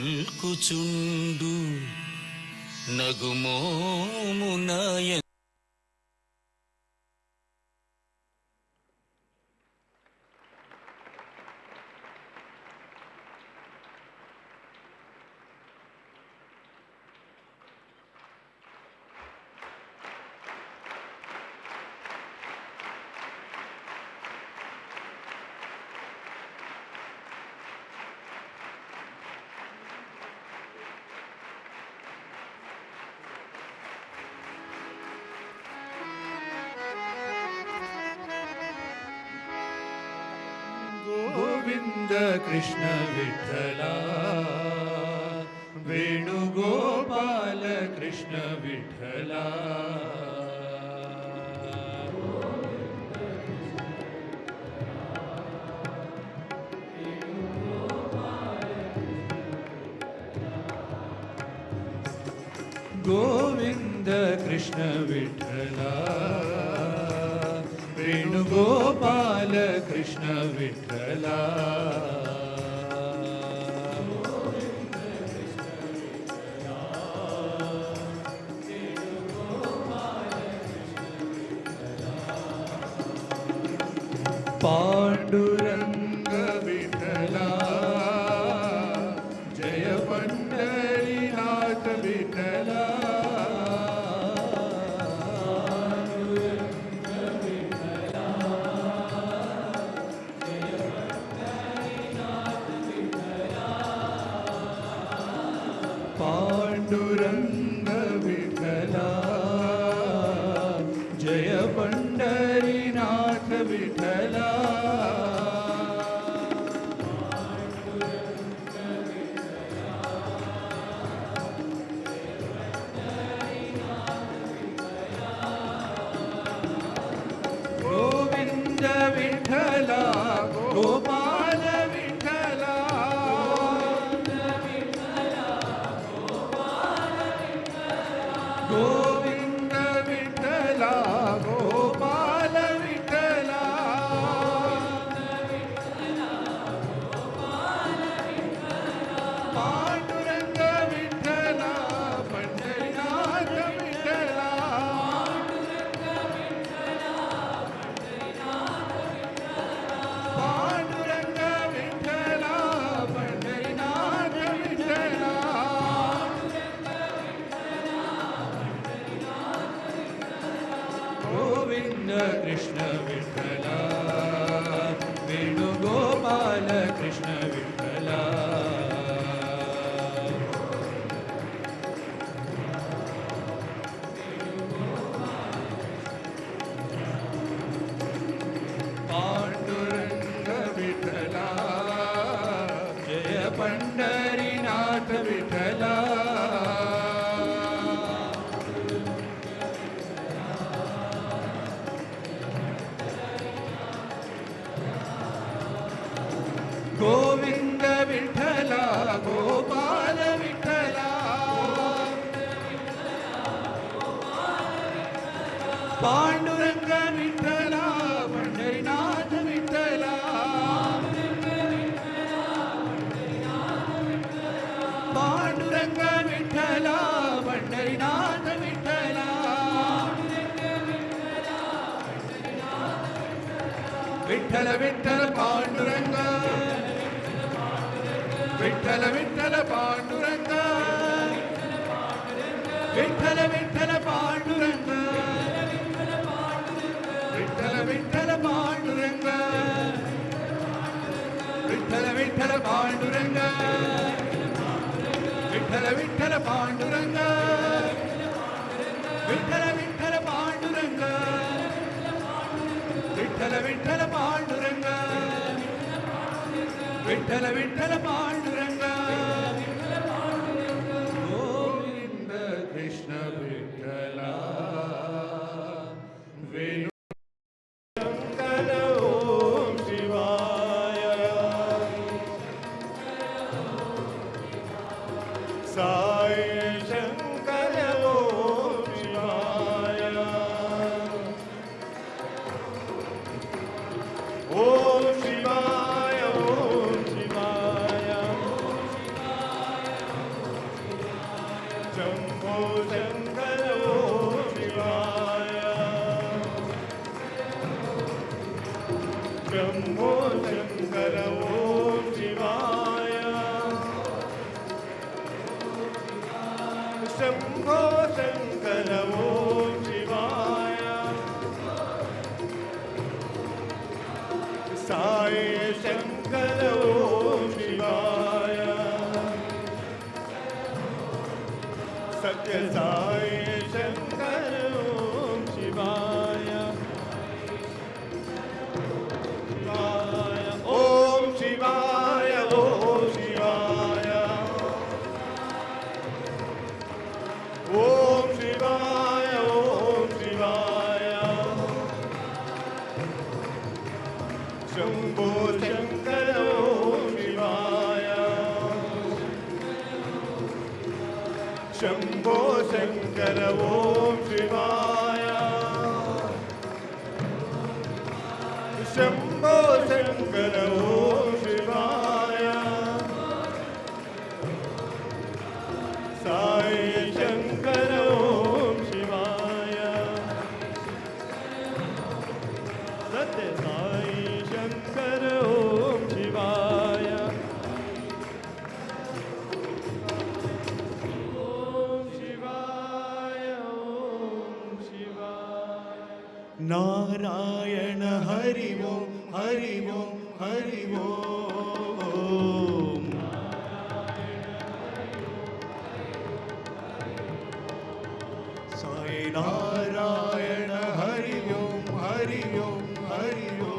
నగుమోమునాయ गोविंद कृष्ण विठ्ठला वेणुगोपाल कृष्ण विठ्ठला गोविंद कृष्ण विठ्ठला वेणुगोपाल कृष्ण विठ्ठला पांडुरंग विठ्ठला जय पंढरीनाथ विठ्ठला पांडुरंग विठ्ठला जय पंढरीनाथ विठ्ठला गोविंद विठ्ठला गोपाल विठ्ठला गोविंद विठ्ठला गोपाल विठ्ठला पांडुरंग विठ्ठला पंढरीनाथ विठ्ठला पांडुरंग विठ्ठला पंढरीनाथ विठ्ठला गोविंद कृष्ण विठ्ठला वेणुगोपाल कृष्ण विठ्ठला पांडुरंग विठ्ठला जय Pandharinath Vitthala Govind Vitthala Gopal Vitthala Panduranga Vitthala Pandharinath Vitthala Panduranga Vitthala Pandharinath Vitthala Vitthal Vitthal Pandurang Vitthal Vitthal Pandurang Vitthal Vitthal Pandurang Vitthal Vitthal Pandurang Vitthal Vitthal Pandurang Vitthal Vitthal Pandurang Vitthal Vitthal Pandurang Vitthal Vitthal Pandurang Vitthal Vitthal Pandurang Govind Krishna Vitthala Sathya Sai Shankar Om Shivaya. Om Shivaya, Om Shivaya. Om Shivaya, Om Shivaya. Shambho Shankar Om Shivaya. Shambho Shankar Om Shivaya. Shambho Shankar Om Shivaya. Sai Shankar Om Shivaya. Satya Sai Shankar Om Shivaya. Om Shivaya, Om Shivaya. Narayana Hari Om, Hari Om, Hari Om. Sai Narayana Hari Om, Hari Om, Hari Om.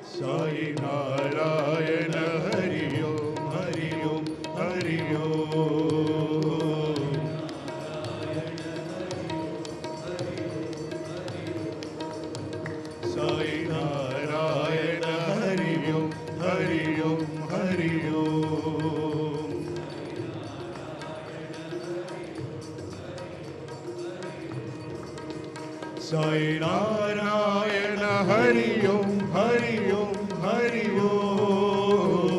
Sai Narayana Hari Om, Hari Om, Hari Om. Sai Narayana Hari Om, Hari Om, Hari Om. Sai Narayana Hari Om, Hari Om, Hari Om.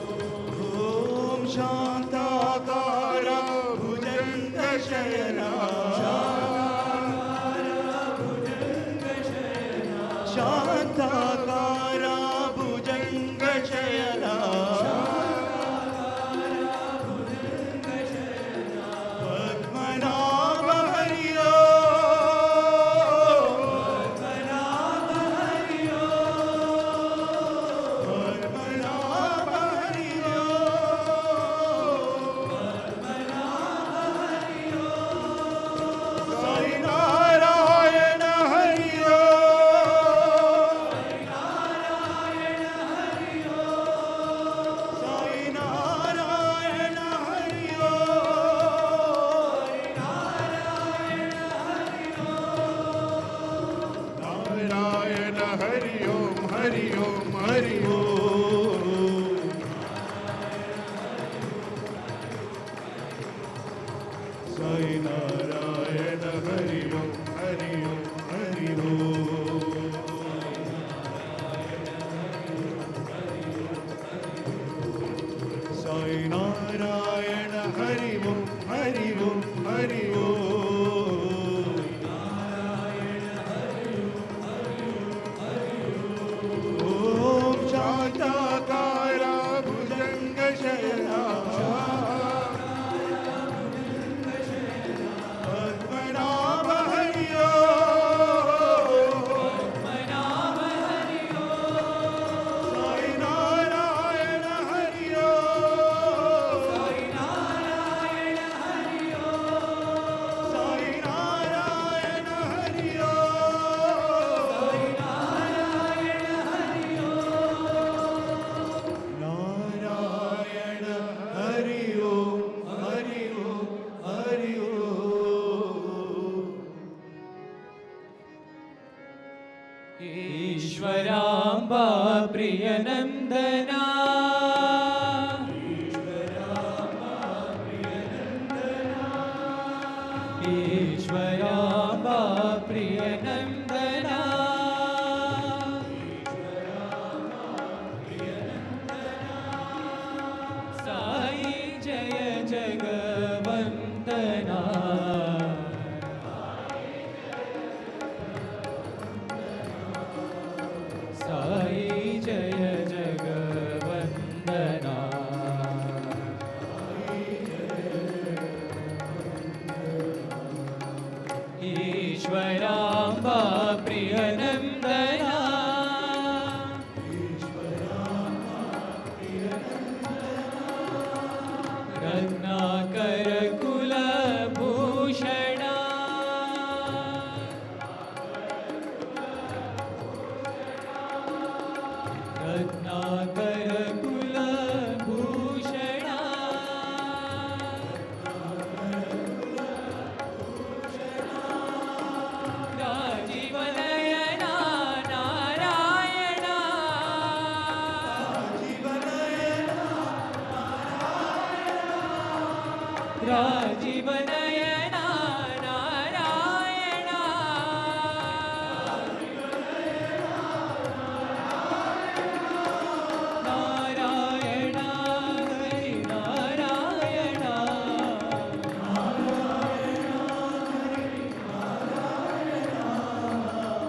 Om Shantakara Bhujanga Shayana. Shantakara Bhujanga Shayana. Padmanabha Hari Om. Padmanabha Hari Om. Padmanabha Hari Om. Padmanabha Hari Om. Sai Narayana Hari Om. Sai Narayana Hari Om. Narayana Hari Om, Hari Om, Hari Om. Sai Narayana Hari Om, Hari Om, Hari Om. Sai Narayana Hari Om, Hari Om, Hari Om. Om Shantakara Bhujanga Shayana. Padmanabha Hari Om. Sai Narayana Hari Om. प्रियनन्दना ईश्वराम्बा प्रियनन्दना Sai जय जगवन्दना साई जय जगवन्दना ईश्वराम्बा प्रियनन्दना रत्नाकर कुलभूषणा रत्नाकर कुलभूषणा राजीवनयना नारायणा राजीवनयना नारायणा नारायणा हरि नारायणा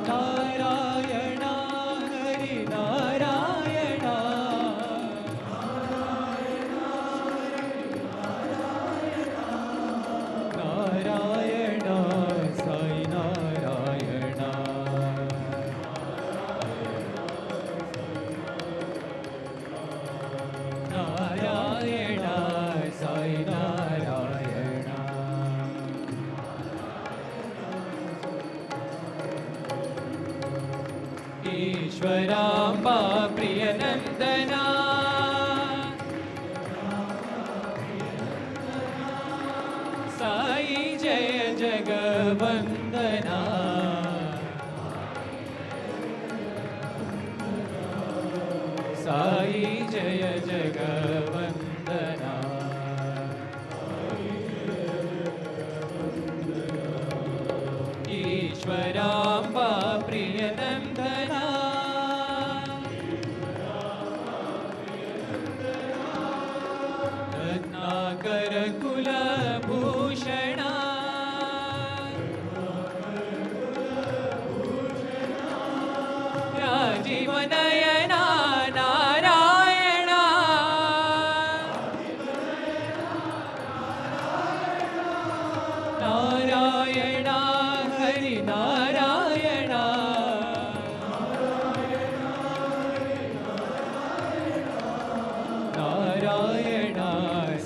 नारायणा हरि नारायणा नारायणा साई नारायणा नारायणा साई नारायणा ईश्वराम्बा प्रियनन्दना साई जय जगवन्दना साई जय जगवन्दना ईश्वराम्बा प्रियनन्दना रत्नाकर कुलभूषणा राजीवनयना नारायणा नारायणा हरि नारायणा नारायणा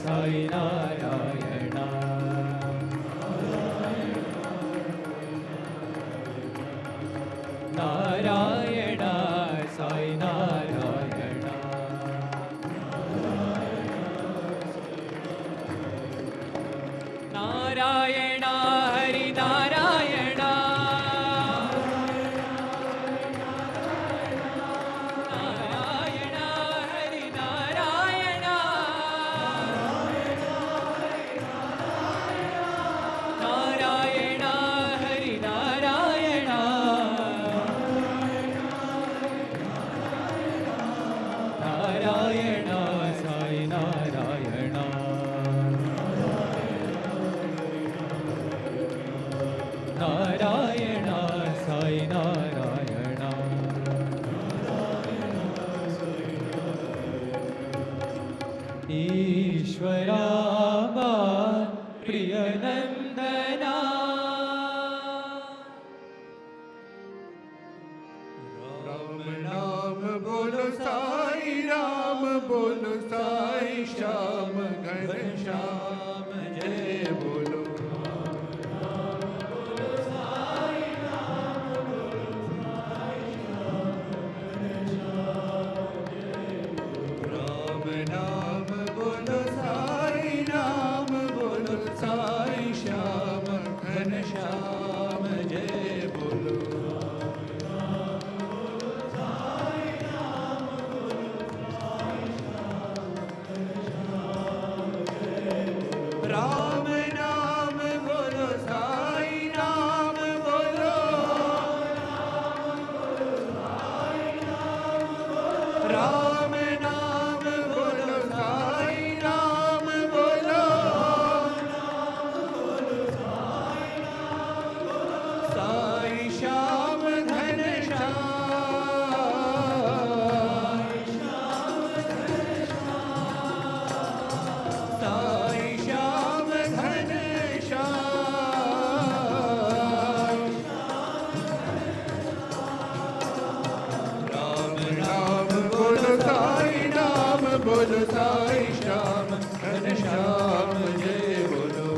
साई नारायणा नारायणा साई नारायणा नारायणा हरि नारायणा नारायणा हरि नारायणा नारायणा हरि नारायणा नारायणा साई नारायणा नारायणा साई नारायणा ईश्वराम्बा प्रियनन्दना राम नाम बोलो साई राम बोलो साई श्याम घन श्याम जय बोलो राम नाम बोलो साई राम बोलो साई श्याम घन श्याम जय बोलो बोलो साई श्याम घनश्याम जय बोलो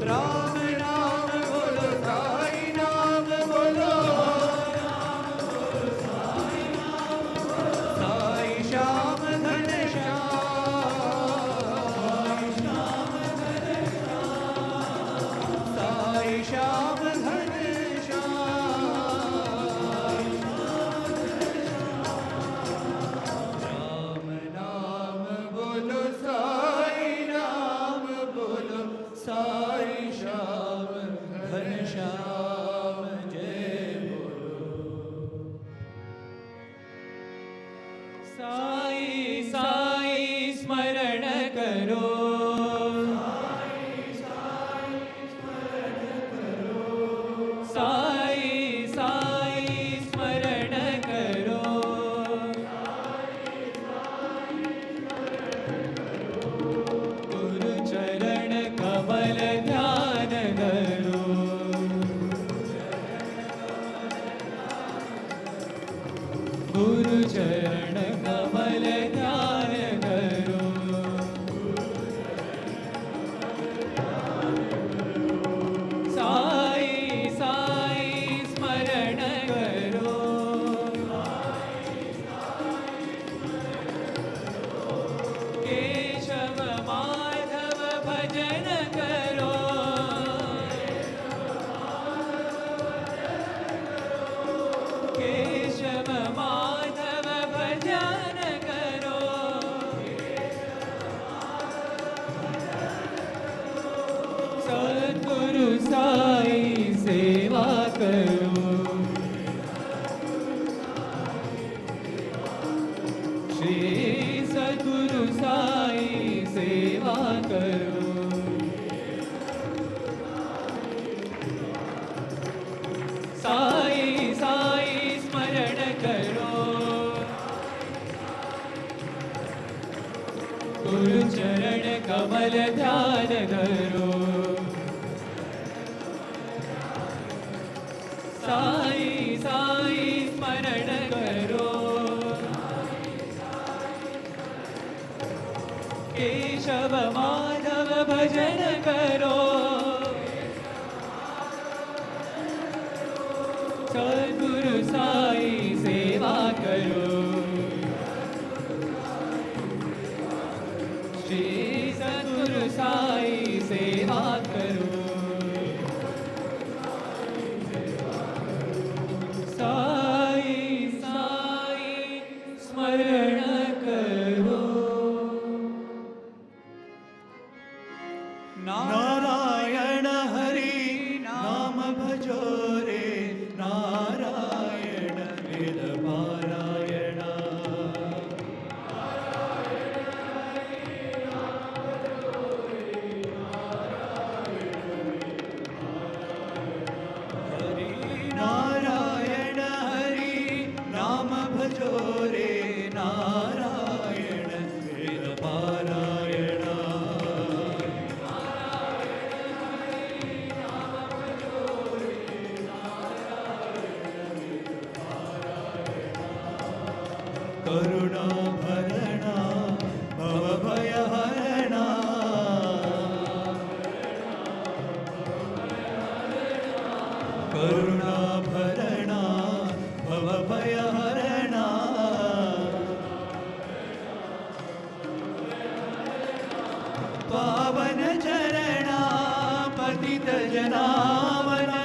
राम नाम बोलो साई नाम बोलो साई श्याम घनश्याम साई श्याम राम नाम बोलो साई नाम बोलो साई श्याम घनश्याम जय बोलो साई साई स्मरण करो साई साई स्मरण करो गुरु चरण कमल ध्यान करो गुरु चरण कमल ध्यान करो साई साई स्मरण करो केशव माधव भजन करो केशव माधव भजन करो सद्गुरु साई सेवा करो श्री सद्गुरु साई सेवा करो साई साई स्मरण करो गुरु चरण कमल ध्यान करो साई साई स्मरण करो केशव माधव भजन करो सद्गुरु साई सेवा करो श्री सद्गुरु साई सेवा करो साई साई स्मरण करो नारायण हरि नाम भजो रे नारायण वेद पारायण नारायण हरि नाम भजो रे नारायण वेद पारायण करुणा भरणा भव भय हरणा करुणा भरणा भव भय हरणा पावन चरणा पतित जनावना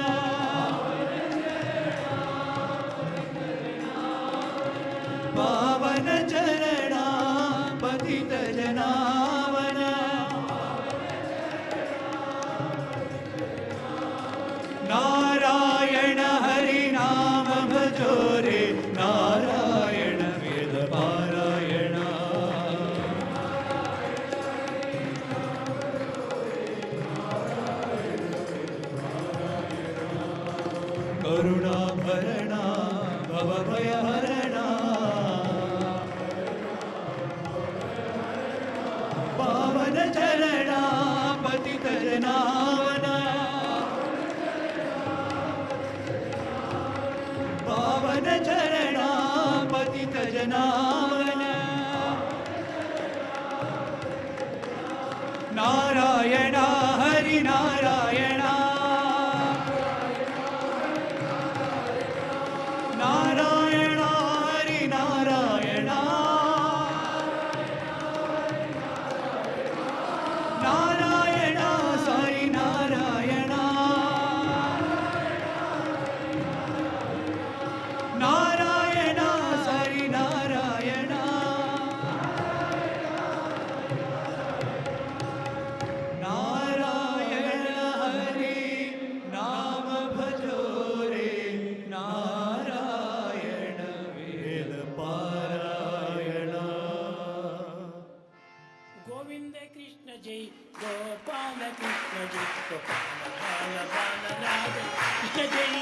पावन चरणा पतित जनावना नारायण हरि नाम भजो रे नारायण वेद पारायण करुणा भरणा भव भय हरणा पावन चरणा पतित जनावना भजनावन नारायण हरि नारायण नारायण हरि नारायण नारायण हरि नारायण नारायण हरि नारायण नारायण हरि नाम भजो रे नारायण वेद पारायण गोविंद कृष्ण जय गोपाल कृष्ण जय गोपाल बाल राधे कृष्ण जय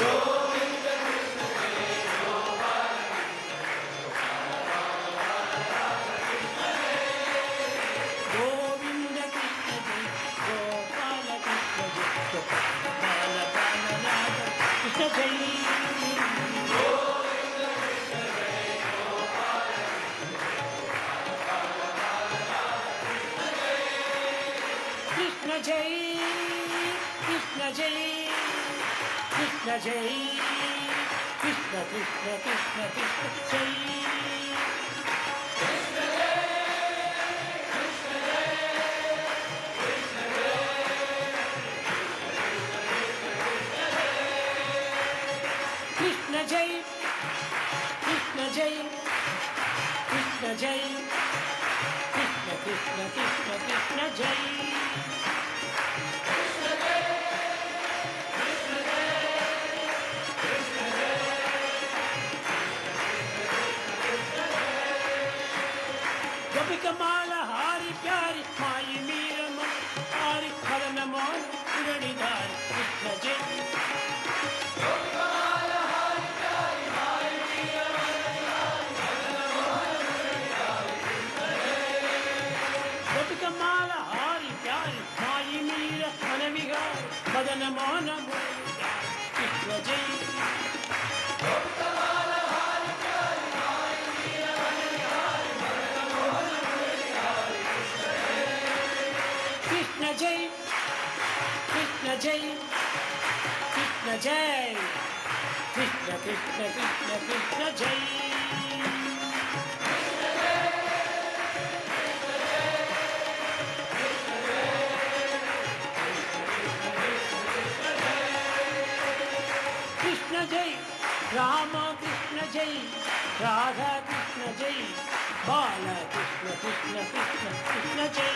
गोविंद कृष्ण जय गोपाल गोविंद कृष्ण जय गोपाल कृष्ण जय गोपाल बाल राधे कृष्ण जय गोविंद कृष्ण जय गोपाल कृष्ण जय कृष्ण जय कृष्ण जय कृष्ण कृष्ण कृष्ण कृष्ण जय कृष्ण जय कृष्ण जय कृष्ण जय कृष्ण कृष्ण कृष्ण कृष्ण जय गोपिकमाल हारी प्यारी माई मीर मन हारी हरन मोहन उड़ीदार कृष्ण जय गोपिकमाल हारी प्यारी माई मीर मन विहार मदन मोहन मुरलीधर कृष्ण जय कृष्ण जय कृष्ण जय कृष्ण जय कृष्ण कृष्ण कृष्ण कृष्ण जय कृष्ण जय राम कृष्ण जय राधा कृष्ण जय बाल कृष्ण कृष्ण कृष्ण कृष्ण जय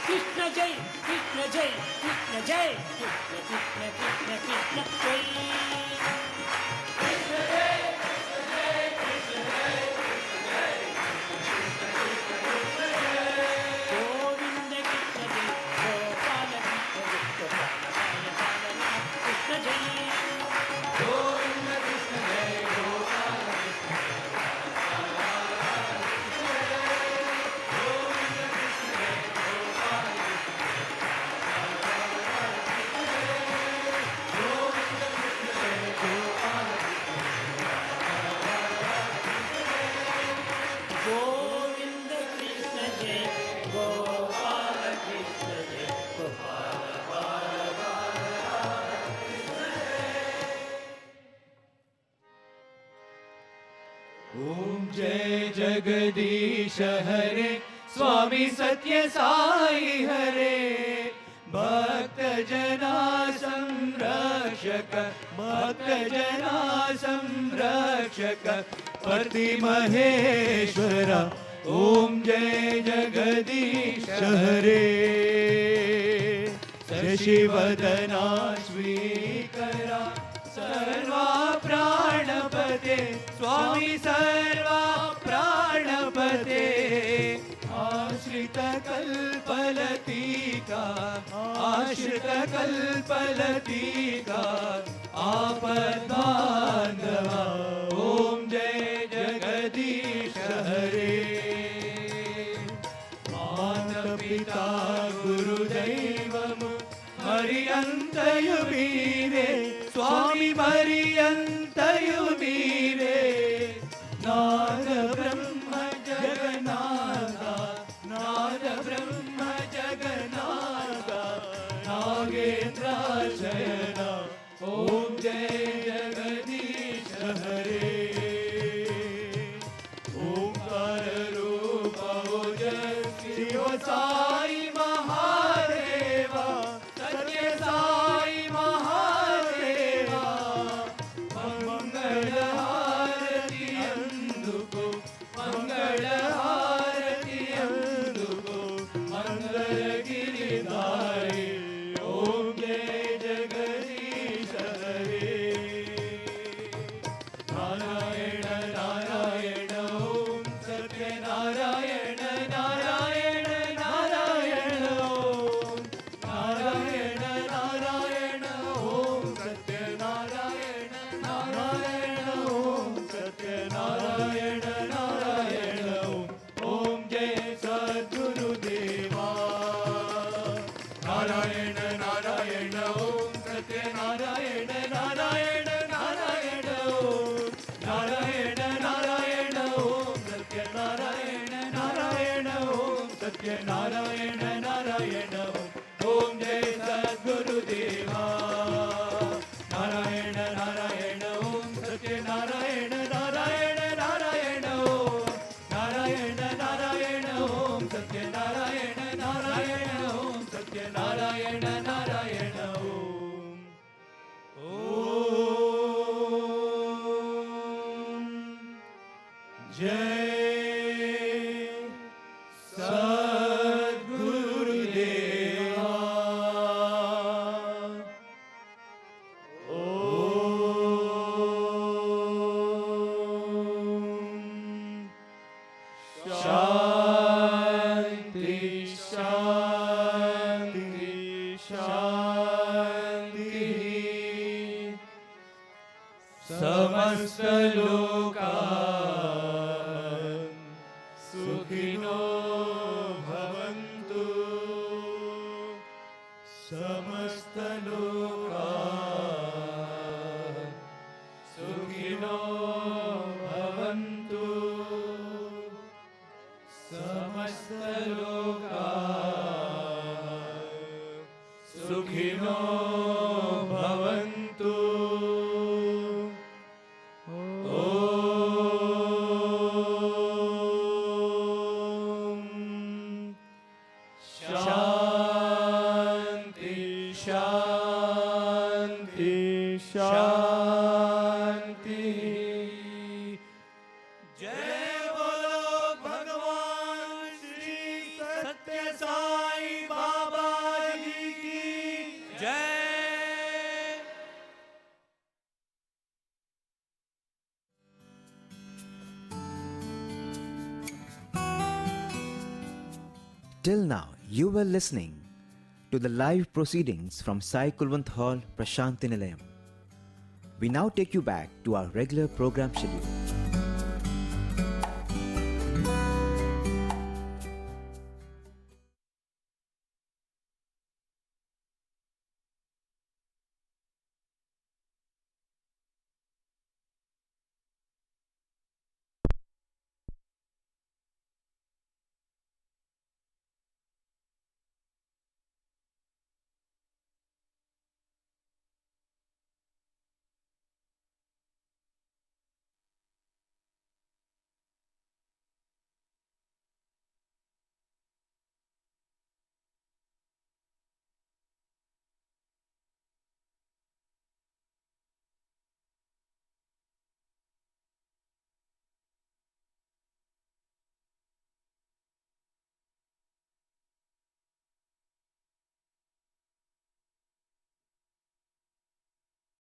कृष्ण जय कृष्ण जय कृष्ण जय कृष्ण कृष्ण कृष्ण कृष्ण जय गोविंद कृष्ण जय गोपाल कृष्ण जय गोपाल बाल कृष्ण जय गोविंद कृष्ण जय गोपाल गोविंद कृष्ण जय गोपाल कृष्ण जय गोपाल बाल ओम जय जगदीश हरे स्वामी सत्य साई हरे भक्त जना संरक्षक भक्त जना संरक्षक पति महेश्वरा ओम जय जगदीश हरे शशिवदना स्वीकरा सर्वा प्राणपते स्वामी सर्वा प्राणपते आश्रित कल्पलतिका आश्रित कल्पलतिका आपद्बान्धवा ओम जय जगदीश हरे हरे ओंकार रूप ओजस्वी ओ साई महादेवा सत्य साई महादेवा मंगल हारति अंदुको मंगल हारति अंदुको मंगल गिरिधारी ओम जय जगदीश हरे नारायण नारायण ओम सत्य नारायण नारायण नारायण ओम नारायण नारायण ओम सत्य नारायण नारायण ओम सत्य नारायण नारायण ओम जय सद्गुरुदेवा नारायण नारायण ओम सत्य नारायण नारायण नारायण ओम नारायण नारायण ओम सत्य नारायण नारायण ओम सत्य नारायण नारायण ओम जय सद्गुरुदेवा नारायण नारायण ओम सत्य नारायण नारायण नारायण ओम नारायण नारायण ओम सत्य नारायण नारायण ओम सत्य नारायण नारायण ओम जय सद्गुरुदेवा ओम शांति शांति शांति समस्त लोकान् सुखिनो भवन्तु समस्त लोकान् सुखिनो भवन्तु समस्त लोकान् सुखिनो भवन्तु शांति शांति शांति जय बोलो भगवान श्री सत्य साई बाबा जी की जय। Till now, you were listening to the live proceedings from Sai Kulwant Hall, Prasanthi Nilayam. We now take you back to our regular program schedule.